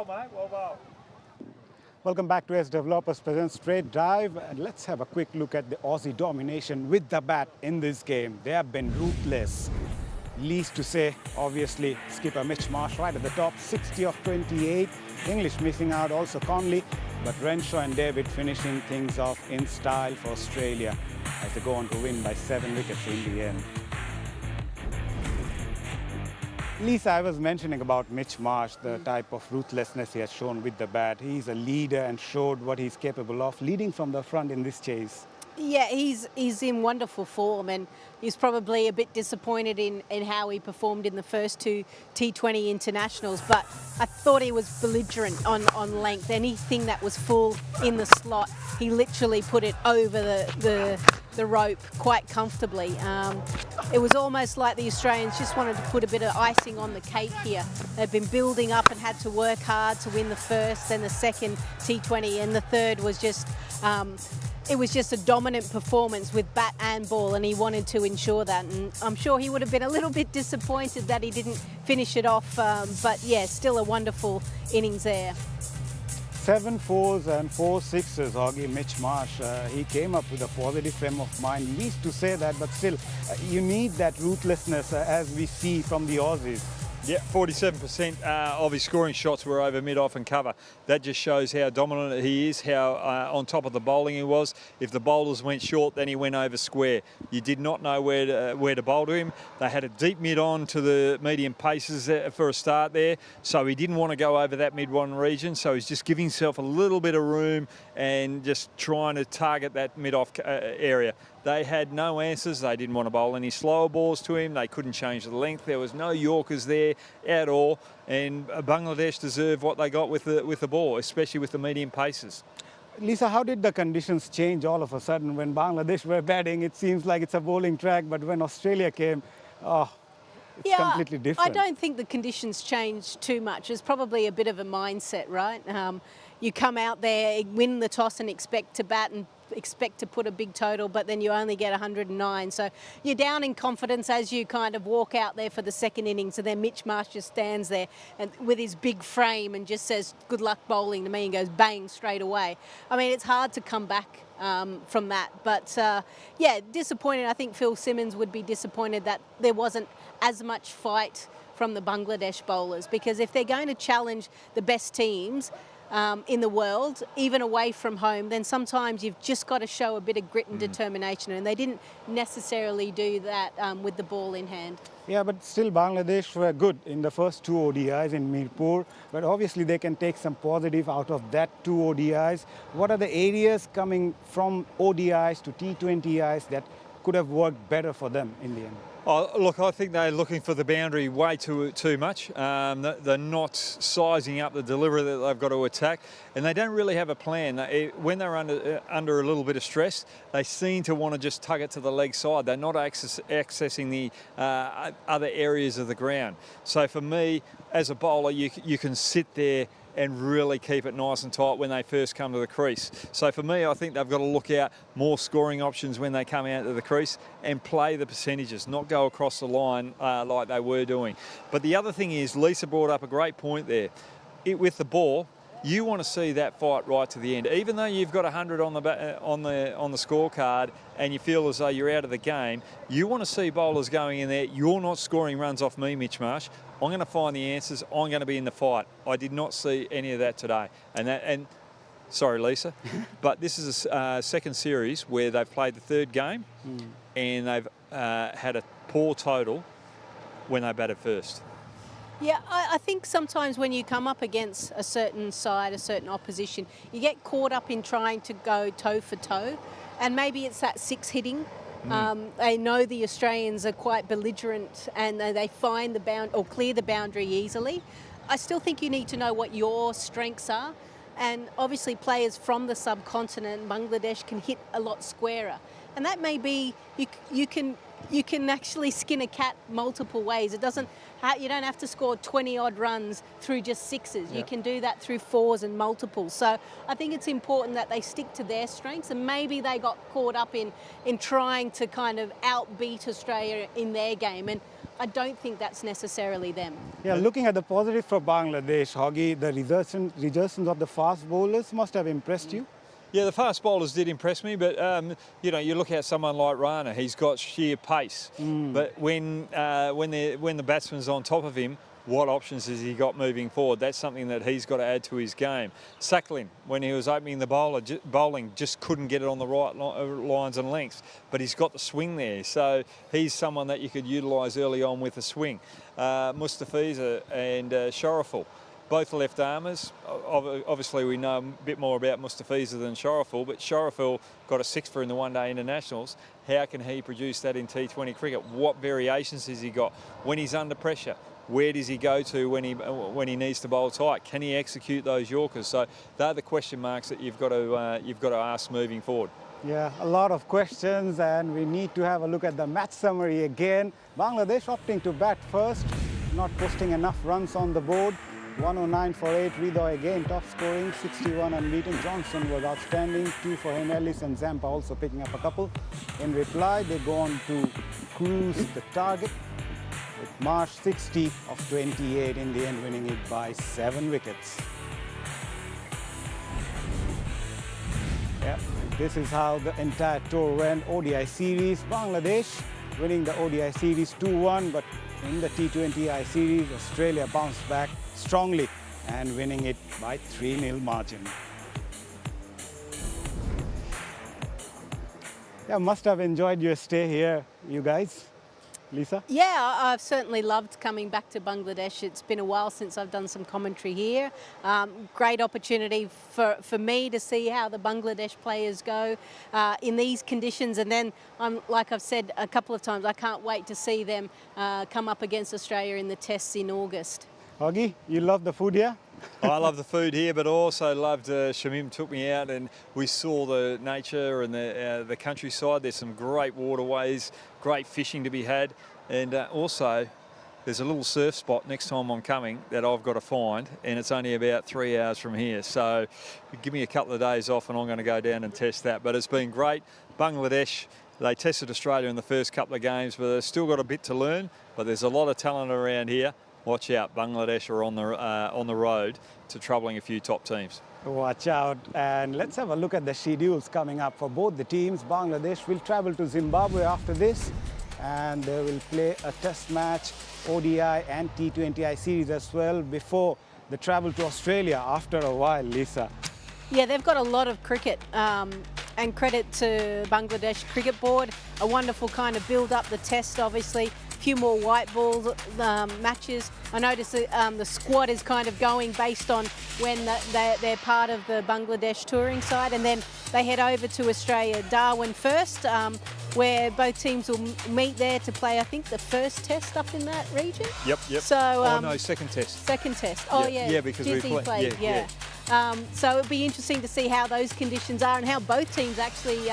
mate. Well bowled. Welcome back to S Developers Present Straight Drive, and let's have a quick look at the Aussie domination with the bat in this game. They have been ruthless. Least to say, obviously, skipper Mitch Marsh right at the top, 60 of 28. English missing out, also Conley, but Renshaw and David finishing things off in style for Australia as they go on to win by 7 wickets in the end. Lisa, I was mentioning about Mitch Marsh, the type of ruthlessness he has shown with the bat. He's a leader and showed what he's capable of, leading from the front in this chase. Yeah, he's in wonderful form, and he's probably a bit disappointed in how he performed in the first 2 T20 internationals, but I thought he was belligerent on length. Anything that was full in the slot, he literally put it over the rope quite comfortably. It was almost like the Australians just wanted to put a bit of icing on the cake here. They've been building up and had to work hard to win the first, then the second T20, and the third was just it was just a dominant performance with bat and ball, and he wanted to ensure that. And I'm sure he would have been a little bit disappointed that he didn't finish it off. But yeah, still a wonderful innings there. 7 4s and 4 6s, Augie Mitch Marsh. He came up with a positive frame of mind. Least to say that, but still, you need that ruthlessness as we see from the Aussies. Yeah, 47% of his scoring shots were over mid-off and cover. That just shows how dominant he is, how on top of the bowling he was. If the bowlers went short, then he went over square. You did not know where to bowl to him. They had a deep mid-on to the medium paces for a start there, so he didn't want to go over that mid-on region, so he's just giving himself a little bit of room and just trying to target that mid-off area. They had no answers. They didn't want to bowl any slower balls to him. They couldn't change the length. There was no Yorkers there at all. And Bangladesh deserved what they got with the ball, especially with the medium paces. Lisa, how did the conditions change all of a sudden when Bangladesh were batting? It seems like it's a bowling track, but when Australia came, it's completely different. I don't think the conditions changed too much. It's probably a bit of a mindset, right? You come out there, win the toss and expect to bat and expect to put a big total, but then you only get 109. So you're down in confidence as you kind of walk out there for the second innings, and then Mitch Marsh just stands there and with his big frame and just says, good luck bowling to me, and goes bang straight away. I mean, it's hard to come back from that. But yeah, disappointed. I think Phil Simmons would be disappointed that there wasn't as much fight from the Bangladesh bowlers, because if they're going to challenge the best teams in the world, even away from home, then sometimes you've just got to show a bit of grit and determination, and they didn't necessarily do that with the ball in hand. Yeah, but still Bangladesh were good in the first 2 ODIs in Mirpur, but obviously they can take some positive out of that 2 ODIs. What are the areas coming from ODIs to T20Is that could have worked better for them in the end? Oh, look, I think they're looking for the boundary way too much. They're not sizing up the delivery that they've got to attack, and they don't really have a plan. When they're under a little bit of stress, they seem to want to just tug it to the leg side. They're not accessing the other areas of the ground. So for me, as a bowler, you can sit there and really keep it nice and tight when they first come to the crease. So for me, I think they've got to look out more scoring options when they come out to the crease and play the percentages, not go across the line like they were doing. But the other thing is, Lisa brought up a great point there. With the ball, you want to see that fight right to the end. Even though you've got 100 on the scorecard and you feel as though you're out of the game, you want to see bowlers going in there. You're not scoring runs off me, Mitch Marsh. I'm going to find the answers. I'm going to be in the fight. I did not see any of that today. And sorry, Lisa, but this is a second series where they've played the third game and they've had a poor total when they batted first. Yeah, I think sometimes when you come up against a certain side, a certain opposition, you get caught up in trying to go toe for toe, and maybe it's that 6 hitting. They know the Australians are quite belligerent and they find the clear the boundary easily. I still think you need to know what your strengths are, and obviously players from the subcontinent, Bangladesh, can hit a lot squarer, and that may be you can actually skin a cat multiple ways. It doesn't. You don't have to score 20-odd runs through just 6s. You can do that through 4s and multiples. So I think it's important that they stick to their strengths, and maybe they got caught up in trying to kind of outbeat Australia in their game. And I don't think that's necessarily them. Yeah, looking at the positive for Bangladesh, Hoggy, the resurgence of the fast bowlers must have impressed you. Yeah, the fast bowlers did impress me, but you know, you look at someone like Rana, he's got sheer pace. But when the batsman's on top of him, what options has he got moving forward? That's something that he's got to add to his game. Sacklin, when he was opening the bowling, just couldn't get it on the right lines and lengths, but he's got the swing there, so he's someone that you could utilise early on with a swing. Mustafiza and Sharaful, both left armers. Obviously, we know a bit more about Mustafiza than Sharaful, but Sharaful got a sixfer in the one-day internationals. How can he produce that in T20 cricket? What variations has he got when he's under pressure? Where does he go to when he needs to bowl tight? Can he execute those Yorkers? So they're the question marks that you've got to ask moving forward. Yeah, a lot of questions, and we need to have a look at the match summary again. Bangladesh opting to bat first, not posting enough runs on the board. 109 for 8. Ridoy again top scoring, 61 unbeaten. Johnson was outstanding, 2 for him. Ellis and Zampa also picking up a couple. In reply, they go on to cruise the target with Marsh 60 of 28, in the end winning it by 7 wickets. Yeah, this is how the entire tour went. ODI series, Bangladesh winning the ODI series 2-1, but in the T20I series, Australia bounced back strongly and winning it by 3-0 margin. Yeah, must have enjoyed your stay here, you guys. Lisa? Yeah, I've certainly loved coming back to Bangladesh. It's been a while since I've done some commentary here. Great opportunity for me to see how the Bangladesh players go in these conditions. And then, like I've said a couple of times, I can't wait to see them come up against Australia in the tests in August. Hoggy, you love the food here? I love the food here, but I also loved Shamim took me out and we saw the nature and the countryside. There's some great waterways, great fishing to be had, and also there's a little surf spot next time I'm coming that I've got to find, and it's only about 3 hours from here. So give me a couple of days off and I'm going to go down and test that. But it's been great. Bangladesh, they tested Australia in the first couple of games, but they've still got a bit to learn, but there's a lot of talent around here. Watch out, Bangladesh are on the road to troubling a few top teams. Watch out, and let's have a look at the schedules coming up for both the teams. Bangladesh will travel to Zimbabwe after this, and they will play a test match, ODI and T20I series as well before the travel to Australia after a while, Lisa. Yeah, they've got a lot of cricket, and credit to Bangladesh Cricket Board. A wonderful kind of build up the test, obviously. Few more white ball matches. I noticed that the squad is kind of going based on when they're part of the Bangladesh touring side, and then they head over to Australia, Darwin first, where both teams will meet there to play, I think, the first test up in that region. Yep. So, no, second test. Second test. Oh, yeah, because Dizzy we played. Yeah. So it'll be interesting to see how those conditions are and how both teams actually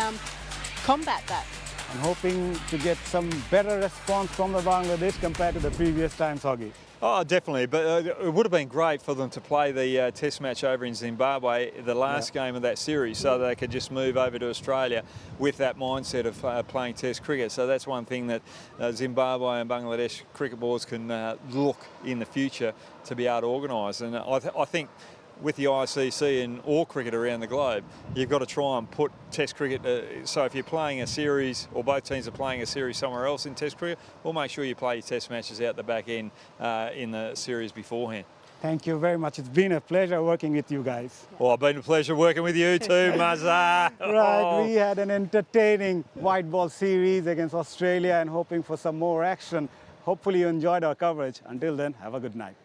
combat that. I'm hoping to get some better response from the Bangladesh compared to the previous times, Hoggy. Oh, definitely, but it would have been great for them to play the test match over in Zimbabwe, the last game of that series, so they could just move over to Australia with that mindset of playing test cricket. So that's one thing that Zimbabwe and Bangladesh cricket boards can look in the future to be able to organise. And I think with the ICC and all cricket around the globe, you've got to try and put test cricket, so if you're playing a series or both teams are playing a series somewhere else in test cricket, we'll make sure you play your test matches out the back end in the series beforehand. Thank you very much. It's been a pleasure working with you guys. Well, it's been a pleasure working with you too, Mazza. Right, we had an entertaining white ball series against Australia and hoping for some more action. Hopefully you enjoyed our coverage. Until then, have a good night.